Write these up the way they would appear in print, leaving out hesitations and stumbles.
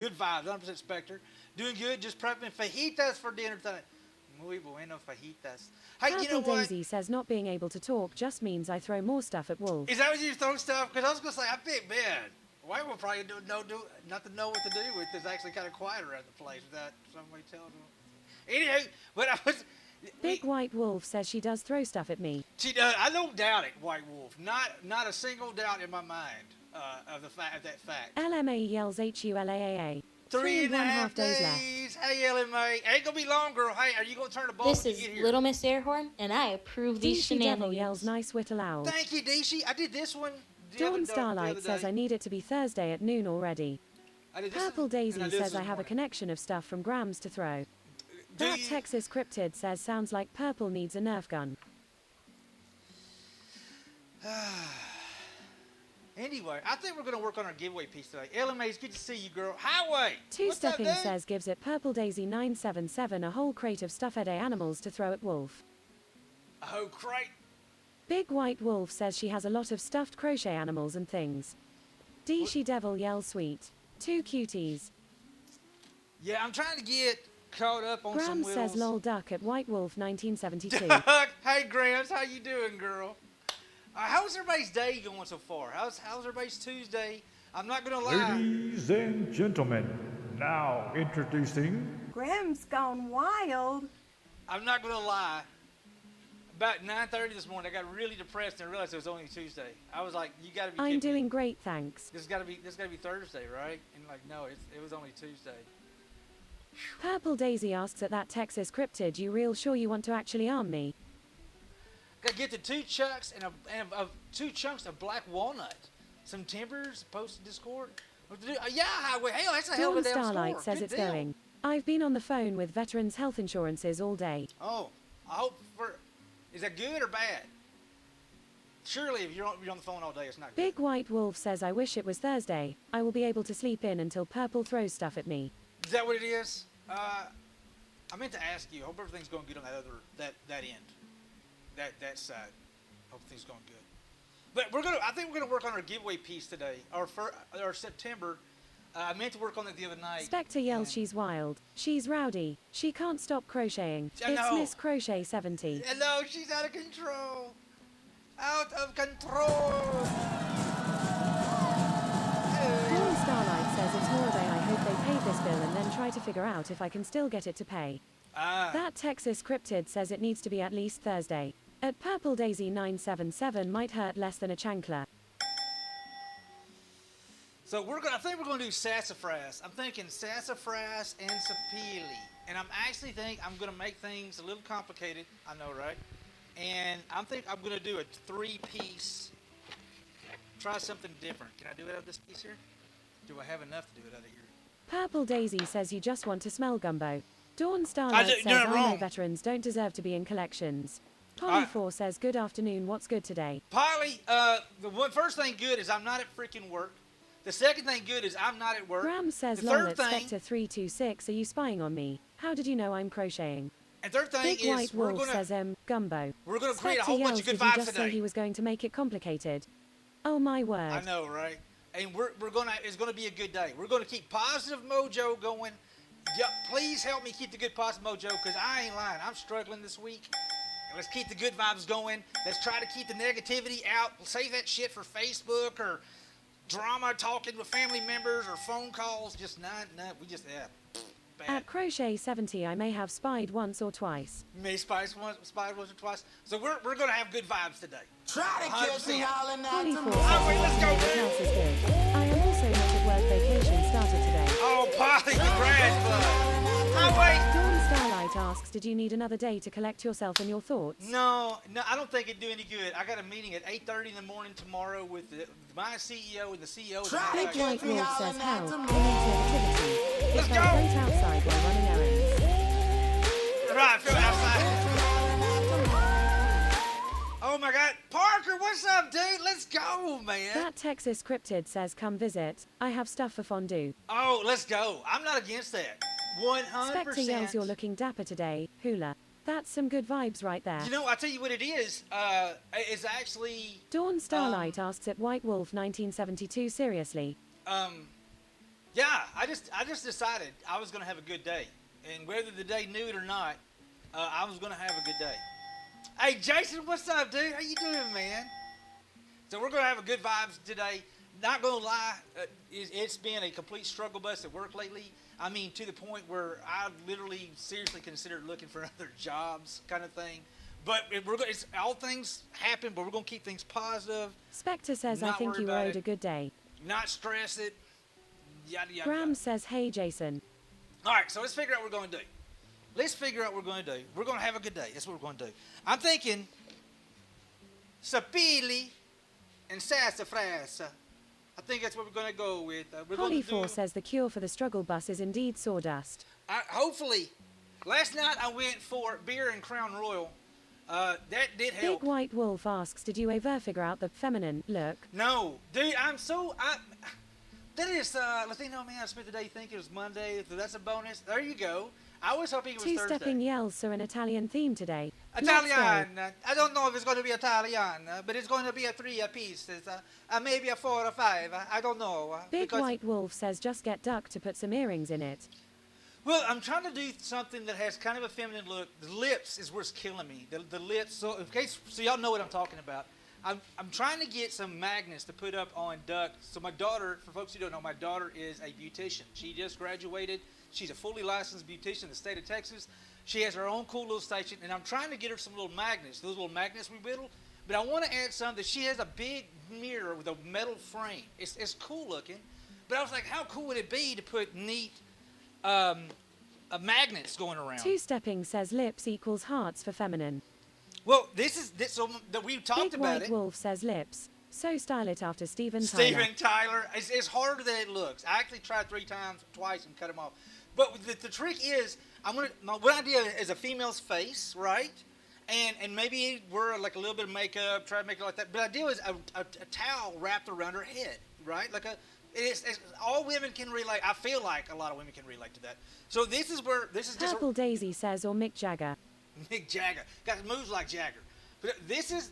Good vibes, 100% Spectre. Doing good, just prepping fajitas for dinner tonight. Muy bueno fajitas. Hey, you know Purple what? Daisy says not being able to talk just means I throw more stuff at Wolf. Is that what you throw stuff? Because I was going to say, I think, man, White will probably not to know what to do with. It's actually kind of quiet around the place without somebody telling them. Anyway, but I was. Big White Wolf says she does throw stuff at me. She does. I don't doubt it, White Wolf. Not a single doubt in my mind of that fact. LMA yells HULAAA. 3.5 days left. Hey, LMA. Ain't gonna be long, girl. Hey, are you gonna turn the ball This when you is get here? Little Miss Airhorn, and I approve these Deeshy Devil shenanigans. yells nice whittle owl. Thank you, Deeshy. I did this one. Dawn Starlight says I need it to be Thursday at noon already. Purple Daisy says I have a connection of stuff from Grams to throw. That Texas Cryptid says sounds like Purple needs a Nerf gun. Anyway, I think we're going to work on our giveaway piece today. LMA, it's good to see you, girl. Highway! Two Stepping says gives it Purple Daisy 977 a whole crate of stuffed animals to throw at Wolf. A whole crate? Big White Wolf says she has a lot of stuffed crochet animals and things. Deeshy Devil yells sweet. Two cuties. Yeah, I'm trying to get caught up on some Grams wheels. says lol duck at White Wolf 1972. Hey, Grams, how you doing, girl? How's everybody's day going so far? How's everybody's Tuesday? I'm not going to lie. Ladies and gentlemen, now introducing... Grim's gone wild. I'm not going to lie. About 9:30 this morning, I got really depressed and realized it was only Tuesday. I was like, "You got to be." I'm kidding doing me. great, thanks. This got to be Thursday, right? And like, no, it was only Tuesday. Purple Daisy asks at that Texas Cryptid, you real sure you want to actually arm me? Got to get the two chunks and two chunks of black walnut, some timbers, post Discord. Yeah, highway. Hell, that's a hell of a Dawn damn Starlight score. says Good it's deal. going. I've been on the phone with Veterans Health Insurances all day. Oh, I hope for. Is that good or bad? Surely, if you're on the phone all day, it's not good. Big White Wolf says I wish it was Thursday. I will be able to sleep in until Purple throws stuff at me. Is that what it is? I meant to ask you. I hope everything's going good on that end. That side. Hope things going good. But I think we're gonna work on our giveaway piece today. Our September. I meant to work on it the other night. Spectre yells she's wild. She's rowdy. She can't stop crocheting. I It's know. Miss Crochet 70. Hello, she's out of control. Out of control. Dawn Starlight says it's more I hope they pay this bill and then try to figure out if I can still get it to pay. That Texas Cryptid says it needs to be at least Thursday. At Purple Daisy 977 might hurt less than a chancla. So I think we're gonna do sassafras. I'm thinking sassafras and sapili, and I'm gonna make things a little complicated. I know, right? And I'm gonna do a 3-piece. Try something different. Can I do it out of this piece here? Do I have enough to do it out of here? Purple Daisy says you just want to smell gumbo. Dawn Starlight says you're not I know wrong. veterans don't deserve to be in collections. Polly4 says good afternoon, what's good today? Polly, first thing good is I'm not at freaking work. The second thing good is I'm not at work. Graham says the lol third at thing, Spectre 326, are you spying on me? How did you know I'm crocheting? and third thing Big is White Wolf says gumbo. we're gonna create a Spectre whole bunch yells, of good did you vibes just say today. he was going to make it complicated? Oh my word. I know, right? And it's gonna be a good day. We're gonna keep positive mojo going. Yeah, please help me keep the good positive mojo, because I ain't lying. I'm struggling this week. And let's keep the good vibes going. Let's try to keep the negativity out. Save that shit for Facebook or drama talking with family members or phone calls. Bad. At Crochet 70 I may have spied once or twice. May spied once or twice. So we're gonna have good vibes today. Try to catch me 100%. hollering at Polly4 the says Highway, let's go, everything man. else is good. I am also not at work, vacation started today. Oh, Polly, congrats, bud. Highway. Dawn Starlight asks, did you need another day to collect yourself and your thoughts? No, I don't think it'd do any good. I got a meeting at 8:30 in the morning tomorrow with my CEO and the CEO of the Try to Big catch White me Wolf says hollering hell, at I the need negativity. Let's It go. felt great outside while running errands. Right, feel outside. Oh my God, Parker, what's up, dude? Let's go, man. That Texas Cryptid says come visit, I have stuff for fondue. Oh, let's go. I'm not against that. 100%. Spectre yells you're looking dapper today, hula. That's some good vibes right there. You know, I tell you what it is. It's actually Dawn Starlight asks at White Wolf 1972 seriously. Yeah, I just decided I was gonna have a good day, and whether the day knew it or not, I was gonna have a good day. Hey, Jason, what's up, dude? How you doing, man? So we're gonna have a good vibes today. Not gonna lie, it's been a complete struggle bus at work lately. I mean, to the point where I literally seriously considered looking for other jobs, kind of thing. But it's all things happen, but we're gonna keep things positive. Spectre says, I Not think worry you were about owed it. a good day. Not stress it. Yada yada. Graham Yada. says, hey, Jason. All right, so let's figure out what we're going to do. Let's figure out what we're going to do. We're going to have a good day. That's what we're going to do. I'm thinking sapili and sassafras. I think that's what we're going to go with. We're going to Holly4 do, says the cure for the struggle bus is indeed sawdust. hopefully, last night I went for beer and Crown Royal. That did help. Big White Wolf asks, did you ever figure out the feminine look? No, dude, that is, Latino man, I spent the day thinking it was Monday. That's a bonus. There you go. I was hoping it was Thursday. Two-stepping yells are an Italian theme today. Let's go. Italian. I don't know if it's going to be Italian, but it's going to be a 3-piece. It's maybe a 4 or 5. I don't know. Big because- White Wolf says just get duck to put some earrings in it. Well, I'm trying to do something that has kind of a feminine look. The lips is what's killing me. The lips. So in case, so y'all know what I'm talking about. I'm trying to get some magnets to put up on duck. So my daughter, for folks who don't know, my daughter is a beautician. She just graduated. She's a fully licensed beautician in the state of Texas. She has her own cool little station, and I'm trying to get her some little magnets. Those little magnets we whittle. But I want to add some that she has a big mirror with a metal frame. It's cool looking. But I was like, how cool would it be to put neat magnets going around? Two-stepping says lips equals hearts for feminine. Well, so that we talked Big about White it. Wolf says lips. So style it after Steven Tyler. Steven Tyler. It's harder than it looks. I actually tried 3 times, twice, and cut them off. But the trick is, what idea is a female's face, right? And maybe wear like a little bit of makeup, try to make it like that. But the idea is a towel wrapped around her head, right? It's all women can relate. I feel like a lot of women can relate to that. So this is just Purple Daisy says, or Mick Jagger. Mick Jagger. Got moves like Jagger. But this is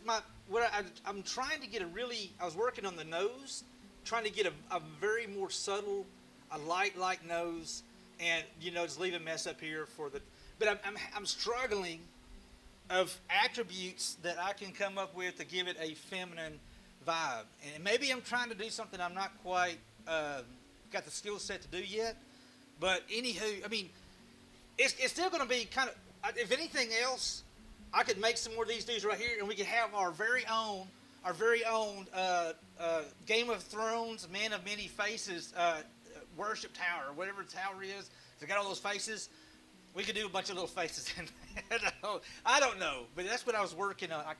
I'm trying to get I was working on the nose, trying to get a very more subtle, a light nose, and, just leave a mess up here but I'm struggling of attributes that I can come up with to give it a feminine vibe. And maybe I'm trying to do something I'm not quite got the skill set to do yet. But anywho, I mean, it's still going to be kind of, if anything else, I could make some more of these dudes right here, and we could have our very own Game of Thrones, Man of Many Faces worship tower, or whatever the tower is. They got all those faces. We could do a bunch of little faces in there. I don't know, but that's what I was working on. I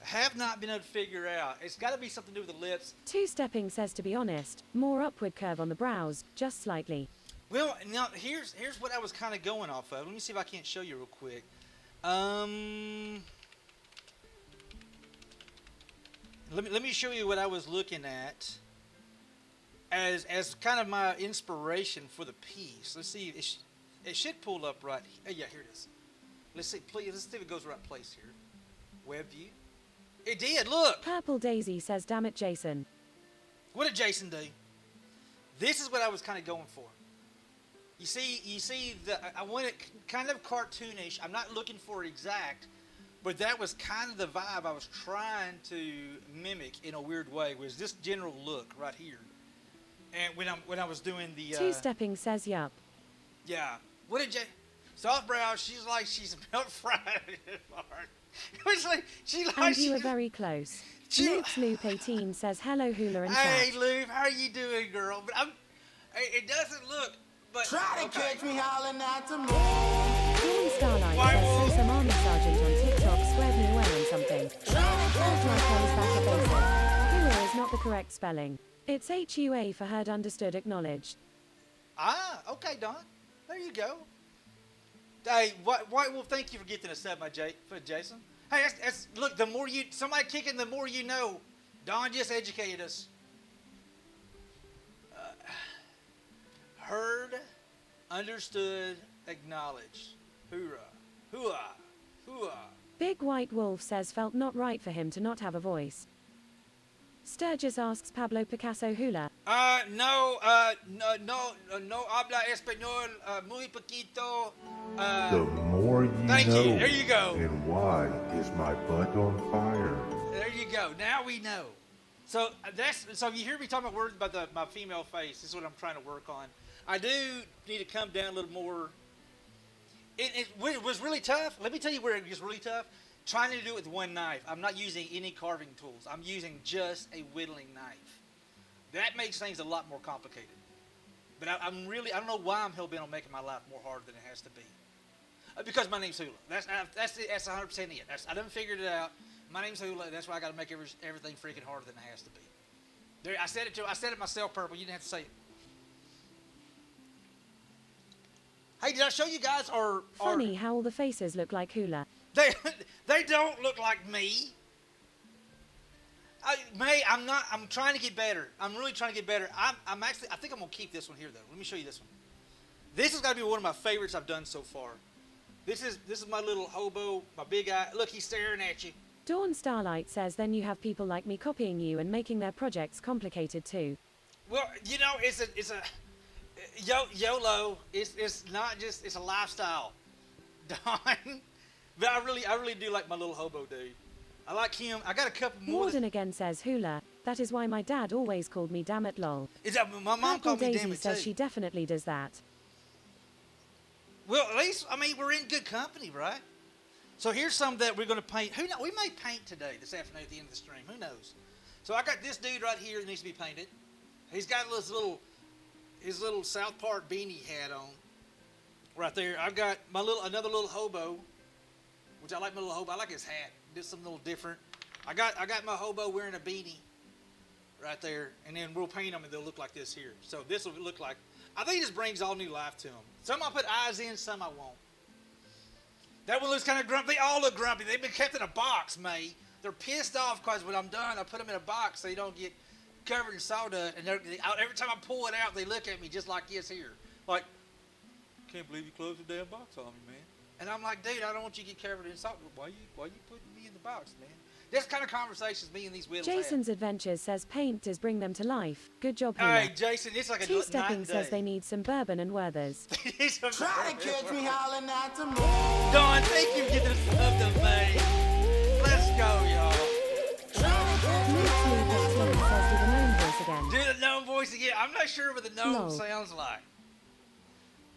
have not been able to figure out. It's got to be something to do with the lips. Two-stepping says, to be honest, more upward curve on the brows, just slightly. Well, now here's what I was kind of going off of. Let me see if I can't show you real quick. Let me show you what I was looking at as kind of my inspiration for the piece. Let's see. It should pull up right. Yeah, here it is. Let's see. Please, let's see if it goes right place here. Web view. It did. Look. Purple Daisy says, damn it, Jason. What did Jason do? This is what I was kind of going for. You see, I want it kind of cartoonish. I'm not looking for exact, but that was kind of the vibe I was trying to mimic in a weird way. Was this general look right here? And when I was doing the Two-stepping says, yup. yeah. What did soft brow? She's like she's milk fried. It's like And you were very close. Luke's Loop 18 says, hello, Hula and Hey, Chat. Lou, how are you doing, girl? But it doesn't look. But Try to catch me howling at the moon. Dawn Starlight says, so some army sergeant on TikTok squared me away on something. Half-Life comes back at basic. Hula is not the correct spelling. It's HUA for heard, understood, acknowledged. Okay, Don. There you go. Hey, White Wolf, thank you for getting us up, for Jason. Hey, look, the more somebody kicking, the more you know. Don just educated us. Heard, understood, acknowledged. Hoorah, hooah, hooah. Big White Wolf says felt not right for him to not have a voice. Sturgis asks Pablo Picasso Hula, No habla español, muy poquito. The more you Thank know. you. There you go. And why is my butt on fire? There you go. Now we know. So you hear me talking about words about my female face. This is what I'm trying to work on. I do need to come down a little more. It was really tough. Let me tell you where it was really tough. Trying to do it with one knife. I'm not using any carving tools. I'm using just a whittling knife. That makes things a lot more complicated. But I don't know why I'm hell-bent on making my life more hard than it has to be. Because my name's Hula. That's 100% it. I done figured it out. My name's Hula. That's why I got to make everything freaking harder than it has to be. I said it myself, Purple. You didn't have to say it. Hey, did I show you guys our... Funny how all the faces look like Hula. They don't look like me. I'm trying to get better. I'm really trying to get better. I think I'm going to keep this one here, though. Let me show you this one. This has got to be one of my favorites I've done so far. This is my little hobo, my big eye. Look, he's staring at you. Dawn Starlight says then you have people like me copying you and making their projects complicated too. Well, you know, it's a YOLO. It's not just, it's a lifestyle. Dawn. But I really do like my little hobo dude. I like him. I got a couple more. Warden again says Hula. That is why my dad always called me Dammit lol. Is that my mom Purple called me Daisy Dammit says too. she definitely does that. Well, at least, I mean, we're in good company, right? So here's some that we're going to paint. Who knows? We may paint today, this afternoon at the end of the stream. Who knows? So I got this dude right here that needs to be painted. He's got his little South Park beanie hat on. Right there. I've got another little hobo, which I like my little hobo. I like his hat. Did something a little different. I got my hobo wearing a beanie right there, and then we'll paint them and they'll look like this here. So this will look like, I think this brings all new life to them. Some I put eyes in, some I won't. That one looks kind of grumpy. They all look grumpy. They've been kept in a box, May. They're pissed off because when I'm done, I put them in a box so they don't get covered in sawdust. And every time I pull it out, they look at me just like this here. Like, can't believe you closed the damn box on me, man. And I'm like, dude, I don't want you to get covered in sawdust. Why you putting me in the box, man? This kind of conversations me and these widows Jason's Adventures says paint does bring them to life. Good job, have. Hula. Hey, Jason, it's like a T-Stepping night says and they day. need some bourbon and Werthers. Try to catch me hollering at the moon. Dawn, thank you for getting us up to May. Let's go, y'all. Luke 15 says do the gnome voice again. Do the gnome voice again. I'm not sure what the gnome Lol. sounds like.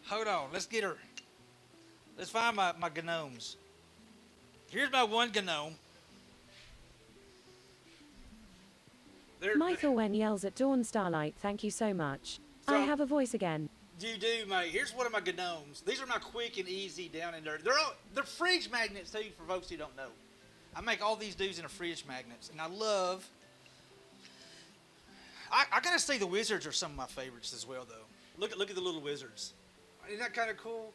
Hold on. Let's get her. Let's find my gnomes. Here's my one gnome. Michael Wen yells at Dawn Starlight, thank you so much. So- I have a voice again. You do, mate. Here's one of my gnomes. These are my quick and easy down and dirty. They're fridge magnets, too, for folks who don't know. I make all these dudes into fridge magnets, and I love... I gotta say the wizards are some of my favorites as well, though. Look at the little wizards. Isn't that kind of cool?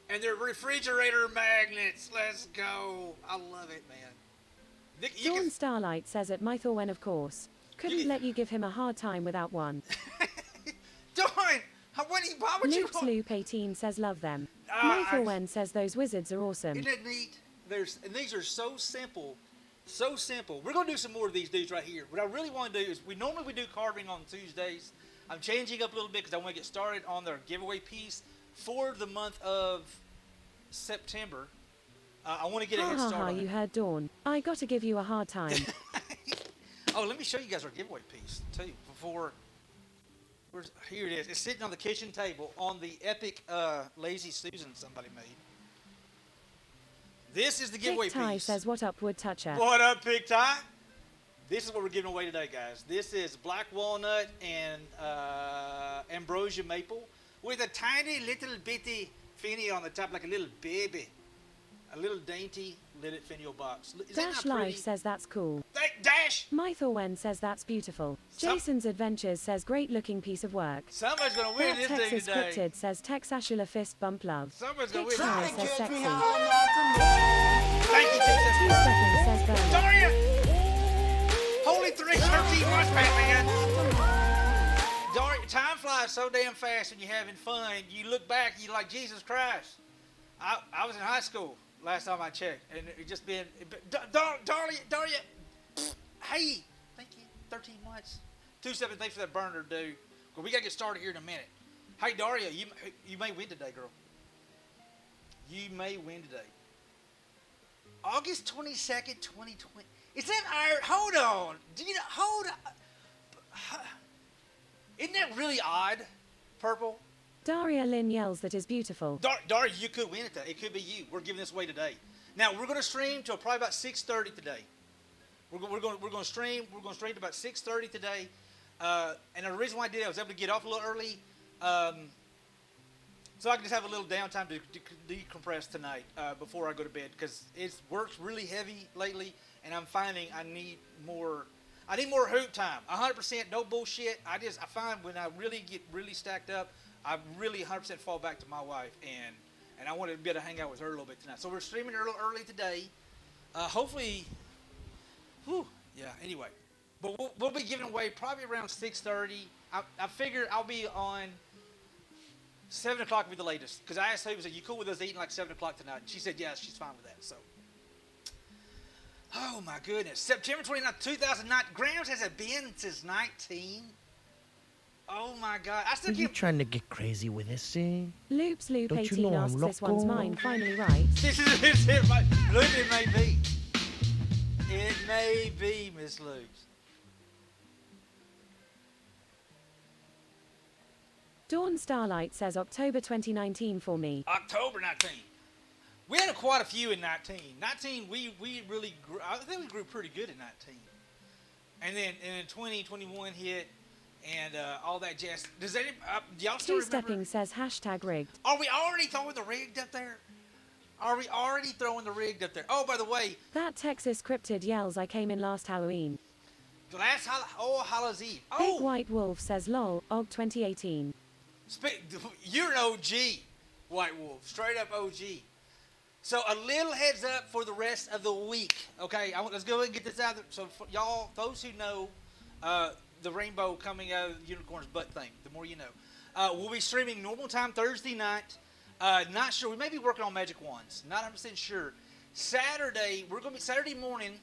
And they're refrigerator magnets. Let's go. I love it, man. You Dawn can, Starlight says at Mythor Wen, of course. Couldn't let you give him a hard time without one. Dawn, why would you... Luke's Loop 18 says love them. Ah, Mythor Wen says those wizards are awesome. Isn't that neat? And these are so simple. So simple. We're going to do some more of these dudes right here. What I really want to do is, normally we do carving on Tuesdays. I'm changing up a little bit because I want to get started on their giveaway piece for the month of September. I want to get a head Ha ha start ha, on you it. heard Dawn. I gotta give you a hard time. Oh, let me show you guys our giveaway piece, too, here it is. It's sitting on the kitchen table on the epic Lazy Susan somebody made. This is the giveaway Dick Ty piece. says what up, Wood Toucher. What up, Big Ty? This is what we're giving away today, guys. This is black walnut and ambrosia maple with a tiny little bitty finny on the top, like a little baby. A little dainty little finial box. Is that Dash not Life pretty? says that's cool. Dash! Mythor Wen says that's beautiful. Jason's Adventures says great looking piece of work. Somebody's going to win That this thing Texas today. Cryptid says Texashula fist bump love. Somebody's going to Dick win Ty this. Try to says catch me sexy. hollering at the moon. Thank you, Jesus. T-Stepping says burn. Daria! Holy 13 months, Batman! Daria, time flies so damn fast when you're having fun. You look back, you're like, Jesus Christ. I was in high school last time I checked, and it just been... Daria, hey, thank you, 13 months. 2-7, thanks for that burner, dude. Well, we got to get started here in a minute. Hey, Daria, you may win today, girl. You may win today. August 22nd, 2020. Is that our... Hold on. Do you know... Hold on. Isn't that really odd, Purple? Daria Lynn yells that is beautiful. Daria, you could win it today. It could be you. We're giving this away today. Now, we're going to stream till probably about 6:30 today. We're going to stream. We're going to stream to about 6:30 today. And the reason why I did it, I was able to get off a little early, so I can just have a little downtime to decompress tonight before I go to bed, because it's worked really heavy lately, and I'm finding I need more hoop time. 100%, no bullshit. I find when I really get really stacked up, I really 100% fall back to my wife, and I wanted to be able to hang out with her a little bit tonight. So we're streaming early today. Hopefully, anyway. But we'll be giving away probably around 6:30. I figure I'll be on 7 o'clock will be the latest. Because I asked her, was like, you cool with us eating like 7 o'clock tonight? And she said, yeah, she's fine with that. So, oh my goodness. September 29th, 2009. Grams has it been since 19? Oh my God. I still Are you trying to get crazy with this thing? Loops Loop Don't you 18 know I'm asks, this loco? one's mine, finally right. This is it. Loop, it may be. It may be, Miss Loops. Dawn Starlight says October 2019 for me. October 19. We had quite a few in 19. 19, we really grew. I think we grew pretty good in 19. And then 2021 hit, and all that jazz. Does any y'all still remember? Two-stepping says hashtag rigged. Are we already throwing the rigged up there? Are we already throwing the rigged up there? Oh, by the way, That Texas cryptid yells I came in last Halloween. the last Hallows Eve. Big Oh, White Wolf says lol, OG 2018. you're an OG, White Wolf, straight up OG. So a little heads up for the rest of the week, okay? Let's go ahead and get this out there. So for y'all, those who know the rainbow coming out of the unicorn's butt thing, the more you know. We'll be streaming normal time Thursday night. Not sure. We may be working on magic wands. Not 100% sure. Saturday, we're going to be Saturday morning.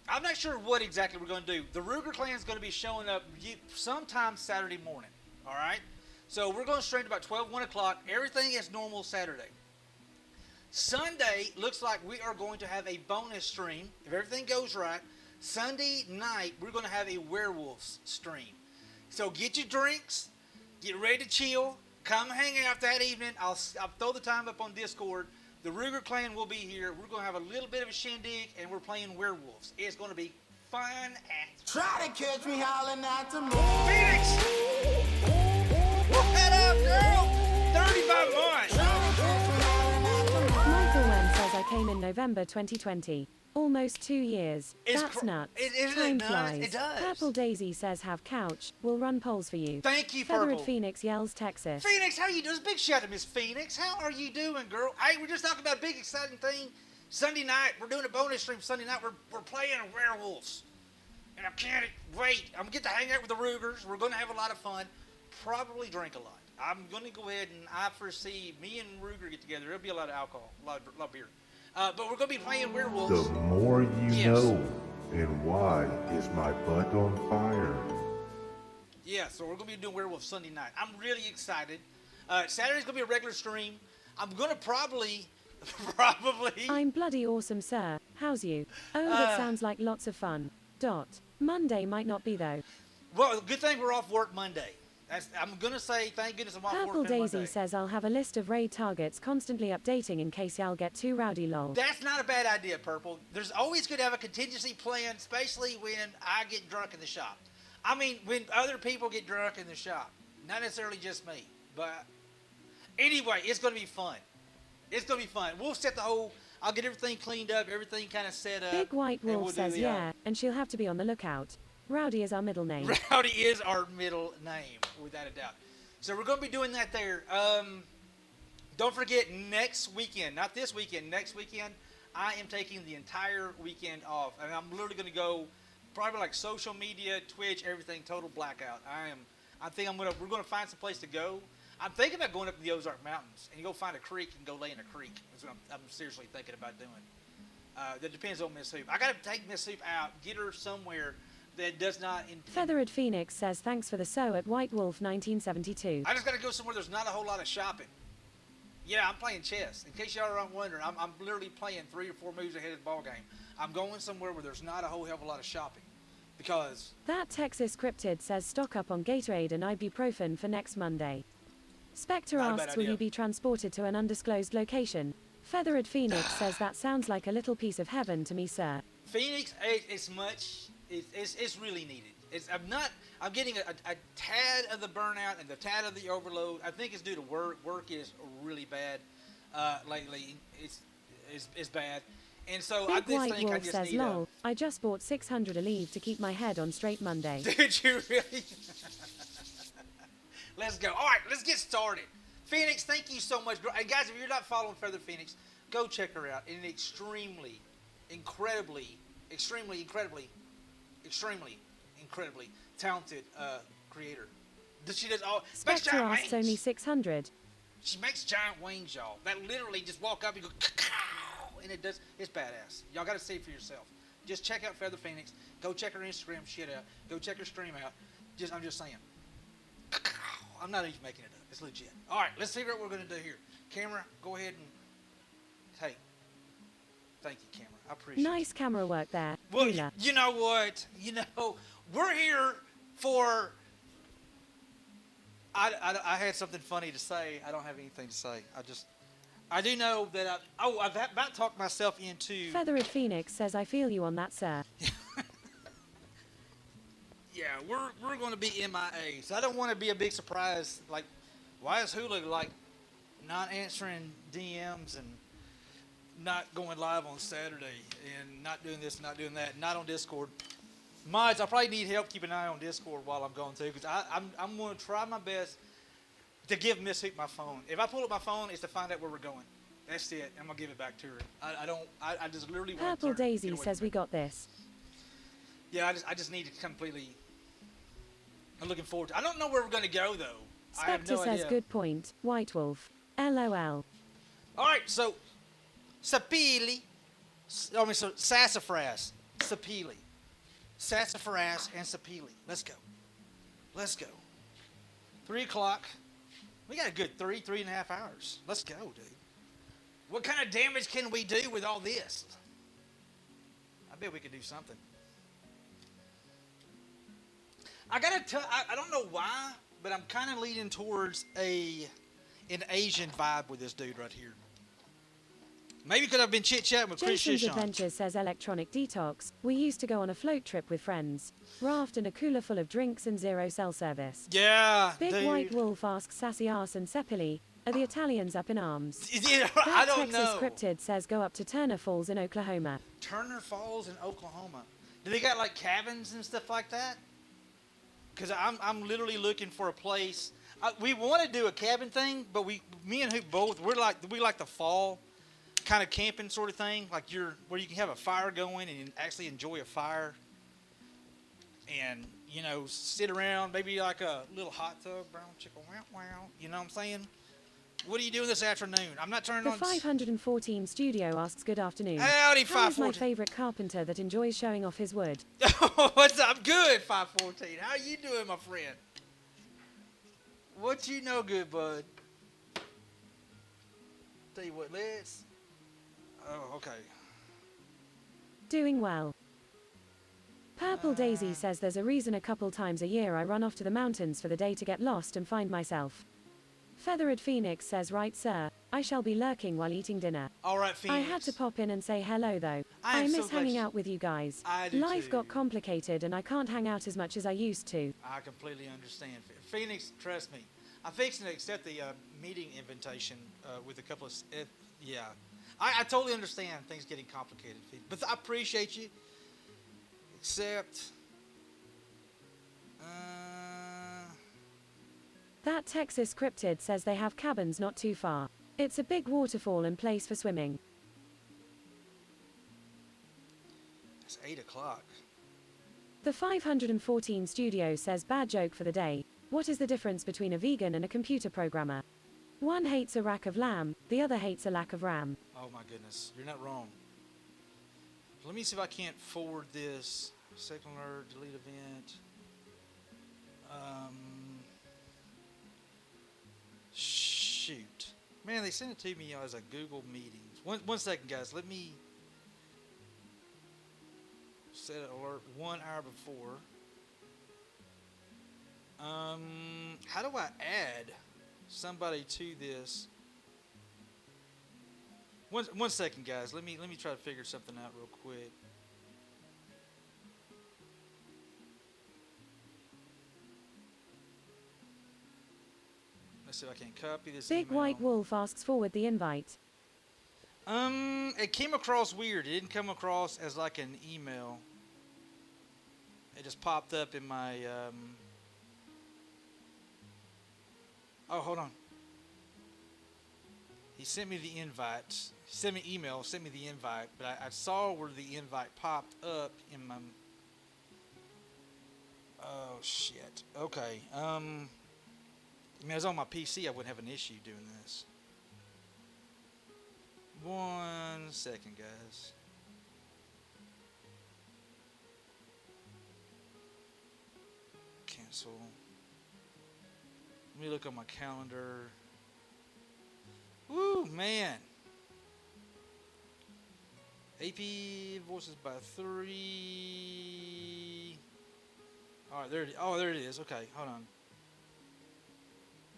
I'm not sure what exactly we're going to do. The Ruger clan is going to be showing up sometime Saturday morning. All right? So we're going to stream to about 1 o'clock. Everything is normal Saturday. Sunday looks like we are going to have a bonus stream. If everything goes right, Sunday night we're going to have a werewolves stream. So get your drinks, get ready to chill, come hang out that evening. I'll throw the time up on Discord. The Ruger clan will be here. We're going to have a little bit of a shindig, and we're playing werewolves. It's going to be fun as... Try to catch me howling at the moon. Phoenix! What up, girl? 35 months. Michael Wen says I came in November 2020. Almost 2 years. It's That's nuts. isn't Time it nuts? flies. It does. Purple Daisy says have couch. We'll run polls for you. Thank you, Feathered Purple. Phoenix yells Texas. Phoenix, how you doing? Big shout out to Miss Phoenix. How are you doing, girl? Hey, we're just talking about a big exciting thing. Sunday night, we're doing a bonus stream Sunday night. We're playing werewolves. And I can't wait. I'm going to get to hang out with the Rugers. We're going to have a lot of fun. Probably drink a lot. I'm going to go ahead and I foresee me and Ruger get together. There'll be a lot of alcohol, a lot of beer. But we're going to be playing werewolves. The more you Yes. know. And why is my butt on fire? Yeah, so we're going to be doing werewolves Sunday night. I'm really excited. Saturday's going to be a regular stream. I'm going to probably... I'm bloody awesome, sir. How's you? Oh, that sounds like lots of fun. Monday might not be though. Well, good thing we're off work Monday. I'm going to say thank goodness I'm off Purple work on Daisy Monday. says I'll have a list of raid targets constantly updating in case y'all get too rowdy lol. That's not a bad idea, Purple. There's always good to have a contingency plan, especially when I get drunk in the shop. I mean, when other people get drunk in the shop. Not necessarily just me. But anyway, it's going to be fun. It's going to be fun. We'll set the whole... I'll get everything cleaned up, everything kind of set up. Big White and Wolf we'll do says the, yeah, and she'll have to be on the lookout. Rowdy is our middle name. Rowdy is our middle name, without a doubt. So we're going to be doing that there. Don't forget, next weekend, not this weekend, next weekend, I am taking the entire weekend off. And I'm literally going to go probably like social media, Twitch, everything, total blackout. We're going to find some place to go. I'm thinking about going up to the Ozark Mountains and go find a creek and go lay in a creek. That's what I'm seriously thinking about doing. That depends on Miss Hoop. I got to take Miss Hoop out, get her somewhere that does not. Feathered Phoenix says thanks for the so at White Wolf 1972. I just got to go somewhere there's not a whole lot of shopping. Yeah, I'm playing chess. In case y'all are wondering, I'm literally playing 3 or 4 moves ahead of the ball game. I'm going somewhere where there's not a whole hell of a lot of shopping. Because... That Texas Cryptid says stock up on Gatorade and ibuprofen for next Monday. Spectre Not a bad asks, will idea. you be transported to an undisclosed location? Feathered Phoenix says that sounds like a little piece of heaven to me, sir. Phoenix, it's really needed. I'm getting a tad of the burnout and the tad of the overload. I think it's due to work. Work is really bad lately. It's bad. And so I Big just White think I Wolf just says, need lol, I just bought 600 a leave to keep my head on straight Monday. Did you really? Let's go. All right, let's get started. Phoenix, thank you so much. And guys, if you're not following Feather Phoenix, go check her out. An extremely talented creator. She does all. Makes Spectre giant asks wings. only 600. She makes giant wings, y'all. That literally just walk up and go, and it does. It's badass. Y'all got to see it for yourself. Just check out Feather Phoenix. Go check her Instagram shit out. Go check her stream out. I'm just saying. I'm not even making it up. It's legit. All right, let's see what we're going to do here. Camera, go ahead and hey. Thank you, camera. I appreciate it. Nice camera work there. Well, Ruler. you know what? We're here for... I had something funny to say. I don't have anything to say. I do know that I've about talked myself into... Feathered Phoenix says, I feel you on that, sir. Yeah, we're going to be MIA. So I don't want to be a big surprise. Like, why is Hulu, like, not answering DMs and not going live on Saturday and not doing this, not doing that, not on Discord? Mods, I probably need help keeping an eye on Discord while I'm going too, because I'm going to try my best to give Miss Hoop my phone. If I pull up my phone, it's to find out where we're going. That's it. I'm going to give it back to her. I just literally want Purple to Daisy get away says from we it. got this. Yeah, I just need to completely... I'm looking forward to... I don't know where we're going to go, though. I have Spectre no says, idea. good point. White Wolf. LOL. All right, so Sapili, so Sassafras, Sapili, Sassafras and Sapili. Let's go. 3 o'clock. We got a good 3.5 hours. Let's go, dude. What kind of damage can we do with all this? I bet we could do something. I don't know why, but I'm kind of leaning towards an Asian vibe with this dude right here. Maybe because I've been chit-chatting with Chris Jason's Shishon. Adventures says Electronic Detox. We used to go on a float trip with friends. Raft and a cooler full of drinks and 0 cell service. Yeah, Big dude. White Wolf asks Sassy Arse and Sepili, are the Italians up in arms? Yeah, I That don't Texas know. Cryptid says go up to Turner Falls in Oklahoma. Turner Falls in Oklahoma. Do they got like cabins and stuff like that? Because I'm literally looking for a place. We want to do a cabin thing, but me and Hoop both, we like the fall kind of camping sort of thing, like where you can have a fire going and actually enjoy a fire, and sit around, maybe like a little hot tub, brown chicken, wow wow. You know what I'm saying? What are you doing this afternoon? I'm not turning The on. 514 Studio asks good afternoon. Howdy, How is my 514. favorite carpenter that enjoys showing off his wood? What's up? Good, 514. How you doing, my friend? What you know good, bud? Tell you what, let's... Oh, okay. Doing well. Purple Daisy says there's a reason a couple times a year I run off to the mountains for the day to get lost and find myself. Feathered Phoenix says, right sir, I shall be lurking while eating dinner. All right, Phoenix. I had to pop in and say hello though. I am so miss glad hanging you- out with you guys. I do Life too. got complicated and I can't hang out as much as I used to. I completely understand. Phoenix, trust me. I'm fixing to accept the meeting invitation with a couple of... yeah. I totally understand things getting complicated. But I appreciate you. Except... That Texas Cryptid says they have cabins not too far. It's a big waterfall and place for swimming. It's 8 o'clock. The 514 Studio says bad joke for the day. What is the difference between a vegan and a computer programmer? One hates a rack of lamb, the other hates a lack of RAM. Oh my goodness, you're not wrong. Let me see if I can't forward this. Second alert, delete event. Shoot. Man, they sent it to me as a Google Meetings. One second, guys. Let me set an alert 1 hour before. How do I add somebody to this? One second, guys. Let me try to figure something out real quick. Let's see if I can copy this Big email. White Wolf asks forward the invite. It came across weird. It didn't come across as like an email. It just popped up in my, Oh, hold on. He sent me the invite. He sent me email, sent me the invite, but I saw where the invite popped up in my... Oh, shit. Okay, I mean, it was on my PC. I wouldn't have an issue doing this. 1 second, guys. Cancel. Let me look on my calendar. Woo, man. AP invoices by 3. All right, there it is. Oh, there it is. Okay, hold on.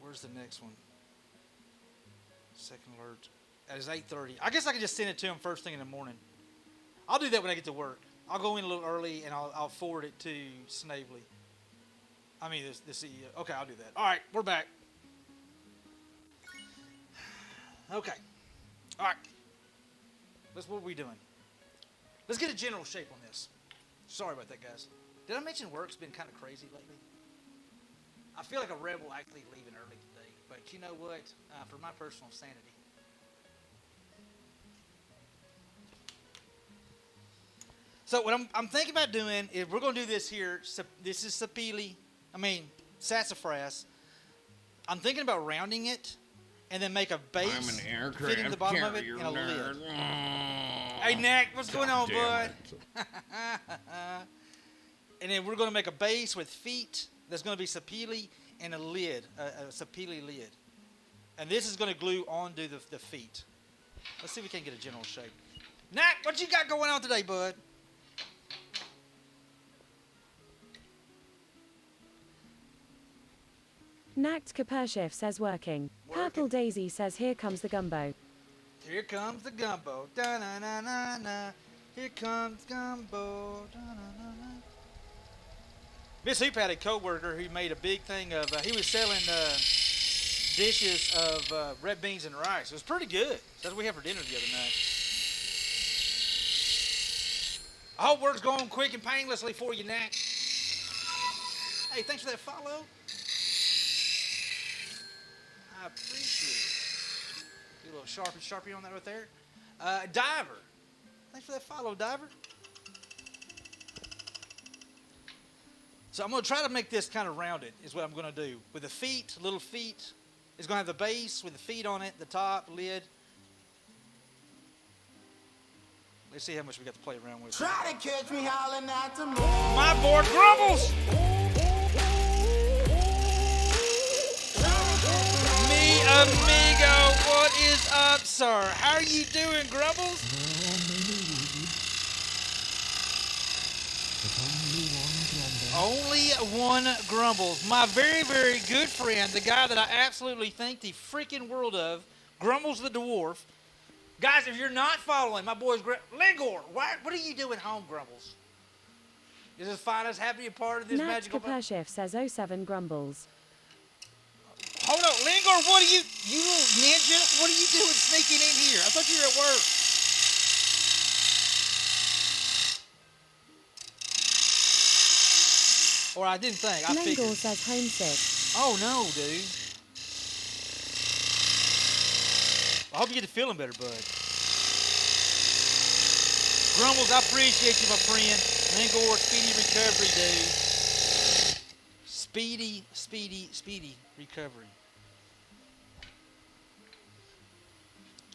Where's the next one? Second alert. That is 8:30. I guess I can just send it to him first thing in the morning. I'll do that when I get to work. I'll go in a little early and I'll forward it to Snavely. I mean, the CEO. Okay, I'll do that. All right, we're back. Okay. All right. What are we doing? Let's get a general shape on this. Sorry about that, guys. Did I mention work's been kind of crazy lately? I feel like a rebel actually leaving early today. But you know what? For my personal sanity. So what I'm thinking about doing is we're going to do this here. This is sapele. I mean, sassafras. I'm thinking about rounding it and then make a base fitting the bottom of it and a lid. Hey, Nick, what's going on, bud? And then we're going to make a base with feet that's going to be sapele and a lid, a sapele lid. And this is going to glue onto the feet. Let's see if we can get a general shape. Nick, what you got going on today, bud? Nact Kapershif says working. Purple Daisy says here comes the gumbo. Here comes the gumbo. Da-na-na-na-na. Here comes gumbo. Da-na-na-na. Miss Hoop had a co-worker who made a big thing of, he was selling dishes of red beans and rice. It was pretty good. That's what we had for dinner the other night. I hope work's going quick and painlessly for you, Nat. Hey, thanks for that follow. I appreciate it. Do a little sharpie on that right there. Diver. Thanks for that follow, Diver. So I'm going to try to make this kind of rounded is what I'm going to do. With the feet, little feet. It's going to have the base with the feet on it, the top, lid. Let's see how much we got to play around with. Try to catch me howling at the moon. My boy Grumbles! Me amigo, what is up, sir? How are you doing, Grumbles? Only one Grumbles. My very, very good friend, the guy that I absolutely think the freaking world of, Grumbles the Dwarf. Guys, if you're not following, my boy's Lingor, what are you doing home, Grumbles? Is this fine as happy a part of this Nact magical... Kapershif says 07 grumbles. Hold on, Lingor, what are you little ninja? What are you doing sneaking in here? I thought you were at work. Or I didn't think. I figured. Lingor says homesick. Oh no, dude. I hope you get to feeling better, bud. Grumbles, I appreciate you, my friend. Lingor, speedy recovery, dude. Speedy recovery.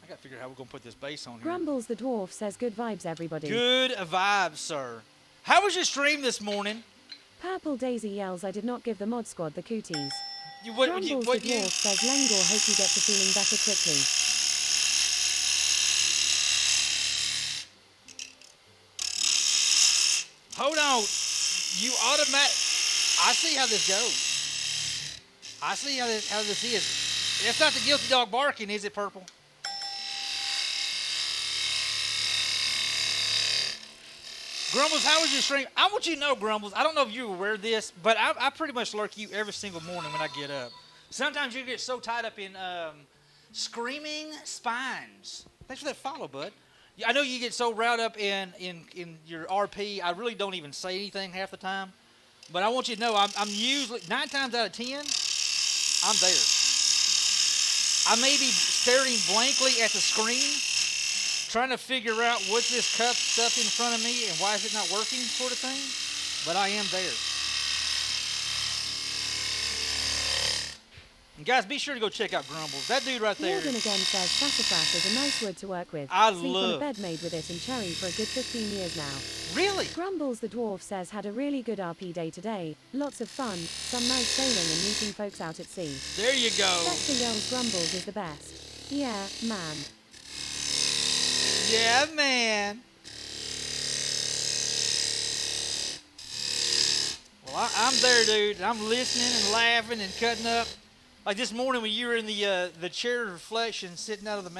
I gotta figure out how we're gonna put this base on here. Grumbles the Dwarf says good vibes, everybody. Good vibes, sir. How was your stream this morning? Purple Daisy yells, I did not give the mod squad the cooties. Grumbles the dwarf says, Lengor, hope you get to feeling better quickly. Hold on. You automatic. I see how this goes. I see how this is. It's not the guilty dog barking, is it, Purple? Grumbles, how was your stream? I want you to know, Grumbles, I don't know if you're aware of this, but I pretty much lurk you every single morning when I get up. Sometimes you get so tied up in screaming spines. Thanks for that follow, bud. I know you get so riled up in your RP, I really don't even say anything half the time. But I want you to know, I'm usually, 9 times out of 10, I'm there. I may be staring blankly at the screen, trying to figure out what's this cup stuff in front of me and why is it not working sort of thing, but I am there. And guys, be sure to go check out Grumbles. That dude right there. Morgan again says sassafras is a nice wood to work with. I Sleep love on a bed made with it and cherry for a good 15 years now. Really? Grumbles the dwarf says had a really good RP day today. Lots of fun, some nice sailing and meeting folks out at sea. There you go. Spectre yells Grumbles is the best. Yeah, man. Yeah, man. Well, I'm there, dude. I'm listening and laughing and cutting up. Like this morning when you were in the chair of reflection sitting out of the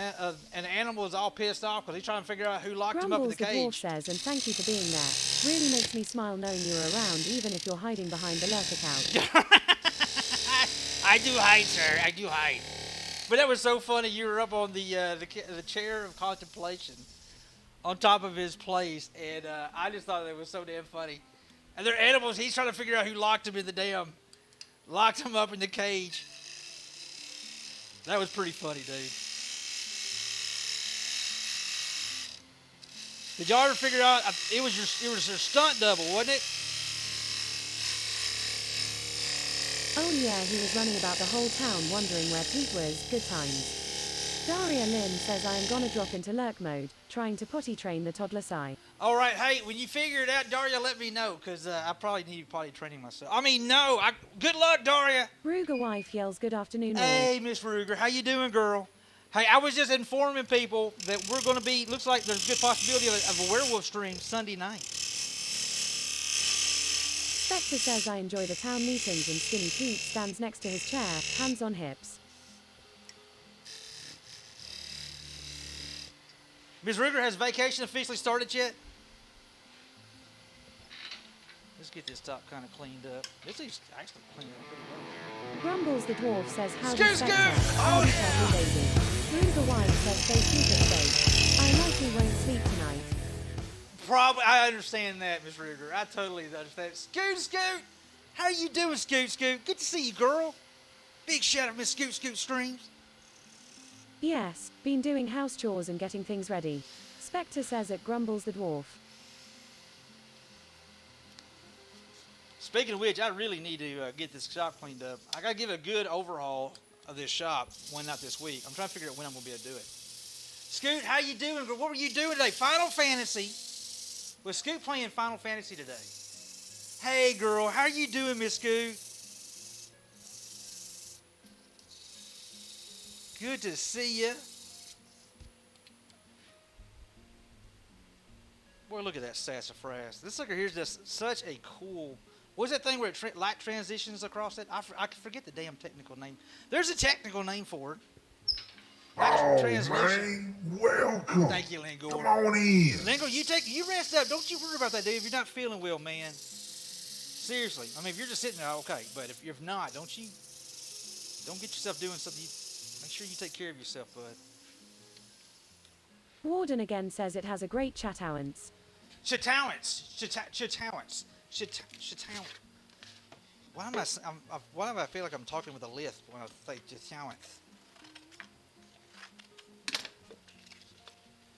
and the animal is all pissed off because he's trying to figure out who locked him up in the cage. Grumbles the dwarf says, and thank you for being there. Really makes me smile knowing you are around, even if you're hiding behind the lurker couch. I do hide, sir. I do hide. But that was so funny. You were up on the chair of contemplation on top of his place, and I just thought it was so damn funny. And they're animals. He's trying to figure out who locked him up in the cage. That was pretty funny, dude. Did y'all ever figure out it was your stunt double, wasn't it? Oh yeah, he was running about the whole town wondering where Pete was. Good times. Daria Lynn says I am gonna drop into lurk mode, trying to potty train the toddler Sai. All right, hey, when you figure it out, Daria, let me know, because I probably need potty training myself. Good luck, Daria. Ruger wife yells good afternoon all. Hey, Miss Ruger, how you doing, girl? Hey, I was just informing people that we're going to be, looks like there's a good possibility of a werewolf stream Sunday night. Spectre says I enjoy the town meetings and Skinny Pete stands next to his chair, hands on hips. Ms. Ruger, has vacation officially started yet? Let's get this top kind of cleaned up. This is actually cleaned up pretty well. Grumbles the dwarf says howdy Scoot, Spectre. scoot! Oh yeah! Daisy. Ruger wife says stay super safe. I likely won't sleep tonight. Probably, I understand that, Ms. Ruger. I totally understand. Scoot! How you doing, Scoot? Good to see you, girl. Big shout out, Miss Scoot Streams. Yes, been doing house chores and getting things ready. Spectre says it Grumbles the dwarf. Speaking of which, I really need to get this shop cleaned up. I got to give it a good overhaul of this shop, when not this week. I'm trying to figure out when I'm going to be able to do it. Scoot, how you doing? What were you doing today? Final Fantasy. Was Scoot playing Final Fantasy today? Hey, girl, how you doing, Miss Scoot? Good to see you. Boy, look at that sassafras. This sucker here's just such a cool... What's that thing where light transitions across it? I forget the damn technical name. There's a technical name for it. Oh, Translation. man, welcome. Thank you, Lingor. Come on in. Lingor, you rest up. Don't you worry about that, dude. If you're not feeling well, man. Seriously. I mean, if you're just sitting there, okay. But if you're not, don't get yourself doing something. Make sure you take care of yourself, bud. Warden again says it has a great chatowance. Chatowance. Why do I feel like I'm talking with a lisp when I say chatowance?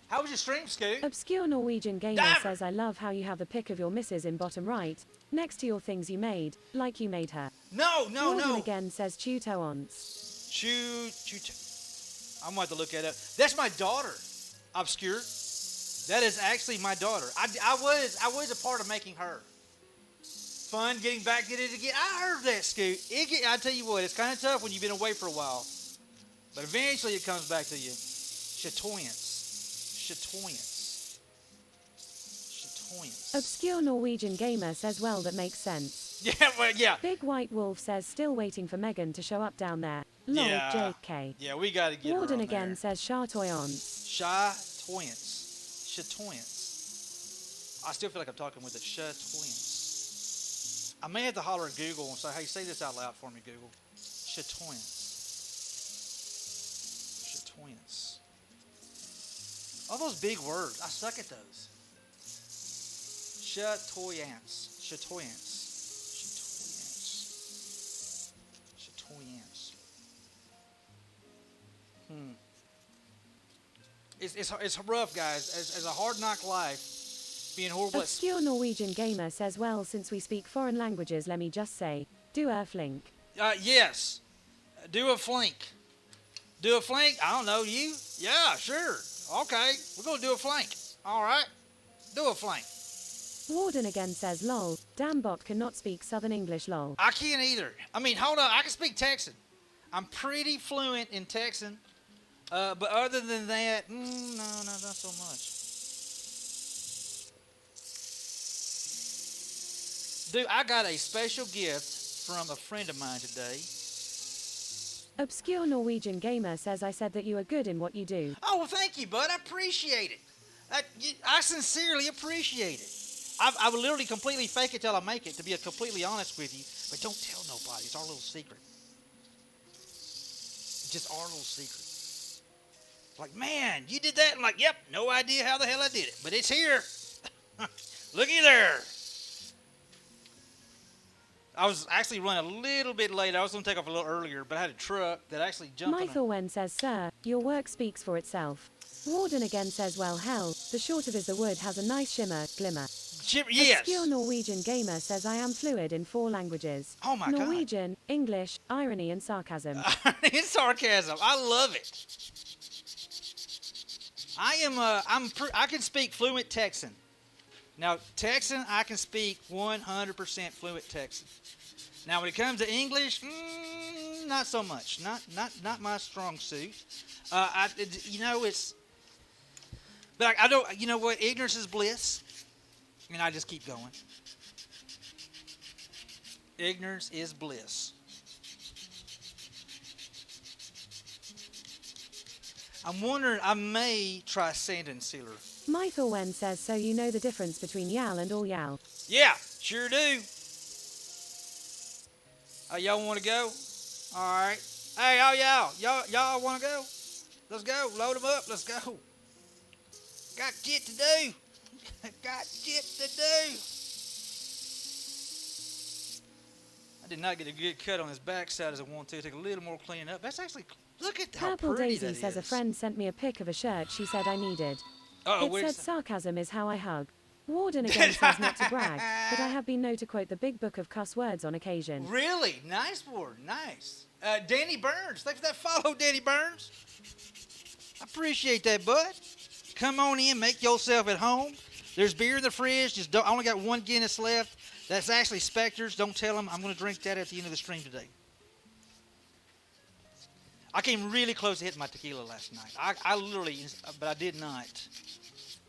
How was your stream, Scoot? Obscure Norwegian gamer says I love how you have the pic of your missus in bottom right, next to your things you made, like you made her. No. Warden again says Chutowance. I'm going to have to look at it. That's my daughter, Obscure. That is actually my daughter. I was a part of making her. Fun getting back at it again. I heard that, Scoot. I tell you what, it's kind of tough when you've been away for a while. But eventually it comes back to you. Chatoyance. Chatoyance. Chatoyance. Obscure Norwegian gamer says, well, that makes sense. Yeah, well, yeah. Big White Wolf says, still waiting for Megan to show up down there. Lol, Yeah. JK. Yeah, we got to get Warden her on again there. says, Chatoyance. Chatoyance. Chatoyance. I still feel like I'm talking with it. Chatoyance. I may have to holler at Google and say, hey, say this out loud for me, Google. Chatoyance. Chatoyance. All those big words. I suck at those. Chatoyance. Chatoyance. Chatoyance. Chatoyance. It's rough, guys. As a hard knock life, being horrible at Obscure Norwegian gamer says, well, since we speak foreign languages, let me just say, do a flink. yes. Do a flink. Do a flink? I don't know. You? Yeah, sure. Okay. We're going to do a flink. All right. Do a flink. Warden again says, lol, damn bot cannot speak Southern English, lol. I can't either. I mean, hold on. I can speak Texan. I'm pretty fluent in Texan. But other than that, no, not so much. Dude, I got a special gift from a friend of mine today. Obscure Norwegian gamer says, I said that you are good in what you do. Oh, well, thank you, bud. I appreciate it. I sincerely appreciate it. I would literally completely fake it till I make it, to be completely honest with you. But don't tell nobody. It's our little secret. Just our little secret. Like, man, you did that? I'm like, yep, no idea how the hell I did it. But it's here. Looky there. I was actually running a little bit late. I was going to take off a little earlier, but I had a truck that actually jumped on Mythorwen says, sir, your work speaks for itself. Warden again says, well, hell, the short of is the wood has a nice shimmer, glimmer. Yes. Obscure Norwegian gamer says, I am fluid in 4 languages. Oh, my God. Norwegian, English, irony, and sarcasm. It's sarcasm. I love it. I can speak fluent Texan. Now, Texan, I can speak 100% fluent Texan. Now, when it comes to English, not so much. Not my strong suit. It's. But I don't. You know what? Ignorance is bliss, and I just keep going. Ignorance is bliss. I'm wondering, I may try sand and sealer. Mythorwen says, so you know the difference between yal and all yal. Yeah, sure do. Y'all want to go? All right. Hey, y'all want to go? Let's go. Load them up. Let's go. Got shit to do. Got shit to do. I did not get a good cut on his backside as I want to. Take a little more cleaning up. That's actually, look at how Purple pretty Daisy that says, a is. friend sent me a pic of a shirt she said I needed. Uh-oh, It where's said sarcasm is how I hug. Warden again says not to brag, but I have been known to quote the big book of cuss words on occasion. Really? Nice word. Nice. Danny Burns. Thanks for that follow, Danny Burns. I appreciate that, bud. Come on in. Make yourself at home. There's beer in the fridge. I only got 1 Guinness left. That's actually Spectre's. Don't tell them. I'm going to drink that at the end of the stream today. I came really close to hitting my tequila last night. I literally, but I did not.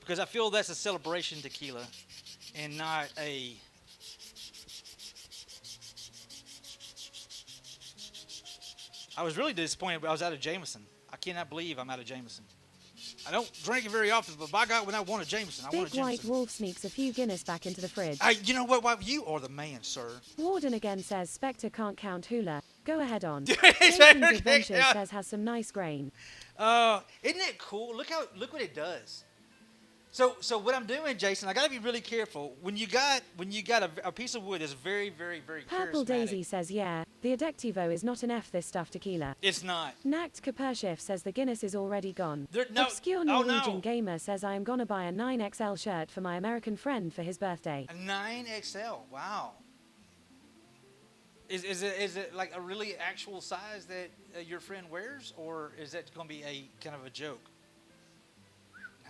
Because I feel that's a celebration tequila and not a... I was really disappointed, but I was out of Jameson. I cannot believe I'm out of Jameson. I don't drink it very often, but by God, when I want a Jameson, I want Big a White Jameson. Wolf sneaks a few Guinness back into the fridge. Hey, you know what? You are the man, sir. Warden again says Spectre can't count hula. Go ahead on. Spectre Jason's can't Adventures count. says has some nice grain. Isn't it cool? Look what it does. So what I'm doing, Jason, I got to be really careful. When you got a piece of wood that's very, very, very Purple charismatic, Daisy says, yeah, the Adectivo is not an F this stuff tequila. it's not. Nact Kapershif says the Guinness is already gone. No, Obscure Norwegian Gamer says I am gonna buy a 9XL shirt for my American friend for his birthday. A 9XL. Wow. Is it like a really actual size that your friend wears, or is that going to be a kind of a joke?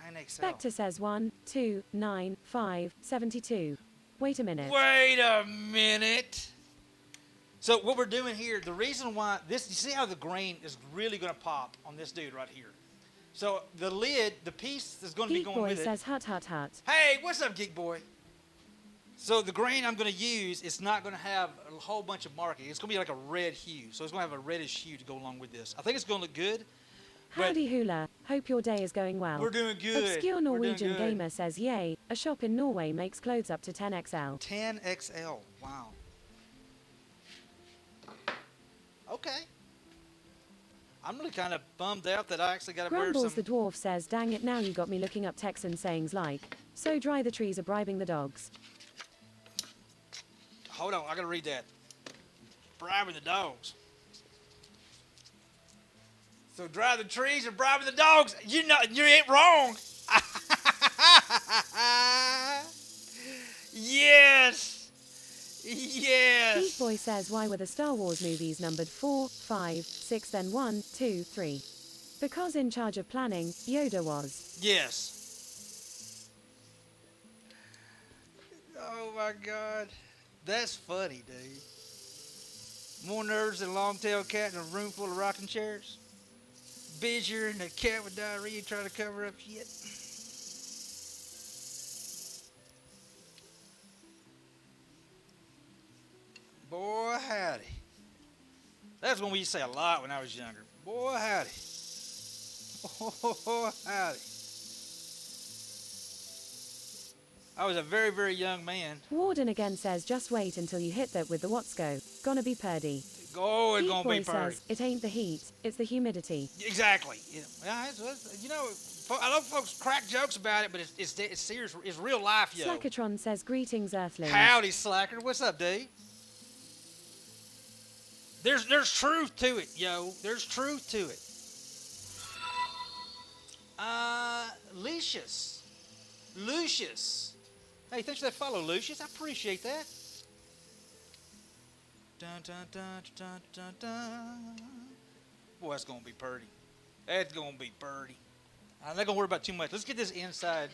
9XL. Spectre says 1, 2, 9, 5, 72. Wait a minute. Wait a minute. So what we're doing here, the reason why this, you see how the grain is really going to pop on this dude right here. So the lid, the piece is going to be Geek going Boy with it. says hut hut hut. Hey, what's up, Geek Boy? So the grain I'm going to use, it's not going to have a whole bunch of marking. It's going to be like a red hue. So it's going to have a reddish hue to go along with this. I think it's going to look good. But Howdy Hula, hope your day is going well. we're doing good. Obscure We're doing Norwegian good. gamer says yay, a shop in Norway makes clothes up to 10XL. 10XL. Wow. Okay. I'm really kind of bummed out that I actually got to wear some. Grumbles the dwarf says, dang it, now you got me looking up Texan sayings like, so dry the trees are bribing the dogs. Hold on, I gotta read that. Bribing the dogs. So dry the trees and bribing the dogs. You know, you ain't wrong. Yes. Yes. Geek Boy says, why were the Star Wars movies numbered 4, 5, 6 then 1, 2, 3? Because in charge of planning, Yoda was. Yes. Oh my God. That's funny, dude. More nerves than a long-tailed cat in a room full of rocking chairs. Busier than a cat with diarrhea trying to cover up shit. Boy, howdy. That's what we used to say a lot when I was younger. Boy, howdy. Oh, howdy. I was a very, very young man. Warden again says, just wait until you hit that with the Watsco. Gonna be purdy. Oh, it's Geek gonna Boy be purdy. says, it ain't the heat, it's the humidity. Exactly. Yeah, you know, I love folks crack jokes about it, but it's serious. It's real life, yo. Slackatron says, greetings earthlings. Howdy, Slacker. What's up, dude? There's truth to it, yo. There's truth to it. Lucius. Hey, thanks for that follow, Lucius. I appreciate that. Dun, dun, dun, dun, dun, dun. Boy, that's gonna be purty. That's gonna be purty. I'm not gonna worry about too much. Let's get this inside.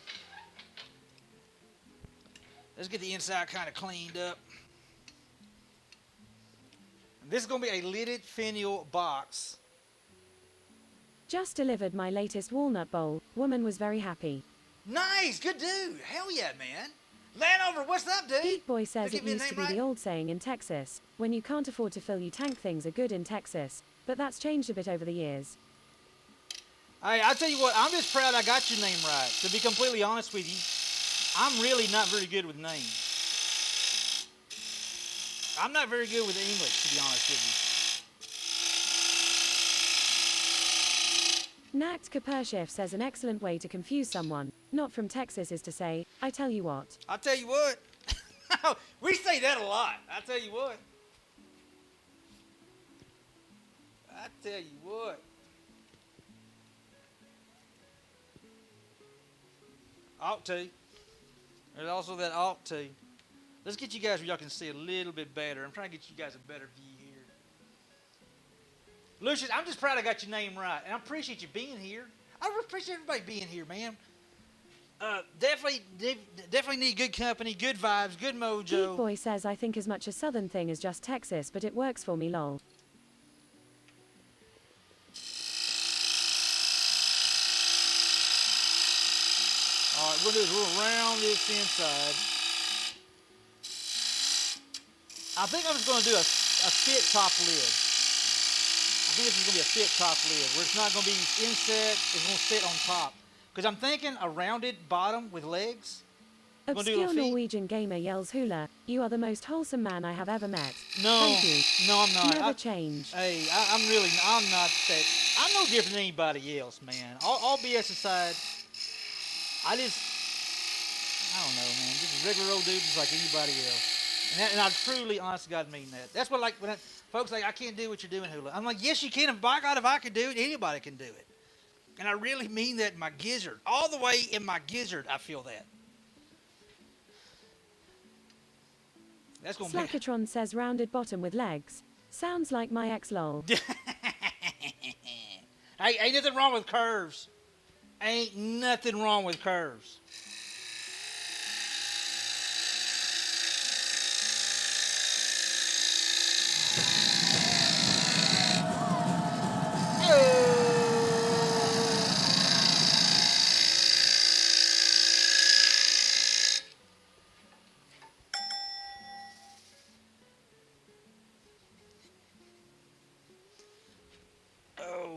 Let's get the inside kind of cleaned up. This is going to be a lidded finial box. Just delivered my latest walnut bowl. Woman was very happy. Nice, good dude. Hell yeah, man. Landover, what's up, dude? Geek Boy says Did I it get used my to name be the right? old saying in Texas, when you can't afford to fill you tank, things are good in Texas. But that's changed a bit over the years. Hey, I'll tell you what, I'm just proud I got your name right. To be completely honest with you, I'm really not very good with names. I'm not very good with English, to be honest with you. Nakt Kapershif says an excellent way to confuse someone, not from Texas, is to say, I tell you what. I'll tell you what. We say that a lot. I tell you what. I tell you what. Ought to. There's also that ought to. Let's get you guys where y'all can see a little bit better. I'm trying to get you guys a better view here. Lucius, I'm just proud I got your name right, and I appreciate you being here. I appreciate everybody being here, man. Definitely need good company, good vibes, good mojo. Geek Boy says I think as much a southern thing as just Texas, but it works for me, lol. All right, we're going to do is we'll round this inside. I think I'm just going to do a fit top lid. I think this is going to be a fit top lid where it's not going to be inset, it's going to sit on top. Because I'm thinking a rounded bottom with legs. Gonna do Obscure little feet. Norwegian gamer yells hula, you are the most wholesome man I have ever met. No, Thank you. no, I'm not. Never change. Hey, I'm not that. I'm no different than anybody else, man. All BS aside, I don't know, man. Just a regular old dude just like anybody else. And I truly, honest to God, mean that. That's what, like, when folks say, I can't do what you're doing, Hula. I'm like, yes, you can. And by God, if I can do it, anybody can do it. And I really mean that in my gizzard. All the way in my gizzard, I feel that. That's going to be... Slackatron says rounded bottom with legs. Sounds like my ex lol. Hey, ain't nothing wrong with curves. Ain't nothing wrong with curves.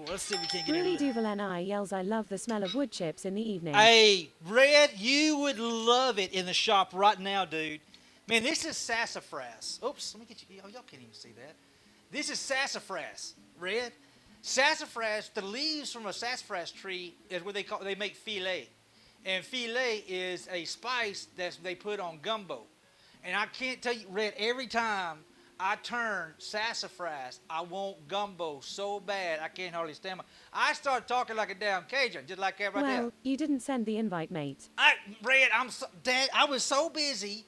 Let's see if we can't get Really it. Duval NI yells I love the smell of wood chips in the evening. Hey, Red, you would love it in the shop right now, dude. Man, this is sassafras. Oops, let me get you. Oh, y'all can't even see that. This is sassafras, Red. Sassafras, the leaves from a sassafras tree is what they make filet. And filet is a spice that they put on gumbo. And I can't tell you, Red, every time I turn sassafras, I want gumbo so bad I can't hardly stand it. I start talking like a damn Cajun, just like that right there. Well, you didn't send the invite, mate. Red, Dad, I was so busy.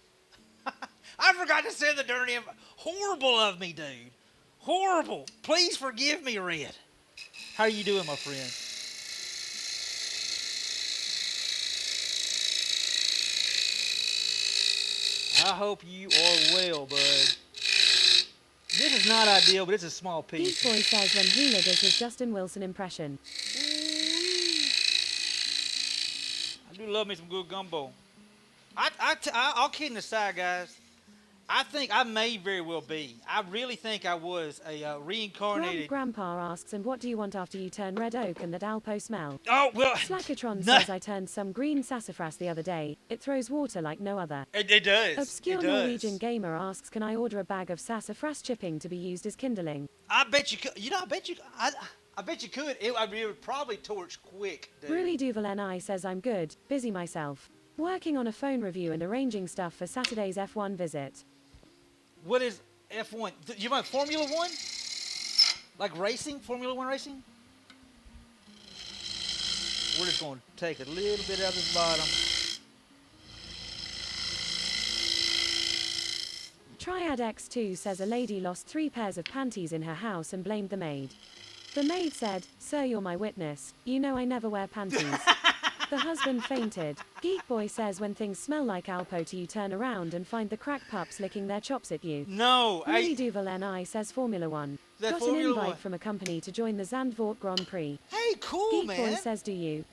I forgot to send the dirty invite. Horrible of me, dude. Horrible. Please forgive me, Red. How are you doing, my friend? I hope you are well, bud. This is not ideal, but it's a small piece. Geek Boy says when Hula does his Justin Wilson impression. I do love me some good gumbo. I'll kidding aside, guys. I think I may very well be. I really think I was a reincarnated. Grandpa asks, and what do you want after you turn red oak and that Alpo smell? Oh, well. Slackatron says I turned some green sassafras the other day. It throws water like no other. It does. Obscure it does. Norwegian gamer asks, can I order a bag of sassafras chipping to be used as kindling? I bet you could. You know, I bet you could. It would probably torch quick, dude. Really Duval NI says I'm good, busy myself. Working on a phone review and arranging stuff for Saturday's F1 visit. What is F1? You want Formula One? Like racing? Formula One racing? We're just going to take a little bit out of this bottom. Triad X2 says a lady lost 3 pairs of panties in her house and blamed the maid. The maid said, "Sir, you're my witness. You know I never wear panties." The husband fainted. Geek Boy says when things smell like Alpo to you turn around and find the crack pups licking their chops at you. No. Really Duval NI says Formula One. Got an invite from a company to join the Zandvoort Grand Prix. Hey, cool, Geek man. Boy says do you?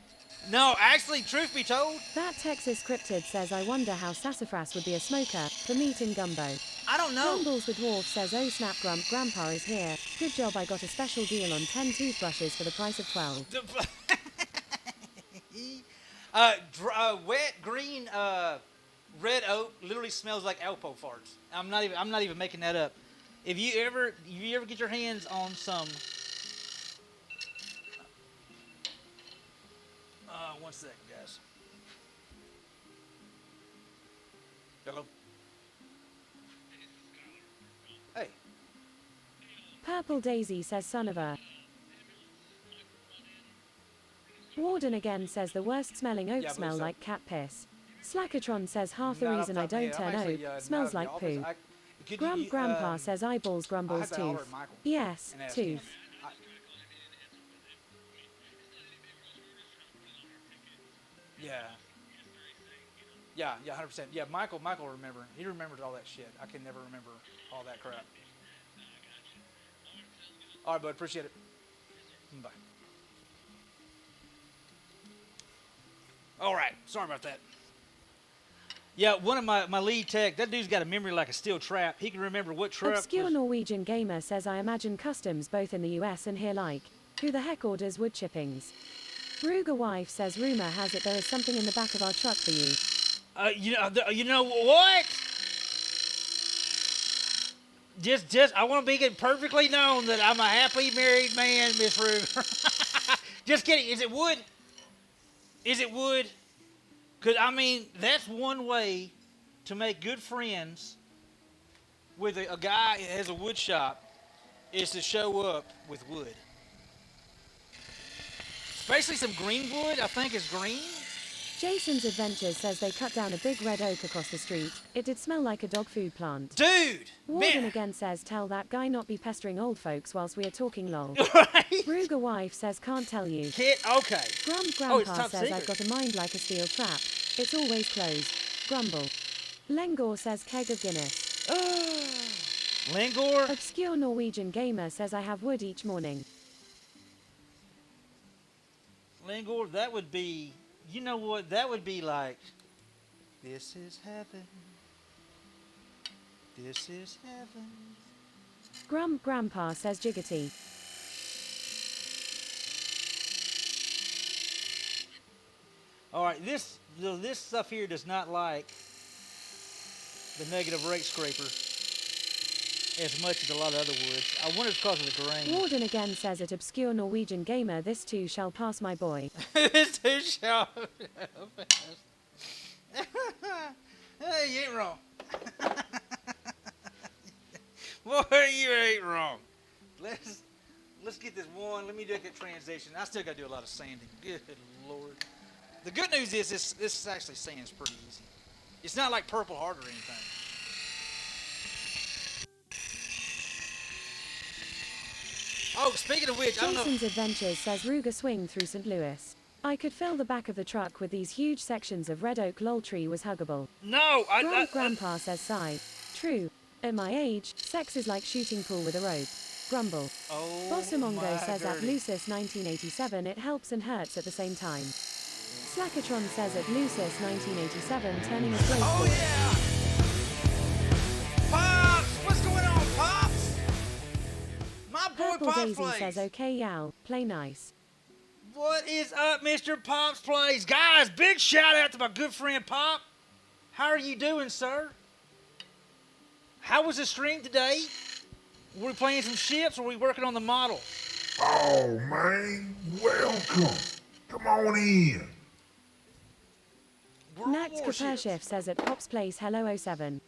No, actually, truth be told. That Texas Cryptid says I wonder how sassafras would be a smoker for meat in gumbo. I don't know. Grumbles the Dwarf says oh snap Grump, Grandpa is here. Good job, I got a special deal on 10 toothbrushes for the price of 12. Wet green red oak literally smells like Alpo farts. I'm not even making that up. If you ever get your hands on some, one second, guys. Hello. Hey. Purple Daisy says son of a. Warden again says the worst smelling oak smell like cat piss. Slackatron says half the reason I don't turn oak smells like poo. Grandpa says eyeballs grumbles tooth. Yes, tooth. Yeah, 100%. Yeah, Michael remember. He remembers all that shit. I can never remember all that crap. All right, bud. Appreciate it. Bye. All right. Sorry about that. Yeah, one of my lead tech, that dude's got a memory like a steel trap. He can remember what truck. Obscure Norwegian gamer says I imagine customs both in the US and here like, who the heck orders wood chippings? Ruger wife says rumor has it there is something in the back of our truck for you. You know what? Just I want to be perfectly known that I'm a happily married man, Miss Ruger. Just kidding. Is it wood? Is it wood? Because, I mean, that's one way to make good friends with a guy that has a wood shop is to show up with wood. Especially some green wood, I think is green. Jason's Adventures says they cut down a big red oak across the street. It did smell like a dog food plant. Dude! Warden Man! again says tell that guy not be pestering old folks whilst we are talking lol. Right? Ruger wife says can't tell you. Kid, okay. Grump it's grandpa top says secret. I've got a mind like a steel trap. It's always closed. Grumble. Lengor says keg of Guinness. Lingor? Obscure Norwegian gamer says I have wood each morning. Lingor, that would be, you know what, that would be like, this is heaven. This is heaven. Grump grandpa says jiggity. All right, this stuff here does not like the negative rate scraper as much as a lot of other woods. I wonder if it's because of the grain. Warden again says at Obscure Norwegian gamer this too shall pass my boy. This too shall pass. Hey, you ain't wrong. Boy, you ain't wrong. Let's get this one. Let me do a transition. I still got to do a lot of sanding. Good Lord. The good news is this actually sands pretty easy. It's not like Purple Heart or anything. Oh, speaking of which, I don't know. Jason's Adventures says Ruger swing through St. Louis. I could fill the back of the truck with these huge sections of red oak lol tree was huggable. No, Grump grandpa says sigh. True. At my age, sex is like shooting pool with a rope. Grumble. Oh, Bossomongo my says at Gertie. Lucis 1987 it helps and hurts at the same time. Slackatron says at Lucis 1987 turning a great Oh, boy. yeah! Pops! What's going on, Pops? My boy Purple Pops Daisy plays. says okay Yal, play nice. What is up, Mr. Pops Plays? Guys, big shout out to my good friend Pop. How are you doing, sir? How was the stream today? Were we playing some ships or were we working on the model? Oh, man, welcome. Come on in. World Nax Warships. Kapershif says at Pops Place hello 07.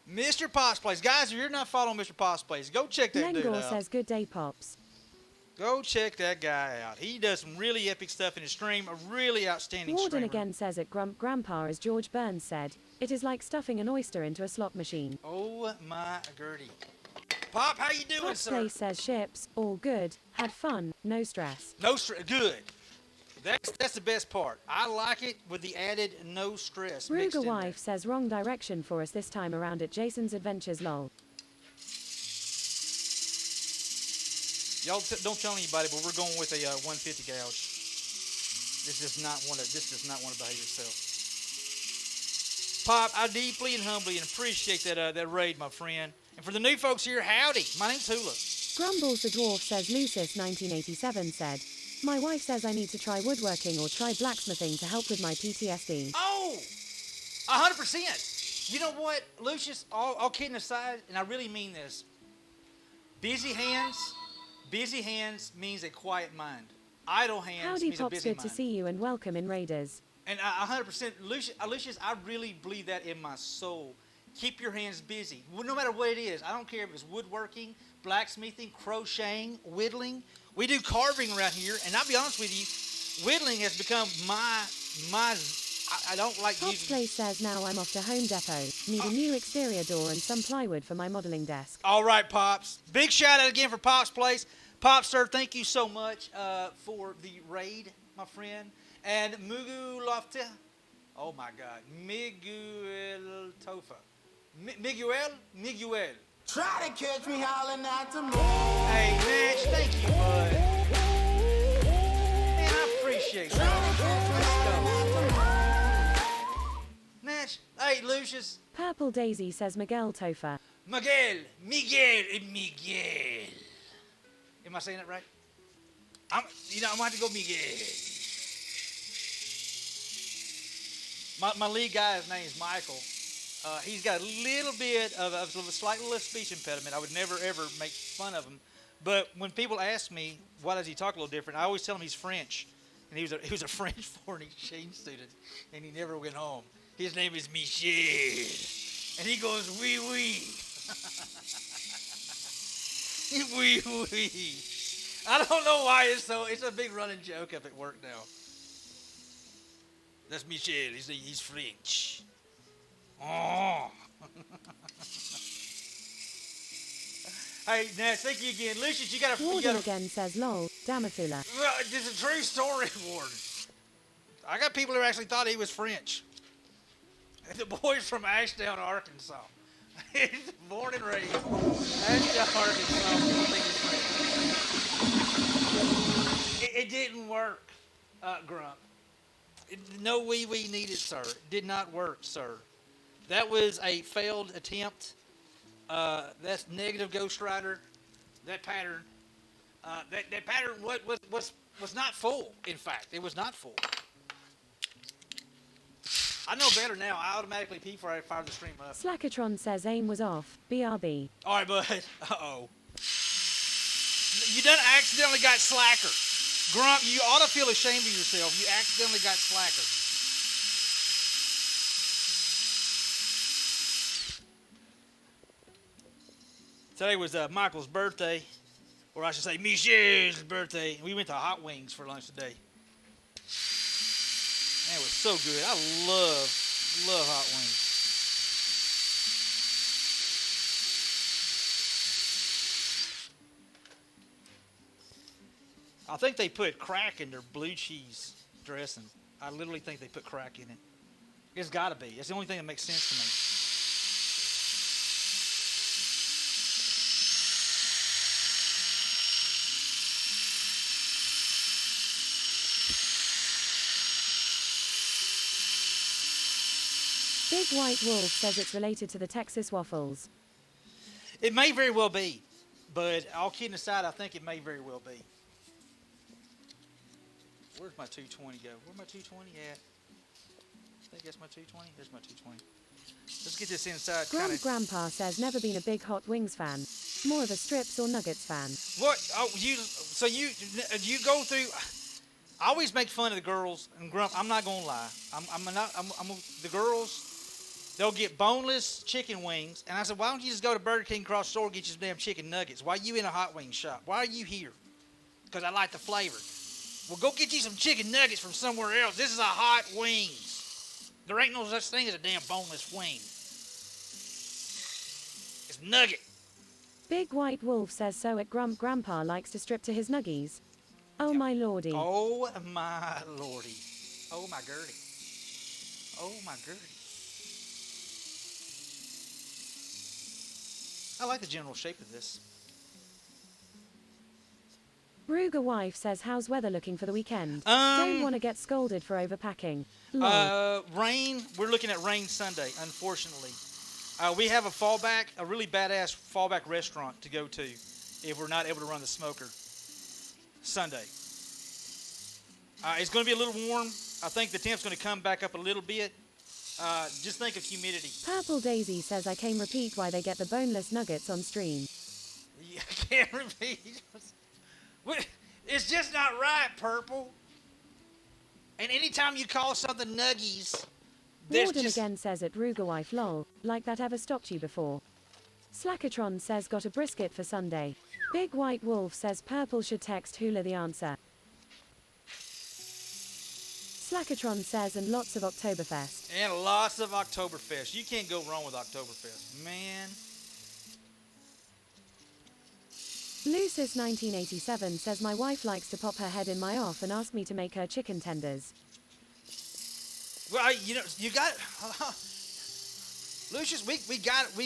Mr. Pops Plays. Guys, if you're not following Mr. Pops Plays, go check that dude Lengor out. says good day Pops. Go check that guy out. He does some really epic stuff in his stream. A really outstanding Warden streamer. again says at Grump Grandpa as George Burns said, it is like stuffing an oyster into a slot machine. Oh my Gertie. Pop, how you doing, Pops sir? Place says ships, all good, had fun, no stress. No stress. Good. That's the best part. I like it with the added no stress. mixed Ruger in there. wife says wrong direction for us this time around at Jason's Adventures lol. Y'all don't tell anybody, but we're going with a 150 gouge. This does not want to behave itself. Pop, I deeply and humbly and appreciate that raid, my friend. And for the new folks here, howdy. My name's Hula. Grumbles the dwarf says Lucis 1987 said, my wife says I need to try woodworking or try blacksmithing to help with my PTSD. Oh, 100%. You know what, Lucius? All kidding aside, and I really mean this. Busy hands means a quiet mind. Idle hands Howdy means a Pops, busy good mind. to see you and welcome in Raiders. And 100%, Lucius, I really believe that in my soul. Keep your hands busy. Well, no matter what it is. I don't care if it's woodworking, blacksmithing, crocheting, whittling. We do carving around here, and I'll be honest with you, whittling has become my I don't like Pops using... Place says now I'm off to Home Depot. Need a new exterior door and some plywood for my modeling desk. All right, Pops. Big shout out again for Pops Place. Pops, sir, thank you so much for the raid, my friend. And Mugu Lofte. Oh, my God. Miguel Tofa. Miguel. Try to catch me howling at the moon. Hey, Nash, thank you, bud. Man, I appreciate that. Let's go. Nash, hey, Lucius. Purple Daisy says Miguel Topher. Miguel. Am I saying that right? I'm going to have to go Miguel. My lead guy, his name's Michael. He's got a little bit of a slight little speech impediment. I would never, ever make fun of him. But when people ask me, why does he talk a little different, I always tell them he's French. And he was a French foreign exchange student, and he never went home. His name is Michel. And he goes, oui, oui. Oui, oui. I don't know why it's a big running joke up at work now. That's Michel. He's French. Oh. Hey, now thank you again. Lucius, you gotta... Warden again says lol, Damathula. This is a true story, Warden. I got people who actually thought he was French. The boy's from Ashdown, Arkansas. He's born and raised Ashdown, Arkansas. People think he's French. It didn't work, Grump. No wee needed, sir. It did not work, sir. That was a failed attempt. That's negative Ghost Rider. That pattern. That pattern was not full. In fact, it was not full. I know better now. I automatically pee before I fire the stream up. Slackatron says aim was off. BRB. All right, bud. Uh-oh. You done accidentally got slacker. Grump, you ought to feel ashamed of yourself. You accidentally got slacker. Today was Michael's birthday, or I should say Michel's birthday. We went to Hot Wings for lunch today. Man, it was so good. I love Hot Wings. I think they put crack in their blue cheese dressing. I literally think they put crack in it. It's got to be. It's the only thing that makes sense to me. Big White Wolf says it's related to the Texas waffles. It may very well be, but all kidding aside, I think it may very well be. Where's my 220 go? Where's my 220 at? I think that's my 220. There's my 220. Let's get this inside. Grandpa says never been a big Hot Wings fan. More of a strips or nuggets fan. What? Oh, so you go through. I always make fun of the girls, and Grump, I'm not gonna lie. The girls. They'll get boneless chicken wings, and I said, why don't you just go to Burger King across the store and get you some damn chicken nuggets? Why are you in a hot wing shop? Why are you here? Because I like the flavor. Well, go get you some chicken nuggets from somewhere else. This is a Hot Wings. There ain't no such thing as a damn boneless wing. It's nugget. Big White Wolf says so at Grandpa likes to strip to his nuggies. Oh my lordy. Oh my lordy. Oh my Gertie. Oh my Gertie. I like the general shape of this. Ruger wife says how's weather looking for the weekend? Don't want to get scolded for overpacking. Rain. We're looking at rain Sunday, unfortunately. We have a really badass fallback restaurant to go to if we're not able to run the smoker Sunday. It's going to be a little warm. I think the temp's going to come back up a little bit. Just think of humidity. Purple Daisy says I can repeat why they get the boneless nuggets on stream. Yeah, I can't repeat. It's just not right, Purple. And anytime you call something nuggies, Warden again says at Ruger wife lol, like that ever stopped you before. Slackatron says got a brisket for Sunday. Big White Wolf says Purple should text Hula the answer. Slackatron says and lots of Oktoberfest. And lots of Oktoberfest. You can't go wrong with Oktoberfest. Man. Lucis 1987 says my wife likes to pop her head in my off and ask me to make her chicken tenders. Well, you got Lucius, we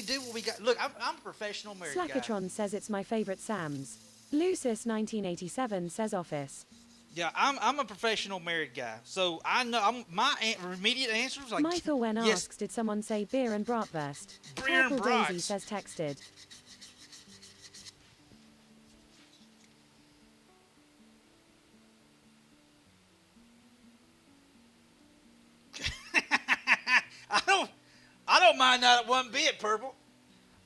do what we got. Look, I'm a professional married guy. Slackatron says it's my favorite Sam's. Lucis 1987 says office. Yeah, I'm a professional married guy, so I know my immediate answer is like. Michael when yes. asks, did someone say beer and bratwurst? Beer and Purple brats. Daisy says texted. I don't mind that one bit, Purple.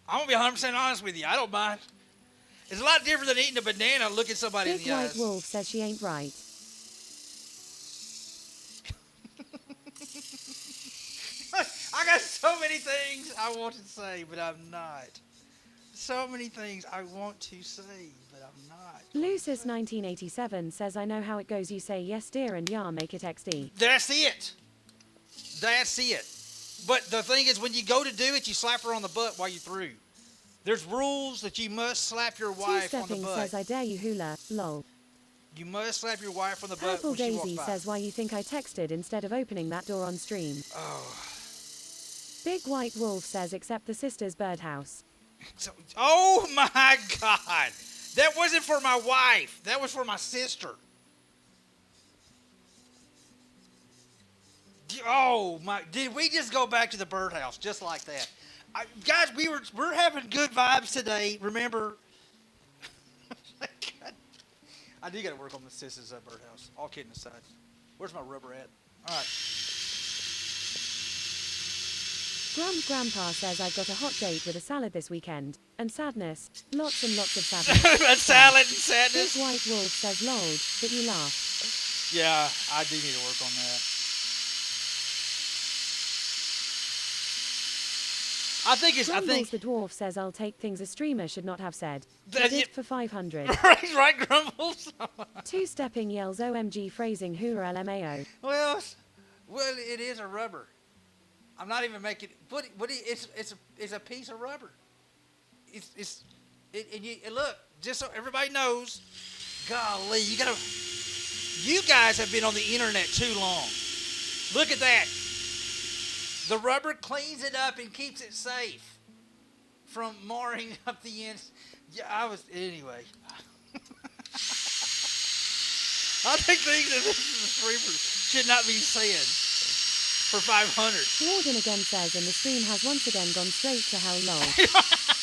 I'm gonna be 100% honest with you. I don't mind. It's a lot different than eating a banana and looking somebody Big in the White eyes. Wolf says she ain't right. I got so many things I want to say, but I'm not. So many things I want to say, but I'm not. Lucis 1987 says I know how it goes. You say yes dear and yeah make it XD. That's it. That's it. But the thing is, when you go to do it, you slap her on the butt while you're through. There's rules that you must slap your wife on the Two-stepping butt. says I dare you hula, lol. You must slap your wife on the butt Purple when she walks Daisy by. says why you think I texted instead of opening that door on stream. Oh. Big White Wolf says except the sister's birdhouse. So, oh my God. That wasn't for my wife. That was for my sister. Oh my! Did we just go back to the birdhouse just like that? Guys, we're having good vibes today. Remember, I do got to work on the sister's birdhouse. All kidding aside, where's my rubber at? All right. Grandpa says I've got a hot date with a salad this weekend. And sadness. Lots and lots of sadness. A salad and sadness. Big White Wolf says lol, but you laugh. Yeah, I do need to work on that. Grumbles the dwarf says I'll take things a streamer should not have said. Did for 500. right, Grumbles. Two-stepping yells OMG phrasing hoorah LMAO. Well, it is a rubber. I'm not even making. But it's a piece of rubber. And look, just so everybody knows. Golly, you guys have been on the internet too long. Look at that. The rubber cleans it up and keeps it safe from marring up the ends. Yeah, anyway. I think things that this is a streamer should not be said for 500. Warden again says, and the stream has once again gone straight to hell lol.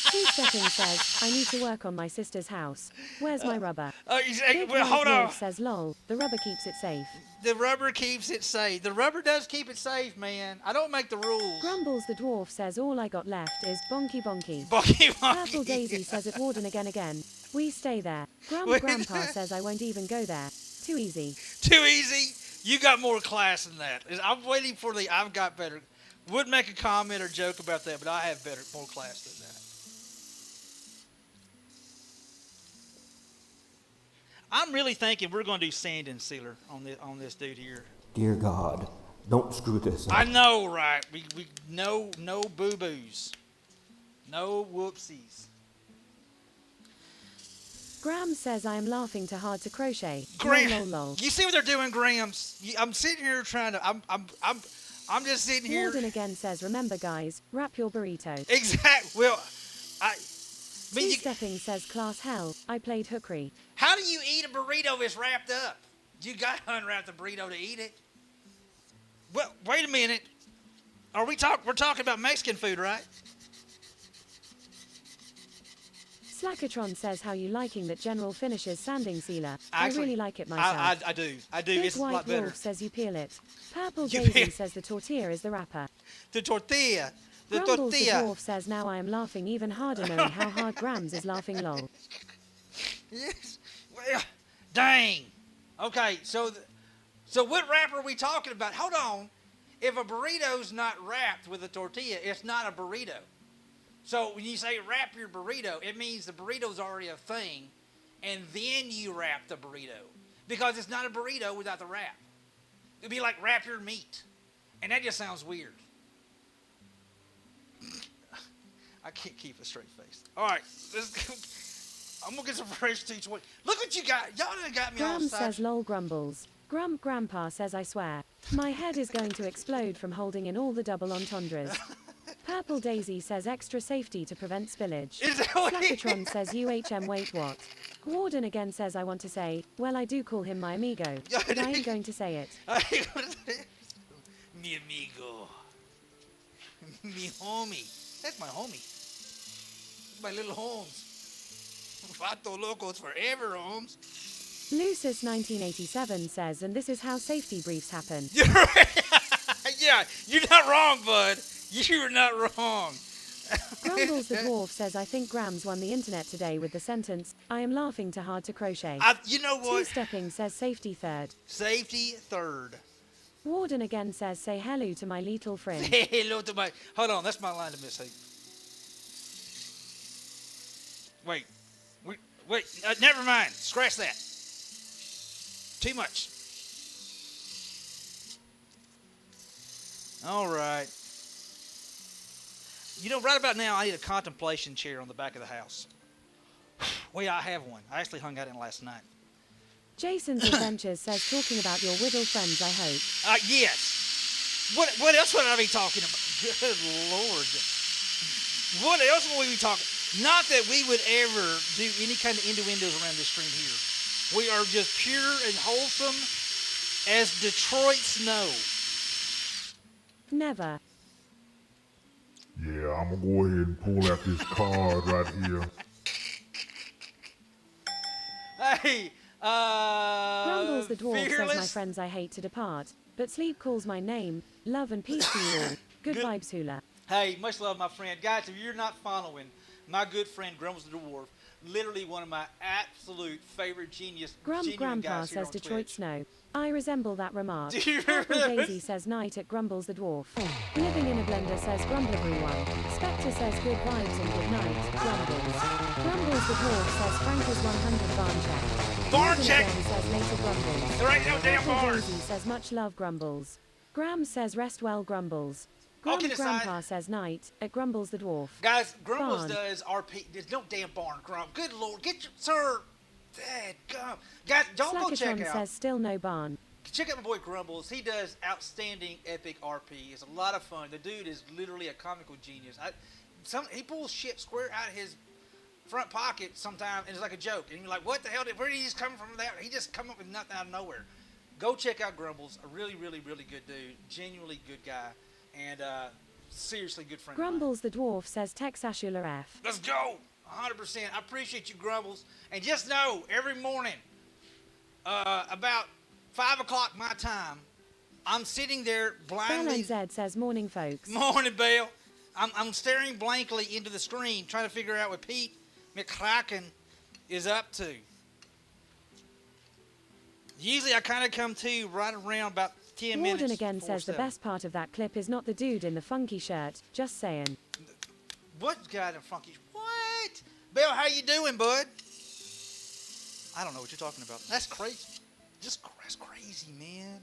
Two-stepping says, I need to work on my sister's house. Where's my rubber? Big hold on. Says lol, the rubber keeps it safe. The rubber keeps it safe. The rubber does keep it safe, man. I don't make the rules. Grumbles the dwarf says all I got left is bonky bonky. Bonky bonky. Purple Daisy says it Warden again. We stay there. Grandpa says I won't even go there. Too easy. Too easy? You got more class than that. I'm waiting for I've got better. Would make a comment or joke about that, but I have more class than that. I'm really thinking we're going to do sand and sealer on this dude here. Dear God, don't screw this up. I know, right? We no boo-boos. No whoopsies. Graham says I am laughing too hard to crochet. Graham, lol, lol, lol. You see what they're doing, Grahams? I'm sitting here trying to. I'm just sitting here. Warden again says, remember guys, wrap your burrito. Exactly. Well, Two-stepping says class hell. I played hookery. How do you eat a burrito if it's wrapped up? You got to unwrap the burrito to eat it. Well, wait a minute. We're talking about Mexican food, right? Slackatron says how you liking that General finishes sanding sealer. Actually, I really like it myself. I do. Big It's a White lot better. Wolf says you peel it. Purple You Daisy peel- says the tortilla is the wrapper. The tortilla. The Grumbles the tortilla. dwarf says now I am laughing even harder knowing how hard Grams is laughing lol. Yes. Well, dang. Okay, so what wrapper are we talking about? Hold on. If a burrito's not wrapped with a tortilla, it's not a burrito. So when you say wrap your burrito, it means the burrito's already a thing, and then you wrap the burrito. Because it's not a burrito without the wrap. It'd be like wrap your meat. And that just sounds weird. I can't keep a straight face. All right, I'm going to get some fresh 220. Look what you got. Y'all done got me all Gram side. says lol grumbles. Grandpa says I swear. My head is going to explode from holding in all the double entendres. Purple Daisy says extra safety to prevent spillage. Is that what he- Slackatron says UHM wait what? Warden again says I want to say, well I do call him my amigo, but I ain't going to say it. Mi amigo. Mi homie. That's my homie. My little Holmes. Vato Locos forever, Holmes. Lucis 1987 says, and this is how safety briefs happen. Yeah, you're not wrong, bud. You're not wrong. Grumbles the dwarf says I think Grams won the internet today with the sentence, I am laughing too hard to crochet. You know what? Two-stepping says safety third. Safety third. Warden again says say hello to my little friend. Say hello to my... Hold on, that's my line to Miss Hope. Wait, never mind. Scratch that. Too much. All right. You know, right about now, I need a contemplation chair on the back of the house. Well, I have one. I actually hung out in it last night. Jason's Adventures says, talking about your Whittle friends, I hope. Yes. What else would I be talking about? Good Lord. What else would we be talking? Not that we would ever do any kind of innuendos around this stream here. We are just pure and wholesome as Detroit snow. Never. Yeah, I'm gonna go ahead and pull out this card right here. Hey, Grumbles the dwarf Fearless. says, my friends, I hate to depart, but sleep calls my name. Love and peace to you all. Good vibes, Hula. Hey, much love, my friend. Guys, if you're not following my good friend Grumbles the Dwarf, literally one of my absolute favorite genuine Grandpa guys here says on Detroit Twitch. snow. I resemble that remark. Do you Purple remember? Daisy says night at Grumbles the dwarf. Living in a blender says grumble everyone. Spectre says good vibes and good night. Grumbles. Grumbles the dwarf says Frank is 100 barn check. Barn Morgan check! again says later Grumbles. There ain't no damn Purple barn. Daisy says much love Grumbles. Graham says rest well Grumbles. All kidding aside- Grandpa says night at Grumbles the dwarf. Guys, Grumbles Barn. does RP. There's no damn barn, Grum. Good Lord. Get your, sir. Dad, gum. Guys, don't go check Slackatron out. says still no barn. Check out my boy Grumbles. He does outstanding epic RP. It's a lot of fun. The dude is literally a comical genius. He pulls shit square out of his front pocket sometimes, and it's like a joke. And you're like, what the hell? Where did he just come from? That he just come up with nothing out of nowhere. Go check out Grumbles. A really, really, really good dude. Genuinely good guy. And seriously good friend. of mine. Grumbles the dwarf says Texashula F. Let's go. 100%. I appreciate you, Grumbles. And just know, every morning, about 5 o'clock my time, I'm sitting there Bell blindly. NZ says morning folks. Morning, Bell. I'm staring blankly into the screen, trying to figure out what Pete McCracken is up to. Usually I kind of come to right around about 10 minutes. Warden again before says the 7. best part of that clip is not the dude in the funky shirt. Just saying. What guy in funky? What? Bell, how you doing, bud? I don't know what you're talking about. That's crazy. That's crazy, man.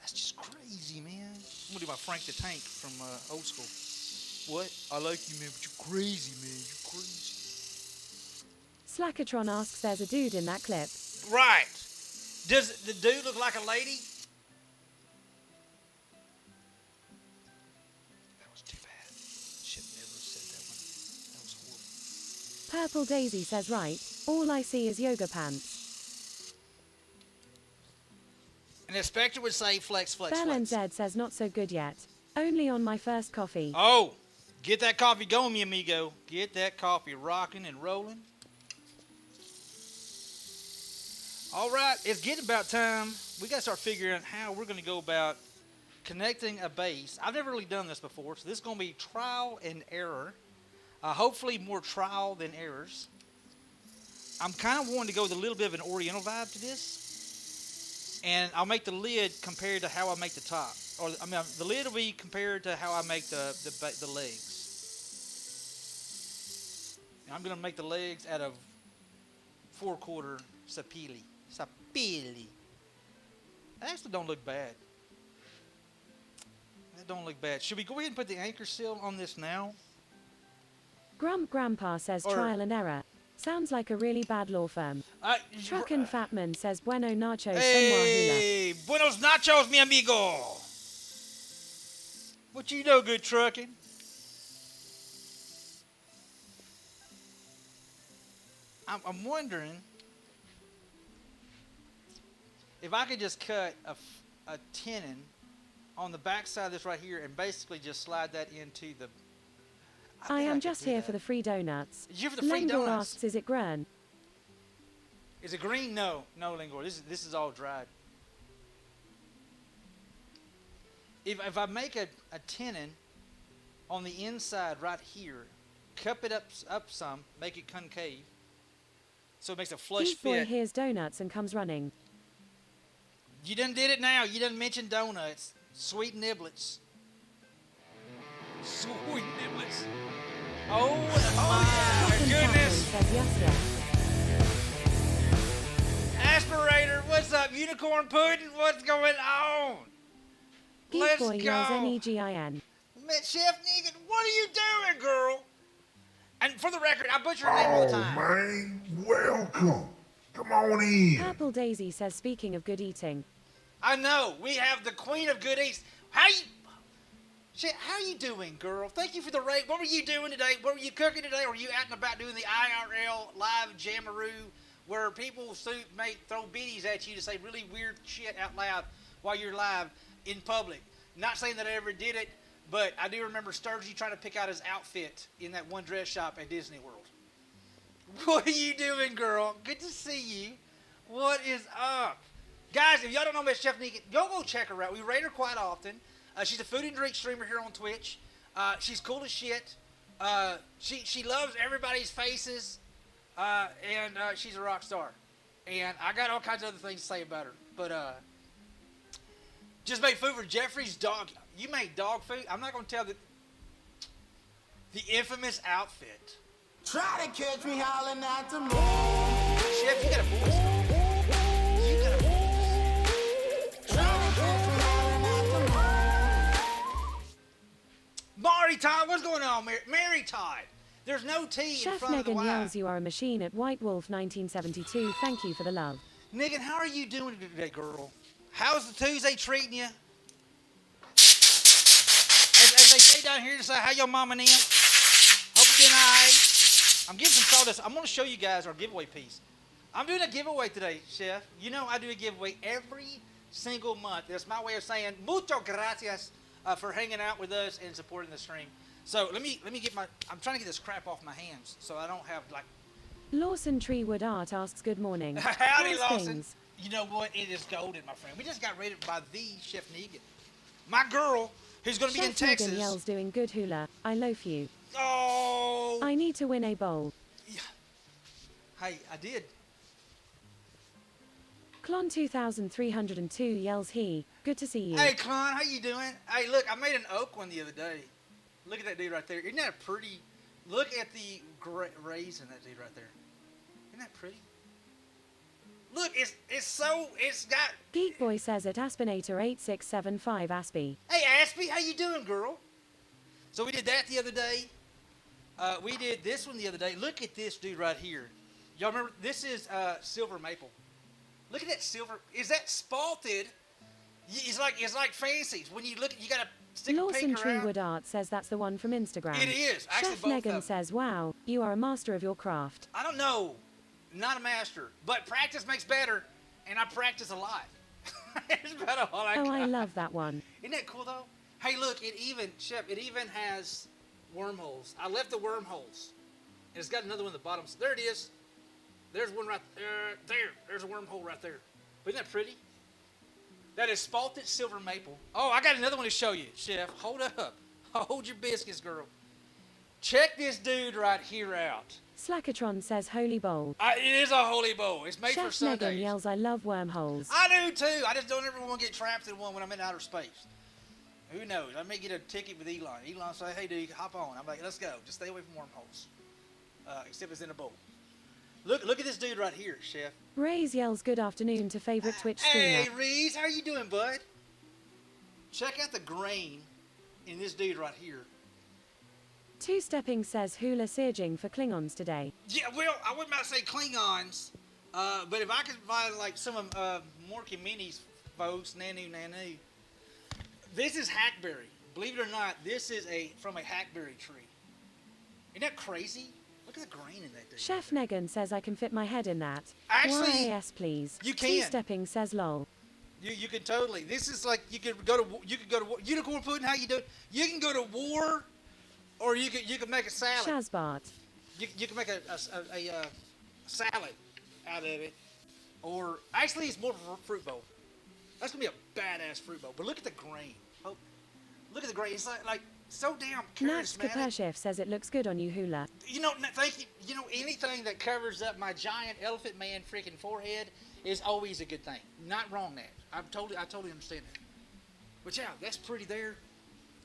That's just crazy, man. I'm gonna do my Frank the Tank from Old School. What? I like you, man, but you're crazy, man. You're crazy. Slackatron asks there's a dude in that clip. Right. Does the dude look like a lady? That was too bad. Should never have said that one. That was horrible. Purple Daisy says right. All I see is yoga pants. And the Spectre would say flex, flex, Bell flex. NZ says not so good yet. Only on my first coffee. Oh, get that coffee going, mi amigo. Get that coffee rocking and rolling. All right, it's getting about time. We got to start figuring out how we're going to go about connecting a base. I've never really done this before, so this is going to be trial and error. Hopefully more trial than errors. I'm kind of wanting to go with a little bit of an oriental vibe to this. And I'll make the lid compared to how I make the top. Or I mean, the lid will be compared to how I make the legs. And I'm going to make the legs out of 4/4 sapili. Sapili. That actually don't look bad. That don't look bad. Should we go ahead and put the anchor seal on this now? Grandpa says Or- trial and error. Sounds like a really bad law firm. Truck and Fatman says bueno nachos Hey, buenos nachos, mi amigo. What you know, good trucking? I'm wondering if I could just cut a tenon on the back side of this right here and basically just slide that into the... I am just here for the free donuts. You for the free Lengor donuts? asks, is it Gren? Is it green? No, Lingor. This is all dried. If I make a tenon on the inside right here, cup it up some, make it concave, so it makes a flush Beef Boy fit. hears donuts and comes running. You done did it now. You done mentioned donuts. Sweet niblets. Sweet niblets. Oh my Truck and Fatman goodness. says yes, yes. Aspirator, what's up? Unicorn pudding, what's going on? Geek Let's Boy go. yells Negin. Man, Chef Negan, what are you doing, girl? And for the record, I butcher her name all the time. man, welcome. Come on in. Purple Daisy says, speaking of good eating. I know. We have the queen of good eats. How you doing, girl? Thank you for the rate. What were you doing today? What were you cooking today? Were you out and about doing the IRL live jamaroo where people may throw biddies at you to say really weird shit out loud while you're live in public? Not saying that I ever did it, but I do remember Sturgy trying to pick out his outfit in that one dress shop at Disney World. What are you doing, girl? Good to see you. What is up? Guys, if y'all don't know Miss Chef Negan, go check her out. We rate her quite often. She's a food and drink streamer here on Twitch. She's cool as shit. She loves everybody's faces. And she's a rock star. And I got all kinds of other things to say about her. But just made food for Jeffrey's dog. You made dog food? I'm not going to tell the infamous outfit. Try to catch me howling at the moon. Chef, you got a voice. You got a voice. Try to catch me howling at the moon. Mari Todd, what's going on, Mary Todd? There's no T in Chef front of the Negan Y. yells, you are a machine at White Wolf 1972. Thank you for the love. Negan, how are you doing today, girl? How's the Tuesday treating you? As they say down here, to say, how your mama and them? Hope you're doing all right. I'm getting some sawdust. I'm going to show you guys our giveaway piece. I'm doing a giveaway today, Chef. You know I do a giveaway every single month. That's my way of saying mucho gracias for hanging out with us and supporting the stream. So let me get I'm trying to get this crap off my hands so I don't have like. Lawson Treewood Art asks, good morning. Howdy, How's Lawson. things? You know what? It is golden, my friend. We just got rated by the Chef Negan. My girl, who's going to be in Chef Texas. Negan yells, doing good hula. I loaf you. Oh. I need to win a bowl. Yeah. Hey, I did. Clon 2302 yells he. Good to see you. Hey, Clon, how you doing? Hey, look, I made an oak one the other day. Look at that dude right there. Isn't that pretty? Look at the rays in that dude right there. Isn't that pretty? Look, it's got. Geek Boy says at Aspinator 8675 Aspie. Hey, Aspie, how you doing, girl? So we did that the other day. We did this one the other day. Look at this dude right here. Y'all remember? This is silver maple. Look at that silver. Is that spalted? It's like fancies. When you look, you gotta stick a Lawson paint around. Treewood Art says that's the one from Instagram. It is. Actually, Chef both of Negan them. says, wow, you are a master of your craft. I don't know. Not a master. But practice makes better. And I practice a lot. That's about all I got. Oh, I love that one. Isn't that cool, though? Hey, look, Chef, it even has wormholes. I left the wormholes. And it's got another one at the bottom. So there it is. There's one right there. There's a wormhole right there. But isn't that pretty? That is spalted silver maple. Oh, I got another one to show you, Chef. Hold up. Hold your biscuits, girl. Check this dude right here out. Slackatron says holy bowl. It is a holy bowl. It's made for Chef Sundays. Negan yells, I love wormholes. I do too. I just don't ever want to get trapped in one when I'm in outer space. Who knows? I may get a ticket with Elon. Elon say, hey, dude, hop on. I'm like, let's go. Just stay away from wormholes. Except it's in a bowl. Look at this dude right here, Chef. Rays yells good afternoon to favorite Twitch streamer. Hey, Reese, how you doing, bud? Check out the grain in this dude right here. Two Stepping says hula surging for Klingons today. Yeah, well, I wouldn't about to say Klingons, but if I could find like some of Morky Minnie's folks, Nanu. This is hackberry. Believe it or not, this is from a hackberry tree. Isn't that crazy? Look at the grain in that dude. Chef Negan says I can fit my head in that. Actually, yes, please. you Two can. Stepping says lol. You can totally. This is like you could go to war. Unicorn pudding. How you do it? You can go to war, or you can make a salad. Shazbart. You can make a salad out of it, or actually it's more of a fruit bowl. That's gonna be a badass fruit bowl. But look at the grain. Oh, look at the grain. It's like so damn Nats charismatic. Kapershiv says it looks good on you hula. You know, thank you. You know, anything that covers up my giant elephant man freaking forehead is always a good thing. Not wrong that. I totally understand that. But yeah, that's pretty there.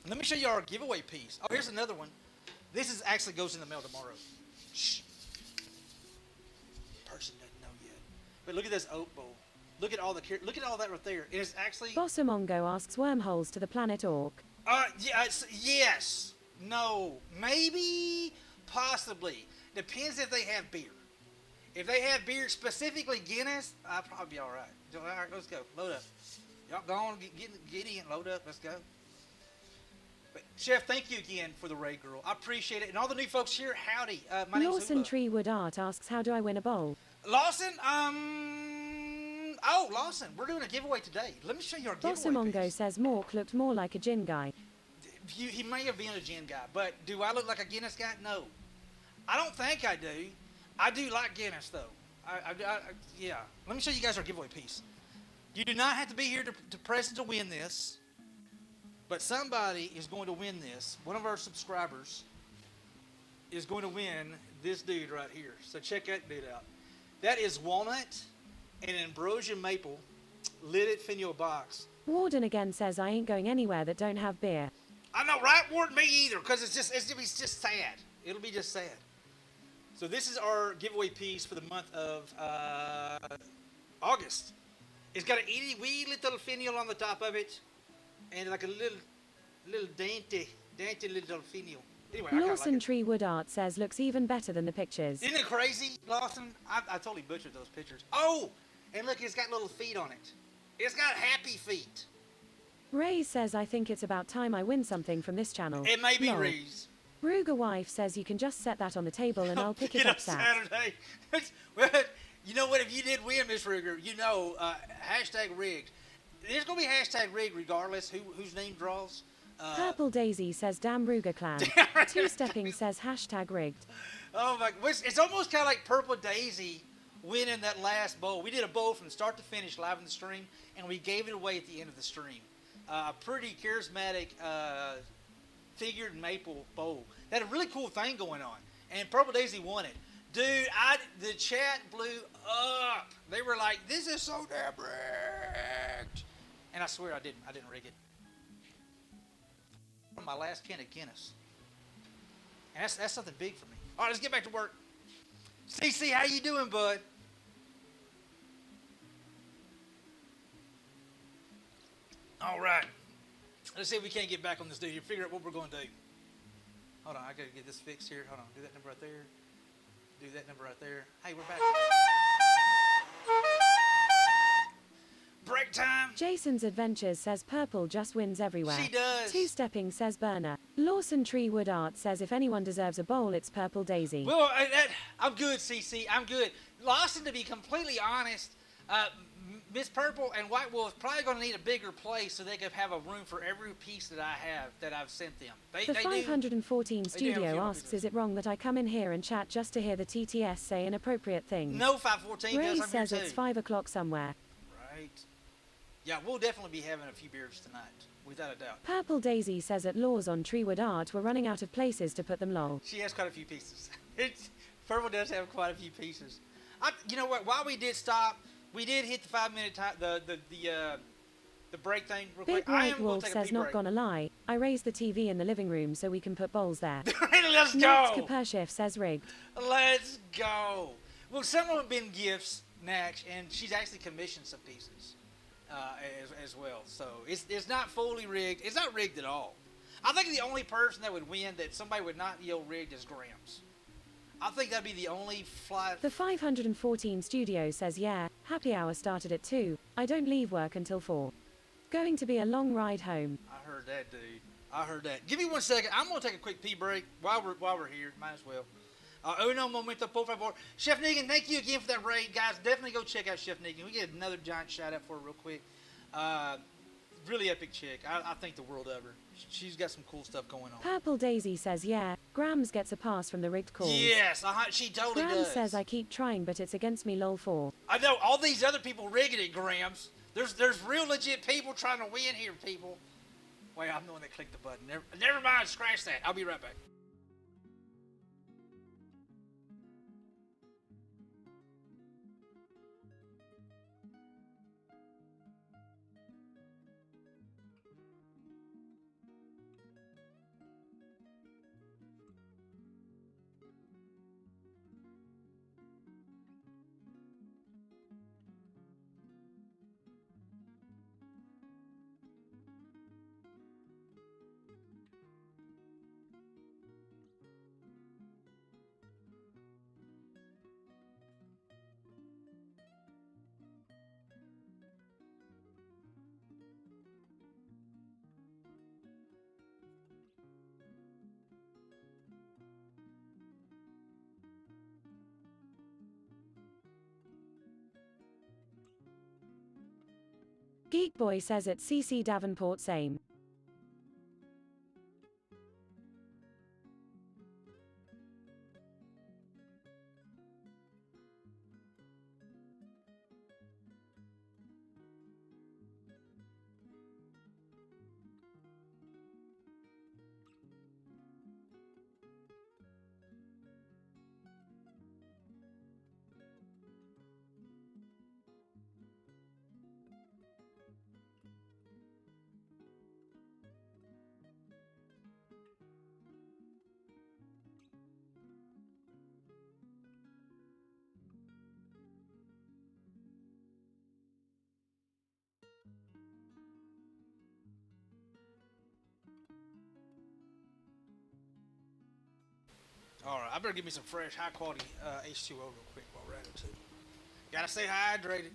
Let me show you our giveaway piece. Oh, here's another one. This is actually goes in the mail tomorrow. Shh. Person doesn't know yet. But look at this oat bowl. Look at all that right there. It is actually. Bossomongo asks wormholes to the planet Orc. Yes. No. Maybe. Possibly. Depends if they have beer. If they have beer, specifically Guinness, I'll probably be all right. All right, let's go. Load up. Y'all go on, get in, load up. Let's go. But Chef, thank you again for the raid, girl. I appreciate it. And all the new folks here, howdy. My name's Lawson Hoopa. Treewood Art asks, how do I win a bowl? Lawson, Lawson, we're doing a giveaway today. Let me show you our giveaway Bossomongo piece. says Mork looked more like a gin guy. He may have been a gin guy, but do I look like a Guinness guy? No. I don't think I do. I do like Guinness, though. Yeah. Let me show you guys our giveaway piece. You do not have to be here to press to win this, but somebody is going to win this. One of our subscribers is going to win this dude right here. So check that dude out. That is walnut and ambrosia maple lidded finial box. Warden again says I ain't going anywhere that don't have beer. I know, right? Ward me either, because it's just sad. It'll be just sad. So this is our giveaway piece for the month of August. It's got a itty wee little finial on the top of it, and like a little dainty little finial. Anyway, I Lawson like it. Treewood Art says looks even better than the pictures. Isn't it crazy, Lawson? I totally butchered those pictures. Oh, and look, it's got little feet on it. It's got happy feet. Ray says I think it's about time I win something from this channel. It may be Lol. Reeves. Ruger wife says you can just set that on the table and I'll pick it up Sat. Saturday. Well, you know what? If you did win, Miss Ruger, you know, hashtag rigged. There's going to be hashtag rigged regardless whose name draws. Purple Daisy says damn Ruger clan. Two-stepping says hashtag rigged. Oh my! It's almost kind of like Purple Daisy winning that last bowl. We did a bowl from start to finish live in the stream, and we gave it away at the end of the stream. A pretty charismatic figured maple bowl. That had a really cool thing going on, and Purple Daisy won it. Dude, the chat blew up. They were like, "This is so damn rigged," and I swear I didn't rig it. My last can of Guinness, and that's something big for me. All right, let's get back to work. CC, how you doing, bud? All right. Let's see if we can't get back on this dude here. Figure out what we're going to do. Hold on, I got to get this fixed here. Hold on, do that number right there. Do that number right there. Hey, we're back. Break time. Jason's Adventures says purple just wins everywhere. She does. Two-stepping says Burner. Lawson Treewood Art says if anyone deserves a bowl, it's Purple Daisy. Well, I'm good, CC. I'm good. Lawson, to be completely honest, Miss Purple and White Wolf probably going to need a bigger place so they can have a room for every piece that I have that I've sent them. The 514 studio asks, is it wrong that I come in here and chat just to hear the TTS say inappropriate things? No, 514 Ray does. I'm says here too. it's 5 o'clock somewhere. Right. Yeah, we'll definitely be having a few beers tonight, without a doubt. Purple Daisy says at Laws on Treewood Art we're running out of places to put them lol. She has quite a few pieces. Purple does have quite a few pieces. You know what? While we did stop, we did hit the 5-minute time, the break thing real quick. Big White Wolf says not gonna lie, I raised the TV in the living room so we can put bowls there. Let's Next go. Kapershif says rigged. Let's go. Well, some of them have been gifts, Natch, and she's actually commissioned some pieces as well. So it's not fully rigged. It's not rigged at all. I think the only person that would win that somebody would not yell rigged is Grams. I think that'd be the only fly. The 514 studio says yeah, happy hour started at 2. I don't leave work until 4. Going to be a long ride home. I heard that, dude. I heard that. Give me 1 second. I'm gonna take a quick pee break while we're here. Might as well. Uno momento por favor. Chef Negan, thank you again for that raid, guys. Definitely go check out Chef Negan. We get another giant shout out for her real quick. Really epic chick. I think the world of her. She's got some cool stuff going on. Purple Daisy says yeah, Grams gets a pass from the rigged calls. Yes, she totally Grams does. says I keep trying but it's against me lol 4. I know all these other people rigging it, Grams. There's real legit people trying to win here, people. Wait, I'm the one that clicked the button. Never mind, scratch that. I'll be right back. Geek Boy says it's CC Davenport same. All right, I better give me some fresh, high quality H2O real quick while we're at it too. Gotta stay hydrated.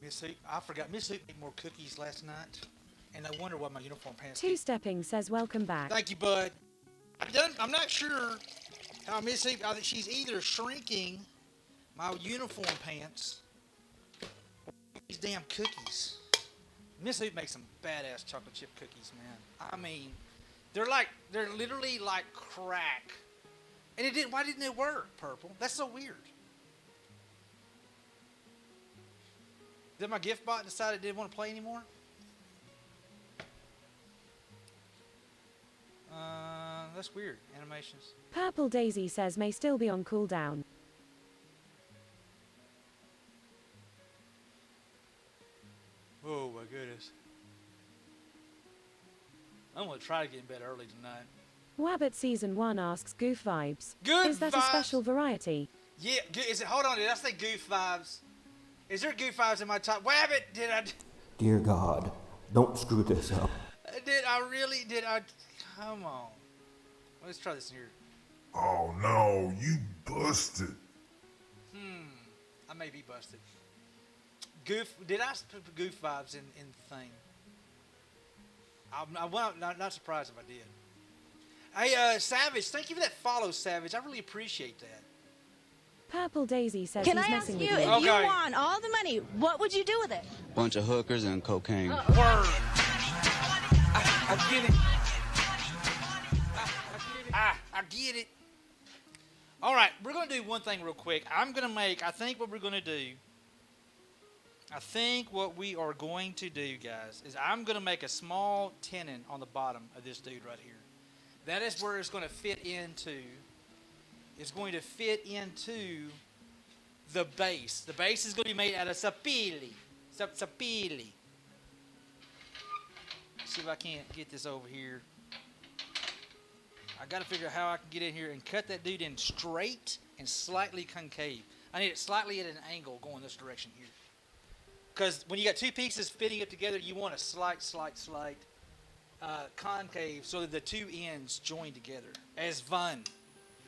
Miss Hoop, I forgot. Miss Hoop made more cookies last night, and I wonder why my uniform pants. Two-stepping says welcome back. Thank you, bud. I'm not sure how Miss Hoop. I think she's either shrinking my uniform pants or these damn cookies. Miss Hoop makes some badass chocolate chip cookies, man. I mean, they're literally like crack. And it didn't. Why didn't it work, Purple? That's so weird. Did my gift bot decide it didn't want to play anymore? That's weird. Animations. Purple Daisy says may still be on cooldown. Oh my goodness. I'm gonna try to get in bed early tonight. Wabbit Season 1 asks Goof Vibes. Good Is that vibes. a special variety? Yeah, is it? Hold on, did I say Goof Vibes? Is there Goof Vibes in my top? Wabbit, did I? Dear God, don't screw this up. Did I really? Did I? Come on. Let's try this here. Oh no, you busted. I may be busted. Goof, did I put Goof Vibes in the thing? I'm not surprised if I did. Hey, Savage, thank you for that follow, Savage. I really appreciate that. Purple Daisy says Can he's I ask messing you, with if you. Okay. you won all the money, what would you do with it? Bunch of hookers and cocaine. Word. I get it. I get it. All right, we're going to do one thing real quick. I think what we are going to do, guys, is I'm going to make a small tenon on the bottom of this dude right here. That is where it's going to fit into. It's going to fit into the base. The base is going to be made out of sapili. Sapili. See if I can't get this over here. I got to figure out how I can get in here and cut that dude in straight and slightly concave. I need it slightly at an angle going this direction here. Because when you got two pieces fitting up together, you want a slight concave so that the two ends join together as one.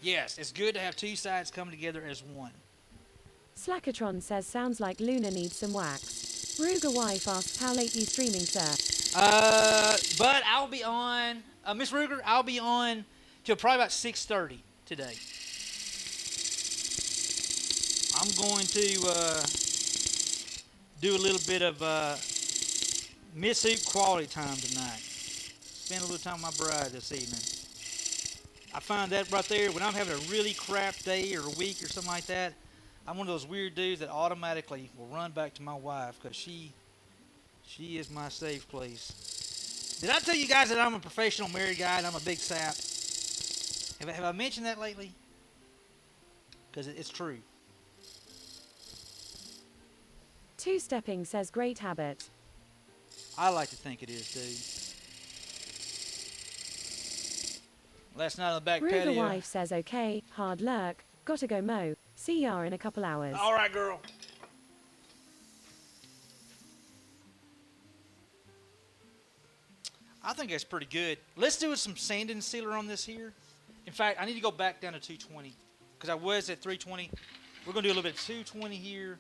Yes, it's good to have two sides come together as one. Slackatron says sounds like Luna needs some wax. Ruger wife asks how late you streaming, sir? But I'll be on, Miss Ruger, I'll be on till probably about 6:30 today. I'm going to do a little bit of Miss Hoop quality time tonight. Spend a little time with my bride this evening. I find that right there, when I'm having a really crap day or a week or something like that, I'm one of those weird dudes that automatically will run back to my wife because she is my safe place. Did I tell you guys that I'm a professional married guy and I'm a big sap? Have I mentioned that lately? Because it's true. Two-stepping says great habit. I like to think it is, dude. Last night on the back Ruger patio. wife says okay, hard lurk, gotta go mow. See ya in a couple hours. All right, girl. I think that's pretty good. Let's do some sand and sealer on this here. In fact, I need to go back down to 220 because I was at 320. We're going to do a little bit of 220 here.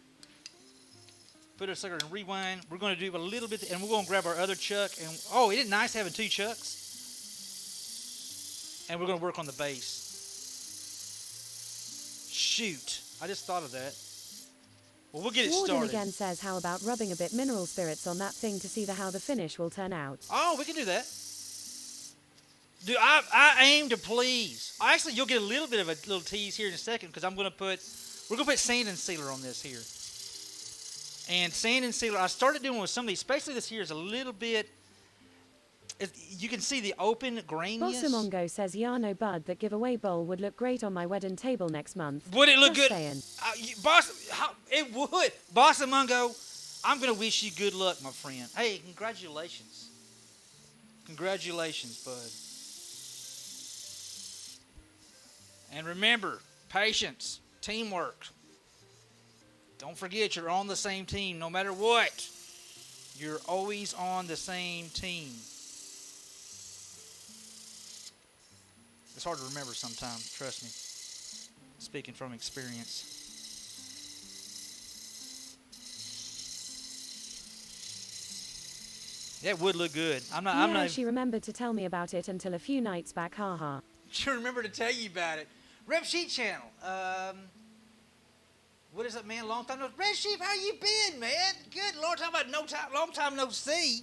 Put a sucker and rewind. We're going to do a little bit, and we're going to grab our other chuck. And oh, isn't it nice having two chucks? And we're going to work on the base. Shoot. I just thought of that. Well, we'll get it Warden started. again says, how about rubbing a bit mineral spirits on that thing to see how the finish will turn out? Oh, we can do that. Dude, I aim to please. Actually, you'll get a little bit of a little tease here in a second because we're gonna put sand and sealer on this here. And sand and sealer, I started doing with some of these, especially this here is a little bit. You can see the open graininess. Bossumongo says, Yano Bud, that giveaway bowl would look great on my wedding table next month. Would it look Just good? saying. It would. Bossumongo, I'm gonna wish you good luck, my friend. Hey, congratulations. Congratulations, bud. And remember, patience, teamwork. Don't forget, you're on the same team no matter what. You're always on the same team. It's hard to remember sometimes, trust me. Speaking from experience. Yeah, it would look good. I'm not. She remembered to tell me about it until a few nights back, haha. She remember to tell you about it. Rep Sheet Channel. What is it, man? Long time no. Red Sheep, how you been, man? Good. Long time no see.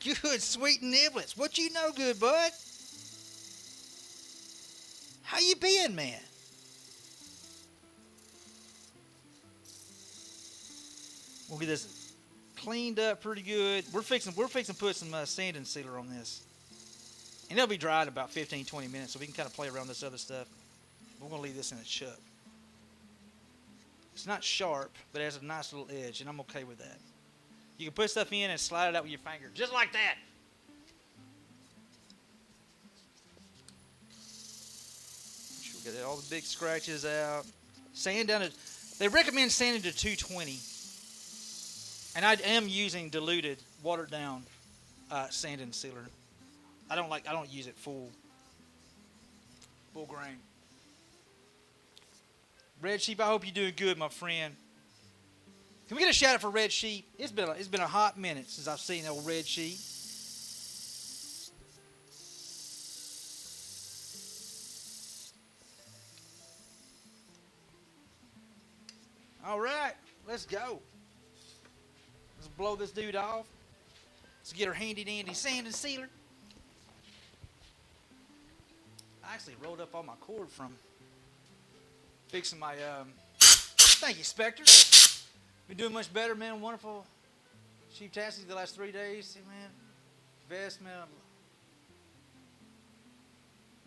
Good, sweet niblets. What you know, good bud? How you been, man? We'll get this cleaned up pretty good. We're fixing to put some sand and sealer on this. And it'll be dry in about 15, 20 minutes, so we can kind of play around this other stuff. We're going to leave this in a chuck. It's not sharp, but it has a nice little edge, and I'm okay with that. You can put stuff in and slide it out with your finger, just like that. We'll get all the big scratches out. Sand down to, they recommend sanding to 220. And I am using diluted, watered down sand and sealer. I don't use it full grain. Red Sheep, I hope you're doing good, my friend. Can we get a shout out for Red Sheep? It's been a hot minute since I've seen old Red Sheep. All right, let's go. Let's blow this dude off. Let's get our handy dandy sand and sealer. I actually rolled up all my cord from fixing my, thank you, Spectre. Been doing much better, man. Wonderful sheep tasking the last 3 days. See, man, vest, man.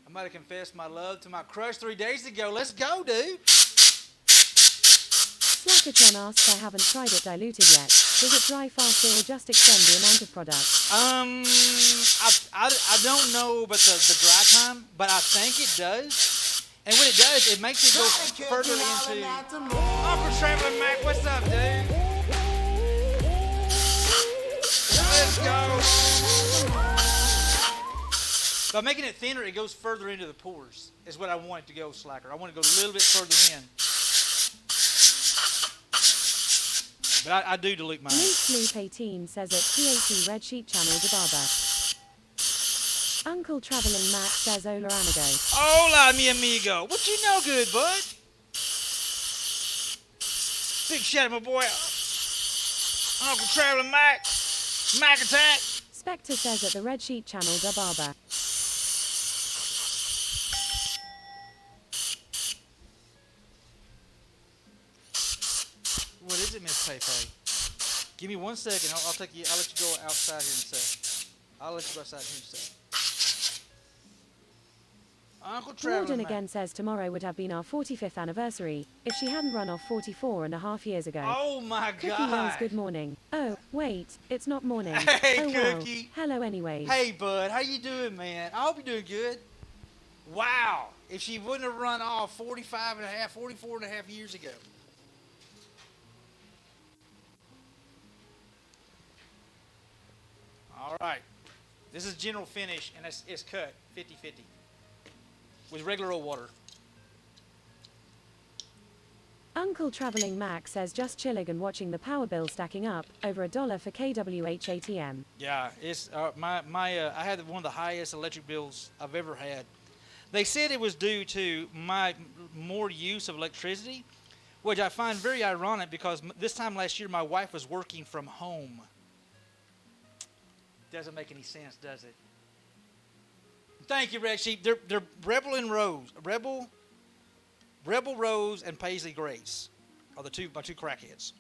I might have confessed my love to my crush 3 days ago. Let's go, dude. Slackatron asks, I haven't tried it diluted yet. Does it dry faster or just extend the amount of product? I don't know about the dry time, but I think it does. And when it does, it makes it go further into... Uncle Traveling Mac, what's up, dude? Let's go. By making it thinner, it goes further into the pores, is what I want it to go, Slacker. I want it to go a little bit further in. But I do dilute mine. Luke Sloop 18 says at TAT Red Sheep Channel de Barber. Uncle Traveling Mac says hola amigo. Hola mi amigo. What you know good, bud? Big shout out my boy Uncle Traveling Mac. Mac Attack. Spectre says at the Red Sheep Channel de Barber. What is it, Miss Pepe? Give me 1 second. I'll let you go outside here in a sec. I'll let you go outside here in a sec. Uncle Traveling Jordan Mac. again says tomorrow would have been our 45th anniversary if she hadn't run off 44.5 years ago. Oh my Cookie God. yells good morning. Oh, wait, it's not morning. Hey, oh, well. Cookie. Hello anyways. Hey, bud. How you doing, man? I hope you're doing good. Wow. If she wouldn't have run off 44.5 years ago. All right. This is general finish, and it's cut 50-50 with regular old water. Uncle Traveling Mac says just chilling and watching the power bill stacking up, over $1 for KWH ATM. Yeah, it's I had one of the highest electric bills I've ever had. They said it was due to my more use of electricity, which I find very ironic because this time last year my wife was working from home. Doesn't make any sense, does it? Thank you, Red Sheep. They're Rebel and Rose. Rebel Rose and Paisley Grace are my two crackheads.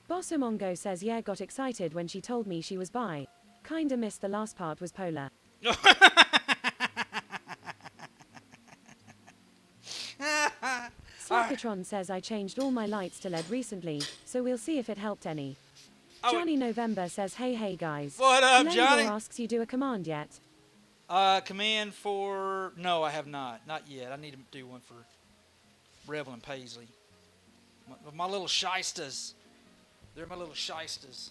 Bossomongo says yeah, got excited when she told me she was bi. Kinda missed the last part was polar. Slackatron says I changed all my lights to LED recently, so we'll see if it helped any. Johnny November says hey guys. What up, Johnny? Asks you do a command yet? Command for... No, I have not. Not yet. I need to do one for Rebel and Paisley. My little shystas. They're my little shystas.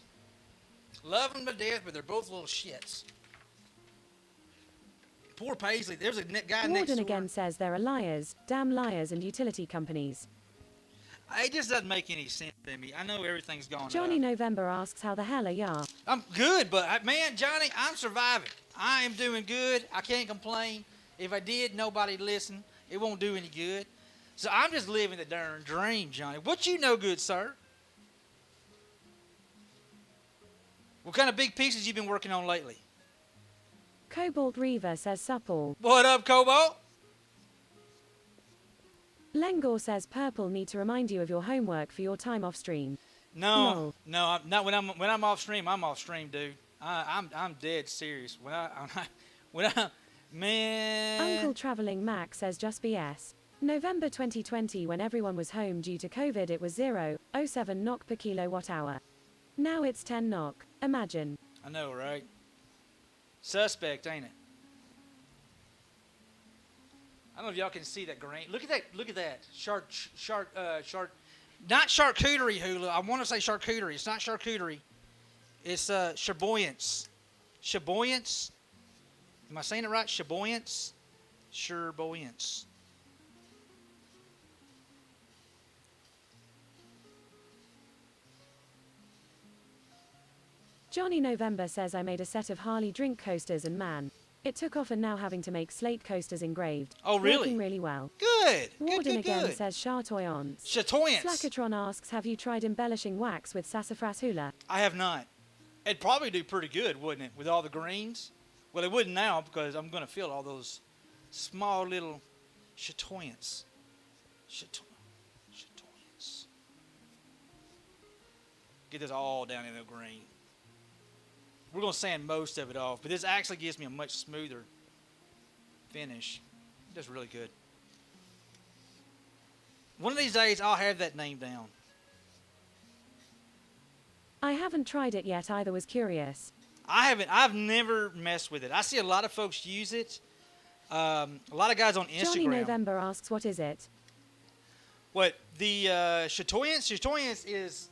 Love them to death, but they're both little shits. Poor Paisley. There's a guy next Warden door. again says there are liars, damn liars and utility companies. It just doesn't make any sense to me. I know everything's gone Johnny up. November asks how the hell are ya? I'm good, but man, Johnny, I'm surviving. I am doing good. I can't complain. If I did, nobody'd listen. It won't do any good. So I'm just living the darn dream, Johnny. What you know good, sir? What kind of big pieces you been working on lately? Cobalt Reaver says supple. What up, Cobalt? Lengor says purple need to remind you of your homework for your time off stream. No, I'm not when I'm off stream. I'm off stream, dude. I'm dead serious. Man. Uncle Traveling Mac says just BS. November 2020, when everyone was home due to COVID, it was 0.07 knock per kilowatt hour. Now it's 10 knock. Imagine. I know, right? Suspect, ain't it? I don't know if y'all can see that green. Look at that. Look at that. Not charcuterie hula. I want to say charcuterie. It's not charcuterie. It's Sherboyance. Sherboyance. Am I saying it right? Sherboyance. Sherboyance. Johnny November says I made a set of Harley drink coasters and man, it took off and now having to make slate coasters engraved. Oh, really? Working really well. Good. Warden good. again says Chatoyance. Chatoyance. Slackatron asks, have you tried embellishing wax with sassafras hula? I have not. It'd probably do pretty good, wouldn't it, with all the greens? Well, it wouldn't now because I'm going to fill all those small little chatoyance. Chatoyance. Get this all down in the green. We're going to sand most of it off, but this actually gives me a much smoother finish. That's really good. One of these days, I'll have that name down. I haven't tried it yet either, was curious. I haven't. I've never messed with it. I see a lot of folks use it. A lot of guys on Instagram. Johnny November asks, what is it? What? The chatoyance? Chatoyance is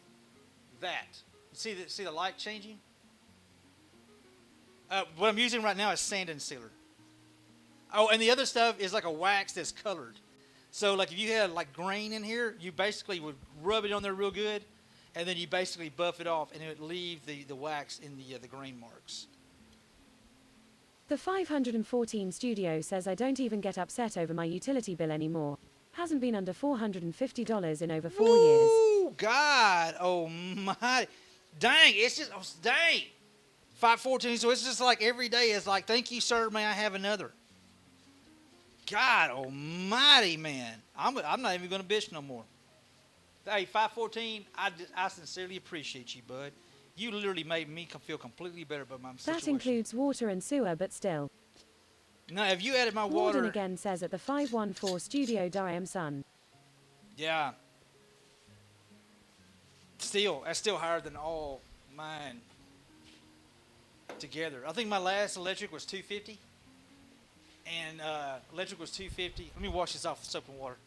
that. See the light changing? What I'm using right now is sand and sealer. Oh, and the other stuff is like a wax that's colored. So, like, if you had, like, grain in here, you basically would rub it on there real good, and then you basically buff it off, and it would leave the wax in the grain marks. The 514 Studio says I don't even get upset over my utility bill anymore. Hasn't been under $450 in over 4 years. Oh, God. Oh, my. Dang. It's just, dang. 514, so it's just like every day is like, thank you, sir, may I have another? God almighty, man. I'm not even going to bitch no more. Hey, 514, I sincerely appreciate you, bud. You literally made me feel completely better about my situation. That includes water and sewer, but still. Now, have you added my water? Warden again says at the 514 Studio Diam Sun. Yeah. That's still higher than all mine together. I think my last electric was $250, and electric was $250. Let me wash this off with soap and water.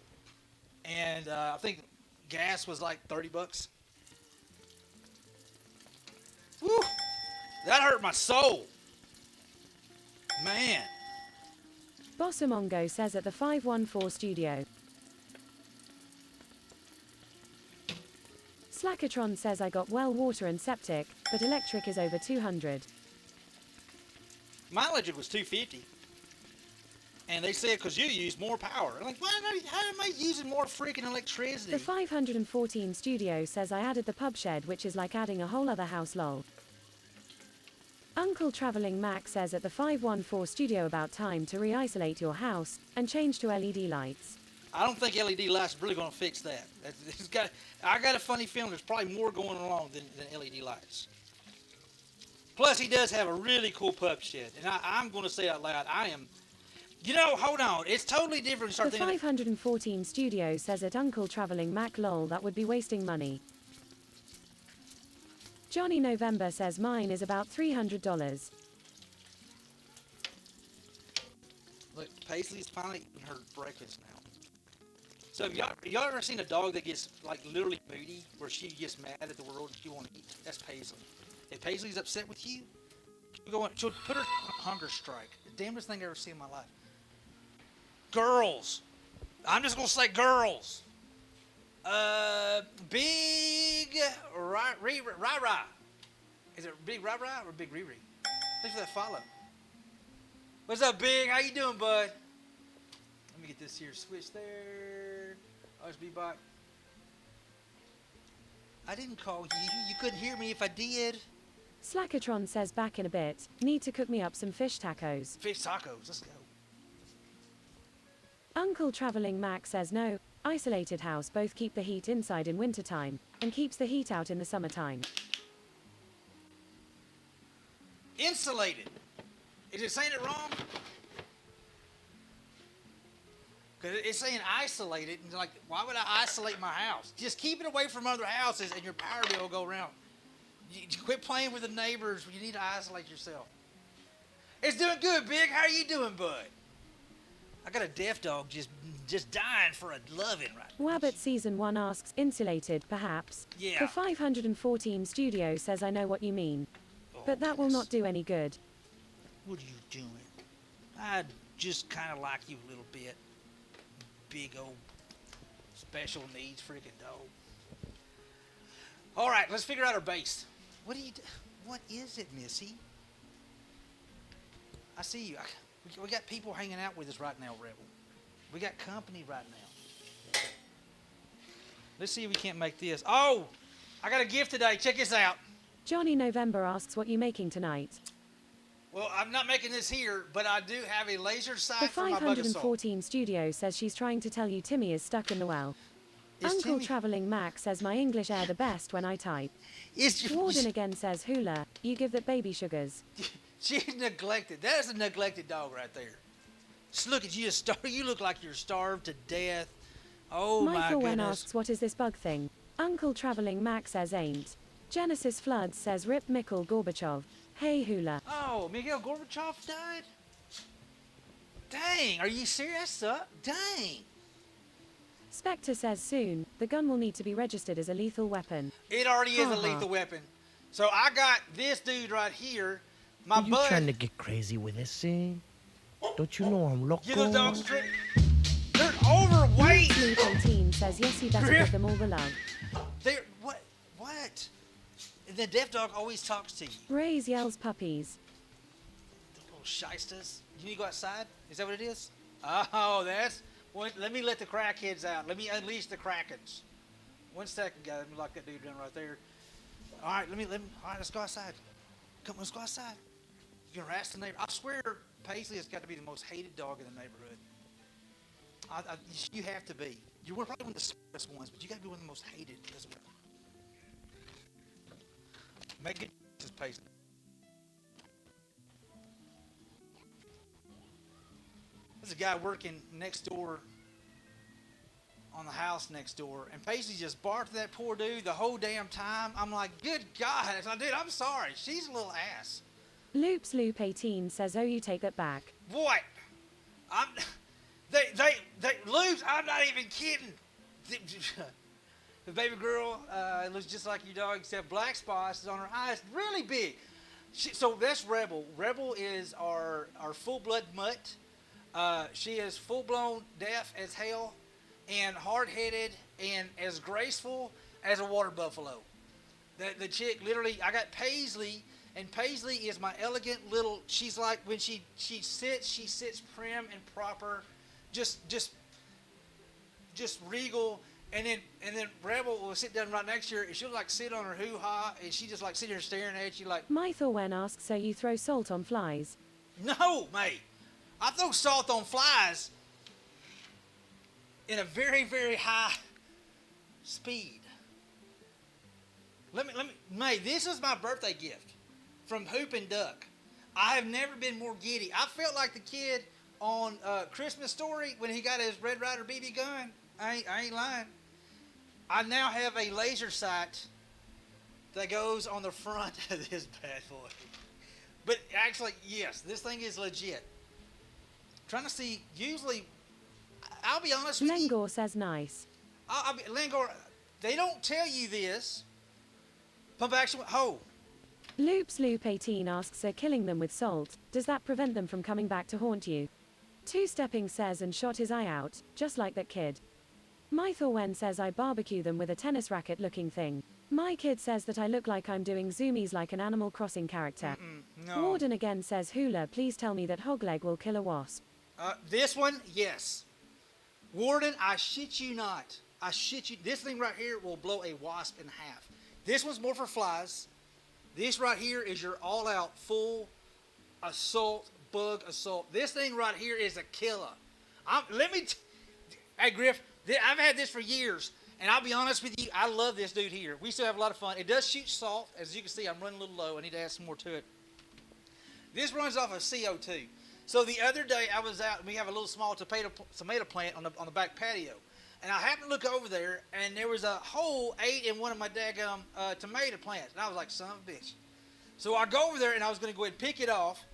And I think gas was like $30. Woo! That hurt my soul, man. Bossomongo says at the 514 Studio. Slackatron says I got well water and septic, but electric is over 200. My electric was $250. And they said, because you use more power. I'm like, how am I using more freaking electricity? The 514 Studio says I added the pub shed, which is like adding a whole other house lol. Uncle Traveling Mac says at the 514 Studio about time to re-isolate your house and change to LED lights. I don't think LED lights are really going to fix that. I got a funny feeling there's probably more going on than LED lights. Plus, he does have a really cool pup shed. And I'm going to say out loud, hold on. It's totally different. The 514 Studio says at Uncle Traveling Mac lol, that would be wasting money. Johnny November says mine is about $300. Look, Paisley's finally eating her breakfast now. So have y'all ever seen a dog that gets like literally moody, where she gets mad at the world and she won't eat? That's Paisley. If Paisley's upset with you, she'll put her on a hunger strike. The damnedest thing I ever seen in my life. Girls. I'm just gonna say girls. Big Rah-Rah. Is it Big Rah-Rah or Big Riri? Thanks for that follow. What's up, Big? How you doing, bud? Let me get this here switch there. USB bot. I didn't call you. You couldn't hear me if I did. Slackatron says back in a bit. Need to cook me up some fish tacos. Fish tacos. Let's go. Uncle Traveling Mac says no. Isolated house both keep the heat inside in wintertime and keeps the heat out in the summertime. Insulated. Is it saying it wrong? Because it's saying isolated, and like, why would I isolate my house? Just keep it away from other houses, and your power bill will go around. You quit playing with the neighbors. You need to isolate yourself. It's doing good, Big. How are you doing, bud? I got a deaf dog just dying for a loving right now. Wabbit Season 1 asks, insulated, perhaps? Yeah. The 514 Studio says I know what you mean. But that will not do any good. What are you doing? I just kind of like you a little bit. Big old special needs freaking dog. All right, let's figure out our base. What is it, Missy? I see you. We got people hanging out with us right now, Rebel. We got company right now. Let's see if we can't make this. Oh, I got a gift today. Check this out. Johnny November asks what you making tonight. Well, I'm not making this here, but I do have a laser sight The for my bucket saw. 514 Studio says she's trying to tell you Timmy is stuck in the well. Uncle Traveling Mac says my English air the best when I type. Warden again says hula, you give that baby sugars. She's neglected. That is a neglected dog right there. Just look at you. You look like you're starved to death. Oh my Michael Wen goodness. asks what is this bug thing. Uncle Traveling Mac says ain't. Genesis Floods says Rip Mikhail Gorbachev. Hey hula. Oh, Mikhail Gorbachev died? Dang, are you serious? Dang. Spectre says soon, the gun will need to be registered as a lethal weapon. It already is a lethal weapon. So I got this dude right here. My Are you bud. trying to get crazy with this thing? Don't you know I'm local? You little dog's they're overweight. Luke 18 says yes, you better give them all the love. They're what? The deaf dog always talks to you. Raise yells puppies. The little shysters. You need to go outside? Is that what it is? Oh, that's... Well, let me let the crackheads out. Let me unleash the krakens. 1 second, guys. Let me lock that dude down right there. All right, all right, let's go outside. Come, let's go outside. You can harass the neighbor. I swear, Paisley has got to be the most hated dog in the neighborhood. You have to be. You're probably one of the smartest ones, but you got to be one of the most hated as well. Make it just Paisley. There's a guy working next door on the house next door, and Paisley just barked at that poor dude the whole damn time. I'm like, good God. I said, dude, I'm sorry. She's a little ass. Loops Loop 18 says, oh, you take that back. What? Loops, I'm not even kidding. The baby girl looks just like your dog, except black spots on her eyes, really big. So that's Rebel. Rebel is our full-blood mutt. She is full-blown deaf as hell and hard-headed and as graceful as a water buffalo. The chick, literally, I got Paisley And Paisley is my elegant little. She's like when she sits prim and proper, just regal. And then Rebel will sit down right next to her, and she'll like sit on her hoo-ha, and she just like sit here staring at you like. Mythorwen asks, so you throw salt on flies? No, mate. I throw salt on flies in a very, very high speed. Mate, this is my birthday gift from Hoop and Duck. I have never been more giddy. I felt like the kid on Christmas Story when he got his Red Ryder BB gun. I ain't lying. I now have a laser sight that goes on the front of this bad boy. But actually, yes, this thing is legit. Trying to see, usually, I'll be honest with you. Lengor says nice. Lengor, they don't tell you this. Pump action, Loops Loop 18 asks, so killing them with salt, does that prevent them from coming back to haunt you? Two-stepping says and shot his eye out, just like that kid. Mythorwen says I barbecue them with a tennis racket looking thing. My kid says that I look like I'm doing zoomies like an Animal Crossing character. No. Warden again says, Hula, please tell me that Hogleg will kill a wasp. This one, yes. Warden, I shit you not. I shit you. This thing right here will blow a wasp in half. This one's more for flies. This right here is your all-out full assault, bug assault. This thing right here is a killer. Hey, Griff, I've had this for years, and I'll be honest with you, I love this dude here. We still have a lot of fun. It does shoot salt. As you can see, I'm running a little low. I need to add some more to it. This runs off of CO2. So the other day I was out, and we have a little small tomato plant on the back patio. And I happened to look over there, and there was a hole ate in one of my daggum tomato plants. And I was like, son of a bitch. So I go over there, and I was going to go ahead and pick it off.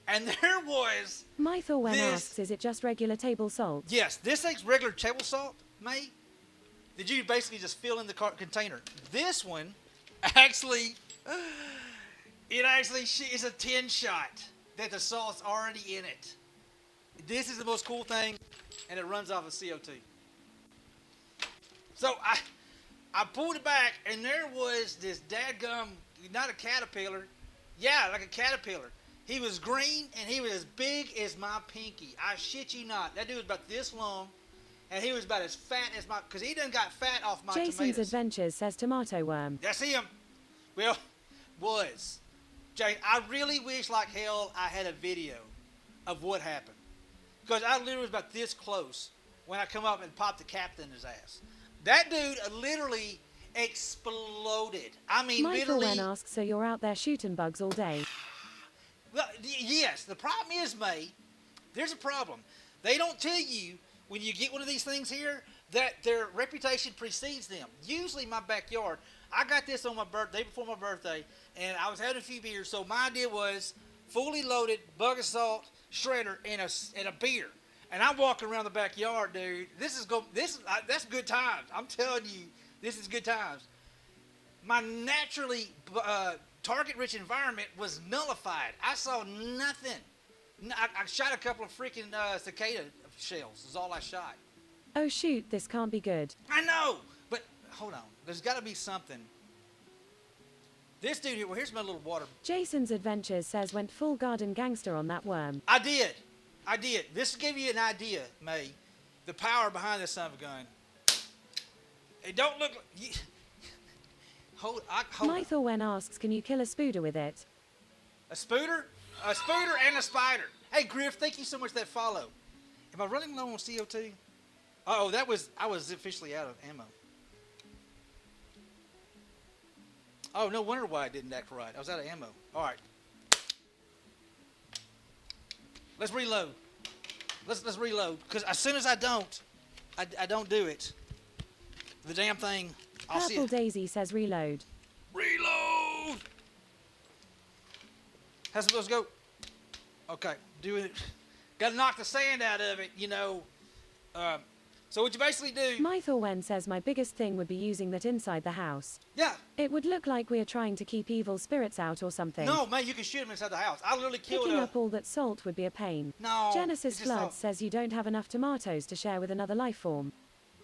And there was Mythorwen asks, is it just regular table salt? Yes, this thing's regular table salt, mate. Did you basically just fill in the container? This one, actually, is a 10 shot that the salt's already in it. This is the most cool thing, and it runs off of CO2. So I pulled it back, and there was this dadgum, not a caterpillar. Yeah, like a caterpillar. He was green, and he was as big as my pinky. I shit you not. That dude was about this long, and he was about as fat as my, because he done got fat off my Jason's tomatoes. Adventures says tomato worm. That's him. Well, was. Jay, I really wish like hell I had a video of what happened. Because I literally was about this close when I come up and popped the captain in his ass. That dude literally exploded. I mean, literally. Mythorwen asks, so you're out there shooting bugs all day? Well, yes. The problem is, May, there's a problem. They don't tell you when you get one of these things here that their reputation precedes them. Usually my backyard, I got this on my birthday, before my birthday, and I was having a few beers, so my idea was fully loaded bug assault shredder and a beer. And I'm walking around the backyard, dude. That's good times. I'm telling you, this is good times. My naturally target-rich environment was nullified. I saw nothing. I shot a couple of freaking cicada shells. Is all I shot. Oh shoot, this can't be good. I know, but hold on. There's got to be something. This dude here. Well, here's my little water. Jason's Adventures says went full garden gangster on that worm. I did. This will give you an idea, May. The power behind this son of a gun. It don't look like... Hold Mythorwen asks, can you kill a spooder with it? A spooder? A spooder and a spider. Hey, Griff, thank you so much for that follow. Am I running low on CO2? Oh, I was officially out of ammo. Oh, no wonder why I didn't act right. I was out of ammo. All right. Let's reload. Let's reload. Because as soon as I don't do it, the damn thing, I'll see Purple it. Daisy says reload. Reload! How's it supposed to go? Okay, doing it. Got to knock the sand out of it, you know. So what you basically do... Mythorwen says my biggest thing would be using that inside the house. Yeah. It would look like we are trying to keep evil spirits out or something. No, man, you can shoot them inside the house. I literally killed Picking up all that salt would be a pain. No. Genesis Flood says you don't have enough tomatoes to share with another life form.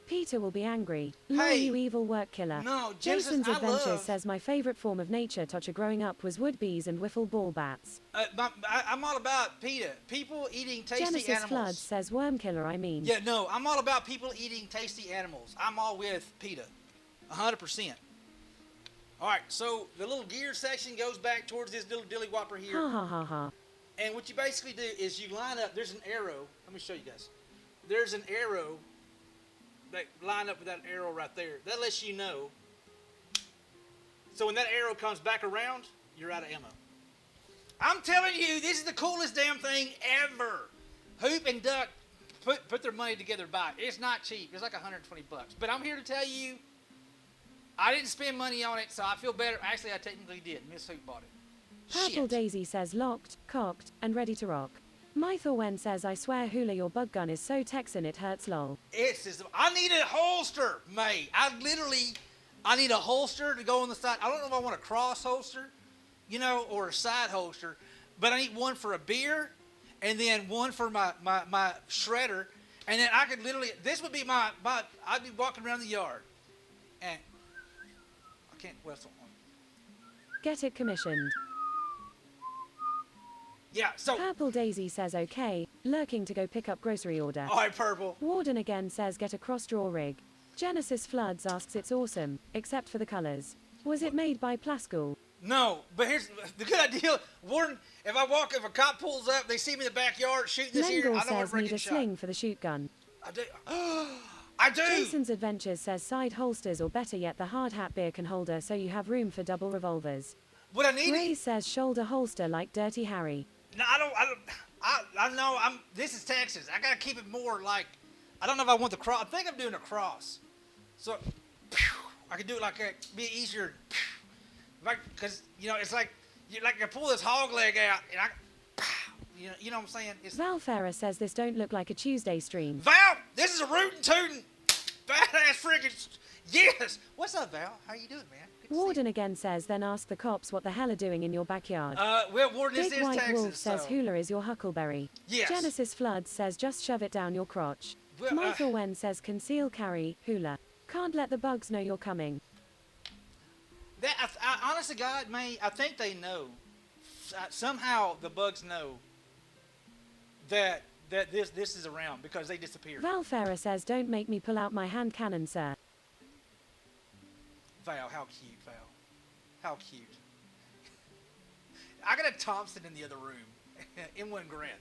Peter will be angry. Lol, Hey. you evil work killer. No, Genesis, Jason's I Adventures love- says my favorite form of nature toucher growing up was wood bees and wiffle ball bats. I'm all about PETA. People eating tasty Genesis animals. Flood says worm killer, I mean. Yeah, no, I'm all about people eating tasty animals. I'm all with PETA, 100%. All right, so the little gear section goes back towards this little dilly whopper here. Ha ha ha ha. And what you basically do is you line up. There's an arrow. Let me show you guys. There's an arrow. That line up with that arrow right there. That lets you know. So when that arrow comes back around, you're out of ammo. I'm telling you, this is the coolest damn thing ever. Hoop and Duck put their money together to buy it. It's not cheap. It's like $120. But I'm here to tell you, I didn't spend money on it, so I feel better. Actually, I technically did. Miss Hoop bought it. Purple Shit. Daisy says locked, cocked, and ready to rock. Mythorwen says I swear Hula your bug gun is so Texan it hurts lol. It's just, I need a holster, mate. I need a holster to go on the side. I don't know if I want a cross holster, you know, or a side holster, but I need one for a beer, and then one for my shredder, and then I could literally, this would be my I'd be walking around the yard, and I can't whistle. Get it commissioned. Yeah, so, Purple Daisy says okay, lurking to go pick up grocery order. all right, Purple. Warden again says get a cross draw rig. Genesis Floods asks it's awesome, except for the colors. Was it made by Plascool? No, but here's the good idea. Warden, if a cop pulls up, they see me in the backyard shooting this here, Lengor I know where says to need a get shot. sling for the shoot gun. I do. I do. Jason's Adventures says side holsters or better yet the hard hat beer can holder so you have room for double revolvers. What I need. Ray says shoulder holster like Dirty Harry. No, I know. This is Texas. I gotta keep it more like. I don't know if I want the cross. I think I'm doing a cross. So, I can do it like that. Be easier. Like, cause you know it's like you pull this hog leg out and you know what I'm saying? It's Val Farah says this don't look like a Tuesday stream. Val. This is a rootin' tootin' badass freaking yes. What's up, Val? How you doing, man? Good to see you. Warden again says then ask the cops what the hell are doing in your backyard. Well, Warden, this Big is White Texas. Wolf says so. Hula is your huckleberry. Yes. Genesis Flood says just shove it down your crotch. Well, Michael Wen says conceal carry, Hula. Can't let the bugs know you're coming. Honest to God, man, I think they know. Somehow the bugs know that this is around because they disappeared. Val Farah says don't make me pull out my hand cannon, sir. Val, how cute, Val. How cute. I got a Thompson in the other room. M1 Grant.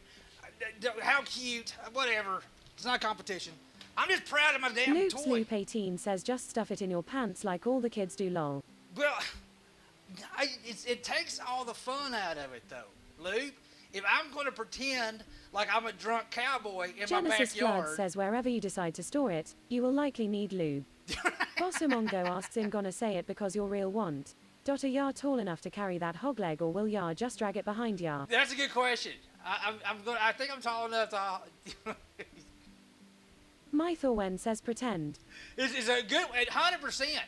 How cute. Whatever. It's not a competition. I'm just proud of my damn Luke toy. Sloop 18 says just stuff it in your pants like all the kids do lol. Well, it takes all the fun out of it, though. Luke, if I'm going to pretend like I'm a drunk cowboy in my Genesis backyard... Flood says wherever you decide to store it, you will likely need lube. Bossomongo asks I'm gonna say it because you're real want. Are ya tall enough to carry that hog leg or will ya just drag it behind ya? That's a good question. I think I'm tall enough to... Mythorwen says pretend. It's a good... 100%.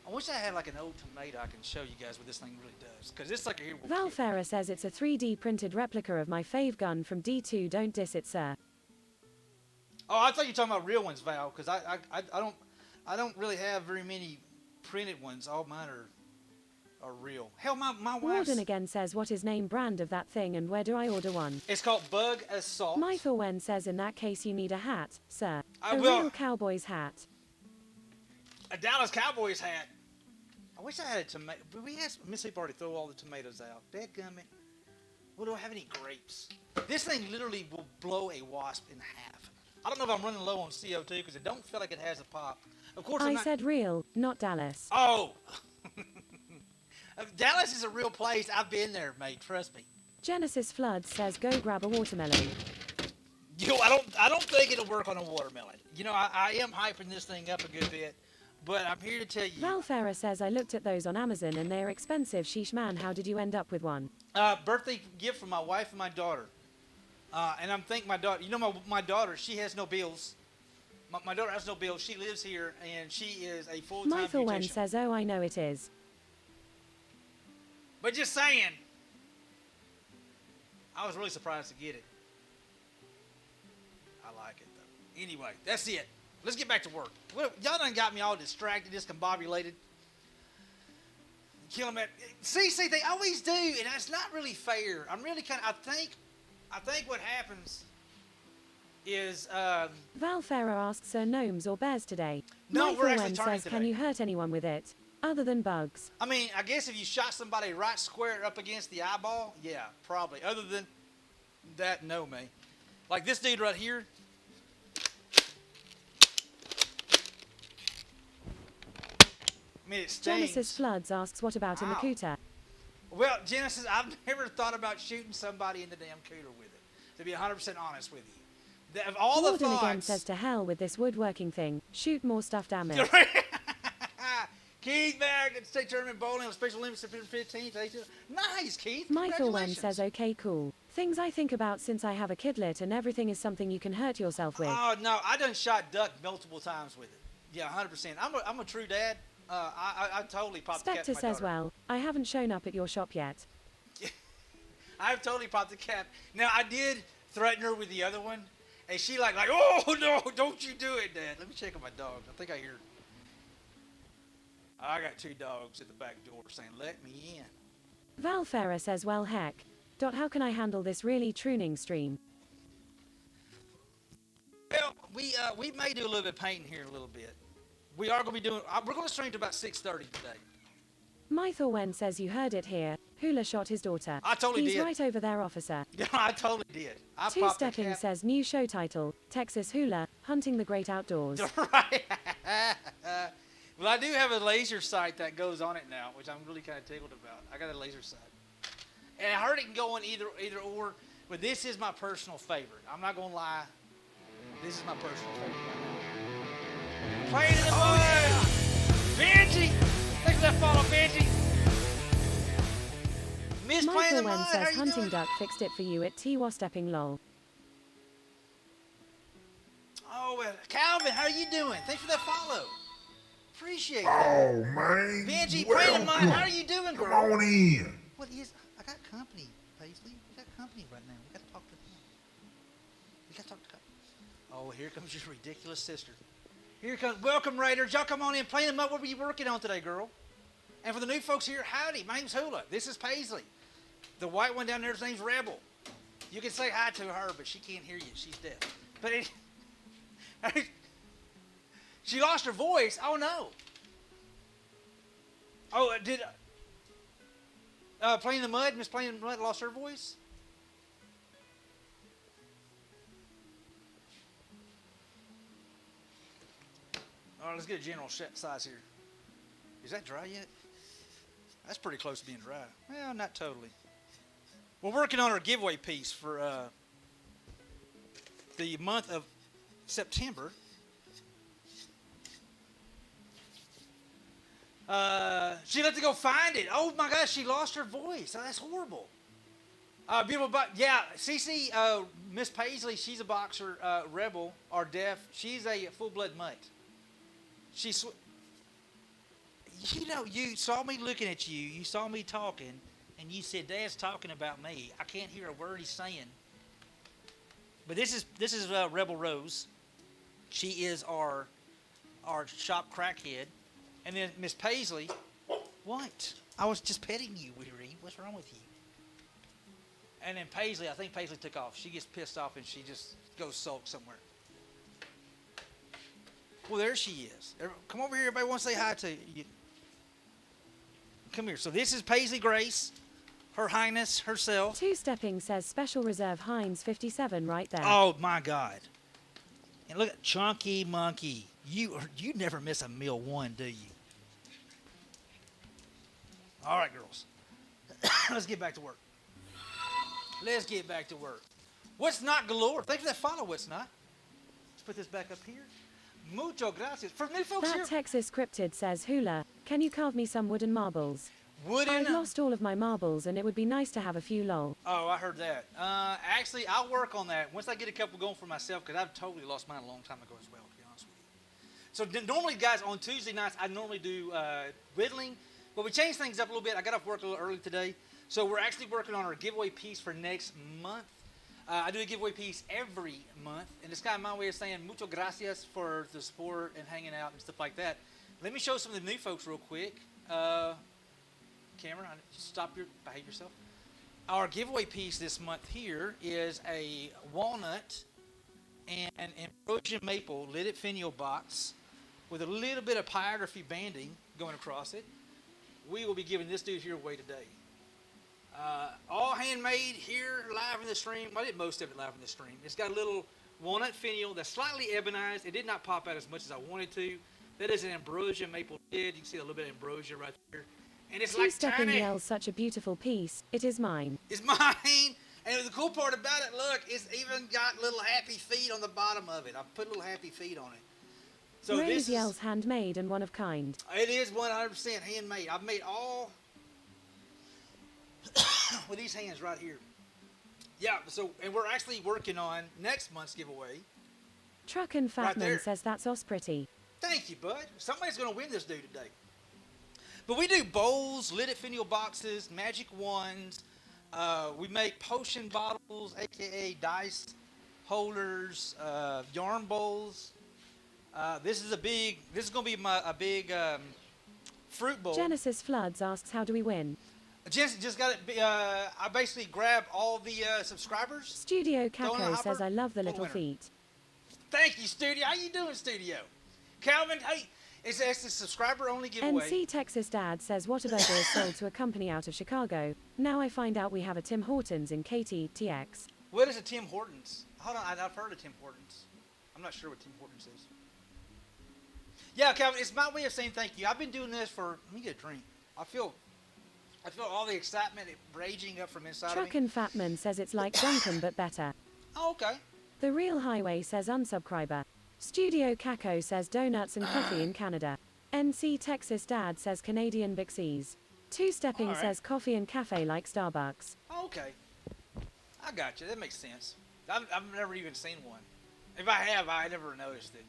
I wish I had like an old tomato I can show you guys what this thing really does. Because this sucker here will Val kill. Farah says it's a 3D printed replica of my fave gun from D2. Don't diss it, sir. Oh, I thought you were talking about real ones, Val. Because I don't really have very many printed ones. All mine are real. Hell, my wife's... Warden again says what is name brand of that thing and where do I order one? It's called Bug Assault. Mythorwen says in that case you need a hat, sir. I A will. real cowboy's hat. A Dallas Cowboys hat. I wish I had a tomato. But we had Miss Hoop already throw all the tomatoes out. Dadgummit. Well, do I have any grapes? This thing literally will blow a wasp in half. I don't know if I'm running low on CO2 because it don't feel like it has a pop. Of course, I said real, not Dallas. Oh. Dallas is a real place. I've been there, mate. Trust me. Genesis Flood says go grab a watermelon. You know, I don't think it'll work on a watermelon. You know, I am hyping this thing up a good bit, but I'm here to tell you. Val Farah says I looked at those on Amazon and they're expensive. Sheesh man, how did you end up with one? Birthday gift from my wife and my daughter. And I'm thinking my daughter, you know, my daughter, she has no bills. My daughter has no bills. She lives here and she is a full-time Mythorwen beautician. says oh I know it is. But just saying, I was really surprised to get it. I like it though. Anyway, that's it. Let's get back to work. Y'all done got me all distracted, discombobulated. Kill them at. See, they always do, and that's not really fair. I'm really kind of. I think what happens is. Val Ferrer asks, are gnomes or bears today? No, we're actually Wen turning says, today. can you hurt anyone with it? Other than bugs. I mean, I guess if you shot somebody right square up against the eyeball, yeah, probably. Other than that, no, man. Like this dude right here. I mean, it stings. Genesis Floods asks, what about in the Ow. cooter? Well, Genesis, I've never thought about shooting somebody in the damn cooter with it, to be 100% honest with you. Of all the Warden again thoughts... says, to hell with this woodworking thing. Shoot more stuffed ammo. Keith back at State Tournament Bowling on Special Olympics September 15th. Nice, Keith. Michael Wen Congratulations. says, okay, cool. Things I think about since I have a kidlet and everything is something you can hurt yourself with. Oh, no, I done shot duck multiple times with it. Yeah, 100%. I'm a true dad. I totally popped the cap. Spectre says, well, I haven't shown up at your shop yet. I've totally popped the cap. Now, I did threaten her with the other one, and she like, oh, no, don't you do it, Dad. Let me check on my dog. I think I hear. I got 2 dogs at the back door saying, let me in. Val Ferrer says, well, heck. How can I handle this really trooning stream? Well, we may do a little bit of painting here in a little bit. We are going to be doing, we're going to stream to about 6:30 today. Mythor Wen says, you heard it here. Hula shot his daughter. I totally He's did. right over there, officer. Yeah, I totally did. I Two popped the Stepping cap. says, new show title, Texas Hula, Hunting the Great Outdoors. Right. Well, I do have a laser sight that goes on it now, which I'm really kind of tickled about. I got a laser sight. And I heard it can go on either or, but this is my personal favorite. I'm not going to lie. This is my personal favorite. Playing in the mud. Benji. Thanks for that follow, Benji. Miss playing the Michael Wen mud. How says, you hunting doing? duck fixed it for you at Tiwa Stepping lol. Oh, well, Calvin, how are you doing? Thanks for that follow. Appreciate that. Oh, man. Benji, playing the mud. How are you doing, Come girl? on in. What is? I got company, Paisley. We got company right now. We got to talk to them. We got to talk to. Oh, here comes your ridiculous sister. Here comes. Welcome, Raiders. Y'all come on in. Play them up. What were you working on today, girl? And for the new folks here, howdy. My name's Hula. This is Paisley. The white one down there's name's Rebel. You can say hi to her, but she can't hear you. She's deaf. But she lost her voice. Oh no. Oh, did Playing in the Mud? Miss Playing in the Mud lost her voice? All right, let's get a general size here. Is that dry yet? That's pretty close to being dry. Well, not totally. We're working on our giveaway piece for the month of September. She had to go find it. Oh my gosh, she lost her voice. Oh, that's horrible. Beautiful, but yeah, Cece, Miss Paisley, she's a boxer, Rebel, or deaf. She's a full-blood mutt. She's, you know, you saw me looking at you. You saw me talking, and you said, "Dad's talking about me." I can't hear a word he's saying. But this is Rebel Rose. She is our shop crackhead. And then Miss Paisley, what? I was just petting you, Weary. What's wrong with you? And then Paisley, I think Paisley took off. She gets pissed off and she just goes sulk somewhere. Well, there she is. Come over here. Everybody wants to say hi to you. Come here. So this is Paisley Grace, Her Highness herself. Two Stepping says, Special Reserve Heinz 57 right there. Oh, my God. And look at Chunky Monkey. You never miss a meal one, do you? All right, girls. Let's get back to work. Let's get back to work. What's Not Galore? Thanks for that follow, What's Not. Let's put this back up here. Mucho gracias. For new folks That here. Texas Cryptid says, Hula, can you carve me some wooden marbles? Wooden. I've lost all of my marbles and it would be nice to have a few lol. Oh, I heard that. Actually, I'll work on that once I get a couple going for myself because I've totally lost mine a long time ago as well, to be honest with you. So normally, guys, on Tuesday nights, I normally do whittling, but we changed things up a little bit. I got off work a little early today, so we're actually working on our giveaway piece for next month. I do a giveaway piece every month, and it's kind of my way of saying mucho gracias for the support and hanging out and stuff like that. Let me show some of the new folks real quick. Cameron, behave yourself. Our giveaway piece this month here is a walnut and ambrosia maple lidded finial box with a little bit of pyrography banding going across it. We will be giving this dude here away today. All handmade here live in the stream. I did most of it live in the stream. It's got a little walnut finial that's slightly ebonized. It did not pop out as much as I wanted to. That is an ambrosia maple lid. You can see a little bit of ambrosia right there. And it's like Two-stepping tiny. yells such a beautiful piece. It is mine. It's mine. And the cool part about it, look, it's even got little happy feet on the bottom of it. I put little happy feet on it. So Ray's yells handmade and one of kind. It is 100% handmade. I've made all with these hands right here. Yeah, so, and we're actually working on next month's giveaway. Truck and Right there. Fatman says that's us pretty. Thank you, bud. Somebody's going to win this dude today. But we do bowls, lidded finial boxes, magic wands. We make potion bottles, aka dice holders, yarn bowls. This is going to be a big fruit bowl. Genesis Floods asks, how do we win? Just got it. I basically grab all the subscribers. Studio Throw in the Kako hopper, says, I love the full little winner. feet. Thank you, Studio. How you doing, Studio? Calvin, hey, it's a subscriber-only giveaway. NC Texas Dad says Whataburger is sold to a company out of Chicago. Now I find out we have a Tim Hortons in KTTX. What is a Tim Hortons? Hold on, I've heard of Tim Hortons. I'm not sure what Tim Hortons is. Yeah, Calvin, it's my way of saying thank you. I've been doing this for, let me get a drink. I feel all the excitement raging up from inside Truck of me. and Fatman says it's like Duncan but better. Oh, okay. The Real Highway says unsubscriber. Studio Kako says donuts and coffee in Canada. NC Texas Dad says Canadian Bixies. Two-stepping All right. says coffee and cafe like Starbucks. Okay. I got you. That makes sense. I've never even seen one. If I have, I never noticed it.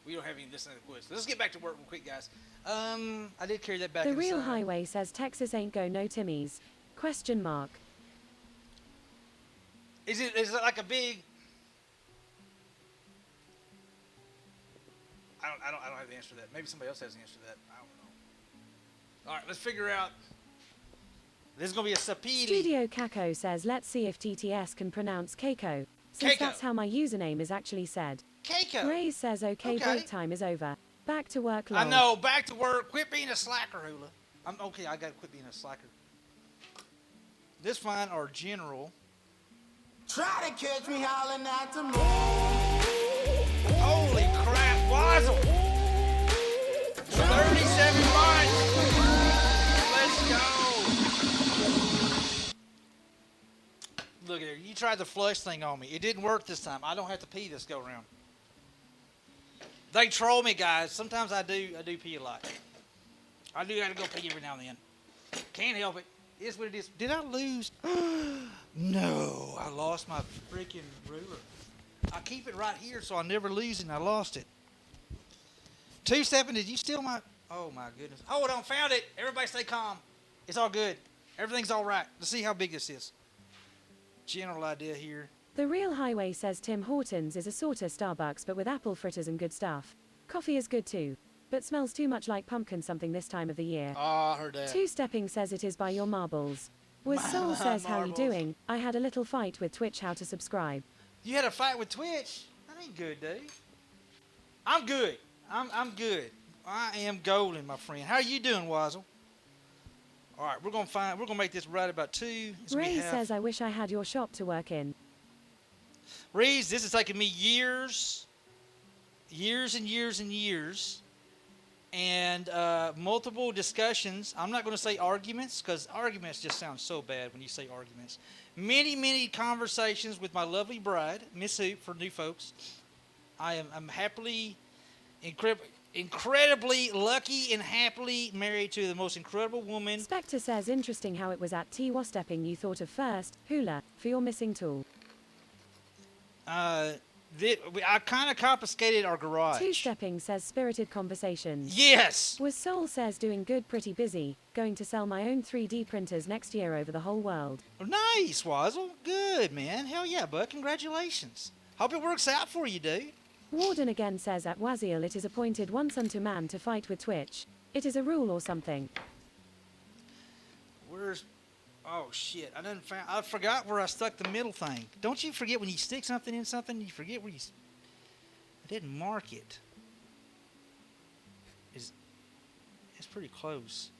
We don't have any this in the quiz. Let's get back to work real quick, guys. I did carry that back The inside. Real Highway says Texas ain't go no Timmies. Question mark. Is it like a big? I don't have the answer to that. Maybe somebody else has the answer to that. I don't know. All right, let's figure out. This is gonna be a sapiti. Studio Kako says let's see if TTS can pronounce Keiko, since Keiko. that's how my username is actually said. Keiko. Ray says okay, Okay. break time is over. Back to work, I lol. know. Back to work. Quit being a slacker, Hula. I'm okay. I gotta quit being a slacker. This fine or general. Try to catch me howling at the moon. Holy crap, Wazzle! 37 months! Let's go! Look at her. You tried the flush thing on me. It didn't work this time. I don't have to pee this go round. They troll me, guys. Sometimes I do pee a lot. I do gotta go pee every now and then. Can't help it. It is what it is. Did I lose? No, I lost my freaking ruler. I keep it right here so I never lose it, and I lost it. Two-stepping, did you steal my... Oh, my goodness. Hold on, found it. Everybody stay calm. It's all good. Everything's all right. Let's see how big this is. General idea here. The Real Highway says Tim Hortons is a sort of Starbucks but with apple fritters and good stuff. Coffee is good too, but smells too much like pumpkin something this time of the year. Oh, I heard that. Two-stepping says it is by your marbles. Was Soul says how you Marbles. doing? I had a little fight with Twitch how to subscribe. You had a fight with Twitch? That ain't good, dude. I'm good. I'm good. I am golden, my friend. How are you doing, Wazzle? All right, we're gonna make this right about 2. It's gonna be Ray half. says I wish I had your shop to work in. Reese, this has taken me years and years, and multiple discussions. I'm not going to say arguments, because arguments just sound so bad when you say arguments. Many conversations with my lovely bride, Miss Hoop, for new folks. I'm happily, incredibly lucky and happily married to the most incredible woman. Spectre says interesting how it was at T-Stepping you thought of first, Hula, for your missing tool. I kind of confiscated our garage. Two-stepping says spirited conversations. Yes. Was Soul says doing good, pretty busy. Going to sell my own 3D printers next year over the whole world. Oh, nice, Wazzle. Good, man. Hell yeah, bud. Congratulations. Hope it works out for you, dude. Warden again says at Waziel it is appointed once unto man to fight with Twitch. It is a rule or something. Where's... Oh, shit. I forgot where I stuck the middle thing. Don't you forget when you stick something in something, you forget where you... I didn't mark it. It's pretty close.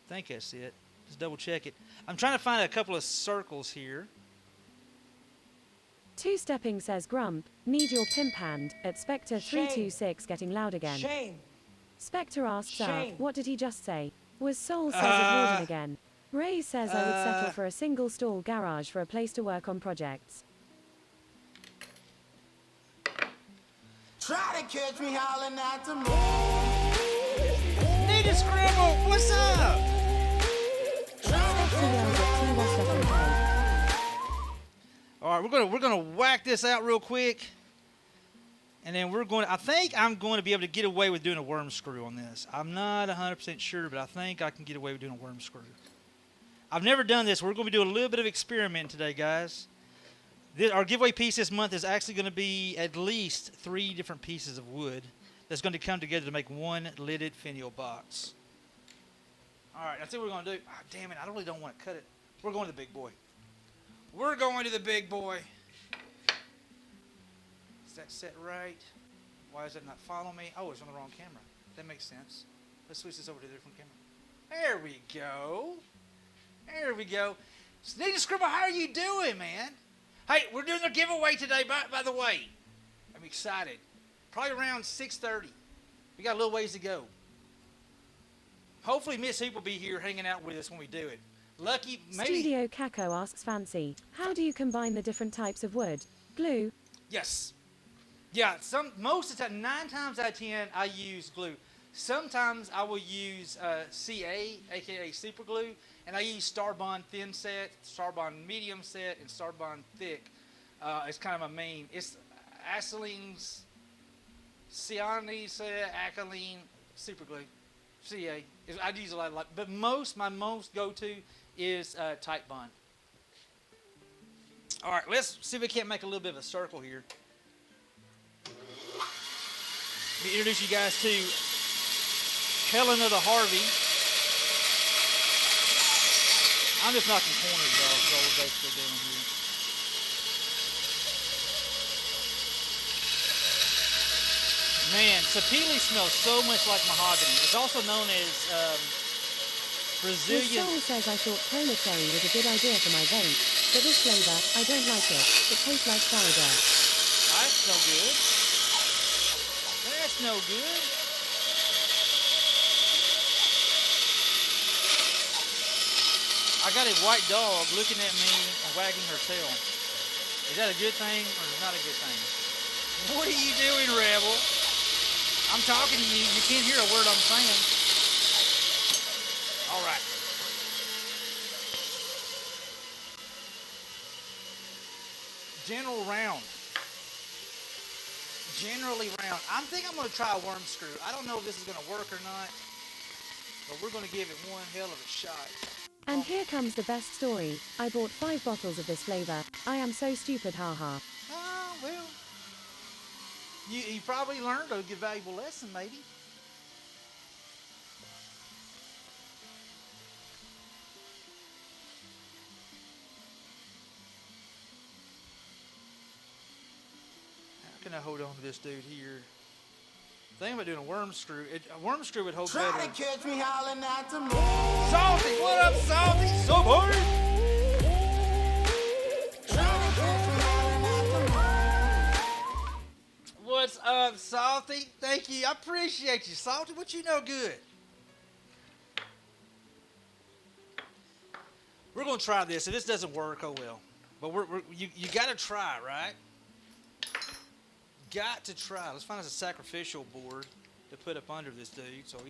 I think that's it. Just double check it. I'm trying to find a couple of circles here. Two-stepping says Grump, need your pimp hand, at Spectre 326 getting loud again. Shame. Spectre asks Shame. what did he just say? Was Soul says at Warden again. Ray says I would settle for a single stall garage for a place to work on projects. Try to catch me howling at the moon. Nigga Scribble, what's up? Spectre yells at T-West All right, we're gonna whack this out real quick, and then I think I'm going to be able to get away with doing a worm screw on this. I'm not 100% sure, but I think I can get away with doing a worm screw. I've never done this. We're going to be doing a little bit of experiment today, guys. Our giveaway piece this month is actually going to be at least 3 different pieces of wood that's going to come together to make one lidded finial box. All right, that's what we're going to do. Oh, damn it, I really don't want to cut it. We're going to the big boy. We're going to the big boy. Is that set right? Why does it not follow me? Oh, it's on the wrong camera. That makes sense. Let's switch this over to a different camera. There we go. There we go. Ninja Scribble, how are you doing, man? Hey, we're doing a giveaway today, by the way. I'm excited. Probably around 6:30. We got a little ways to go. Hopefully Miss Hoop will be here hanging out with us when we do it. Lucky, maybe. Studio Kako asks Fancy, how do you combine the different types of wood? Glue? Yes. Yeah, most of the time, 9 times out of 10, I use glue. Sometimes I will use CA, aka super glue, and I use Starbond thin set, Starbond medium set, and Starbond thick. It's kind of my main. It's Acetylene, Cyanide set, Acetylene, super glue, CA. I use a lot, but my most go-to is Tight Bond. All right, let's see if we can't make a little bit of a circle here. Let me introduce you guys to Helena the Harvey. I'm just knocking corners off. That's all we're basically doing here. Man, sapele smells so much like mahogany. It's also known as Brazilian. Soul says I thought Polar Cherry was a good idea for my vape, but this flavor, I don't like it. It tastes like sourdough. That's no good. That's no good. I got a white dog looking at me and wagging her tail. Is that a good thing or is it not a good thing? What are you doing, Rebel? I'm talking to you. You can't hear a word I'm saying. All right. General round. Generally round. I think I'm going to try a worm screw. I don't know if this is going to work or not, but we're going to give it one hell of a shot. And here comes the best story. I bought 5 bottles of this flavor. I am so stupid, haha. Oh, well. You probably learned a good valuable lesson, maybe. How can I hold on to this dude here? The thing about doing a worm screw, a worm screw would hold better. Try to catch me howling at the moon. Salty, what up, Salty? So hard. What's up, Salty? Thank you. I appreciate you, Salty. What you know good? We're gonna try this. If this doesn't work, oh well. But you gotta try, right? Got to try. Let's find us a sacrificial board to put up under this dude so he don't.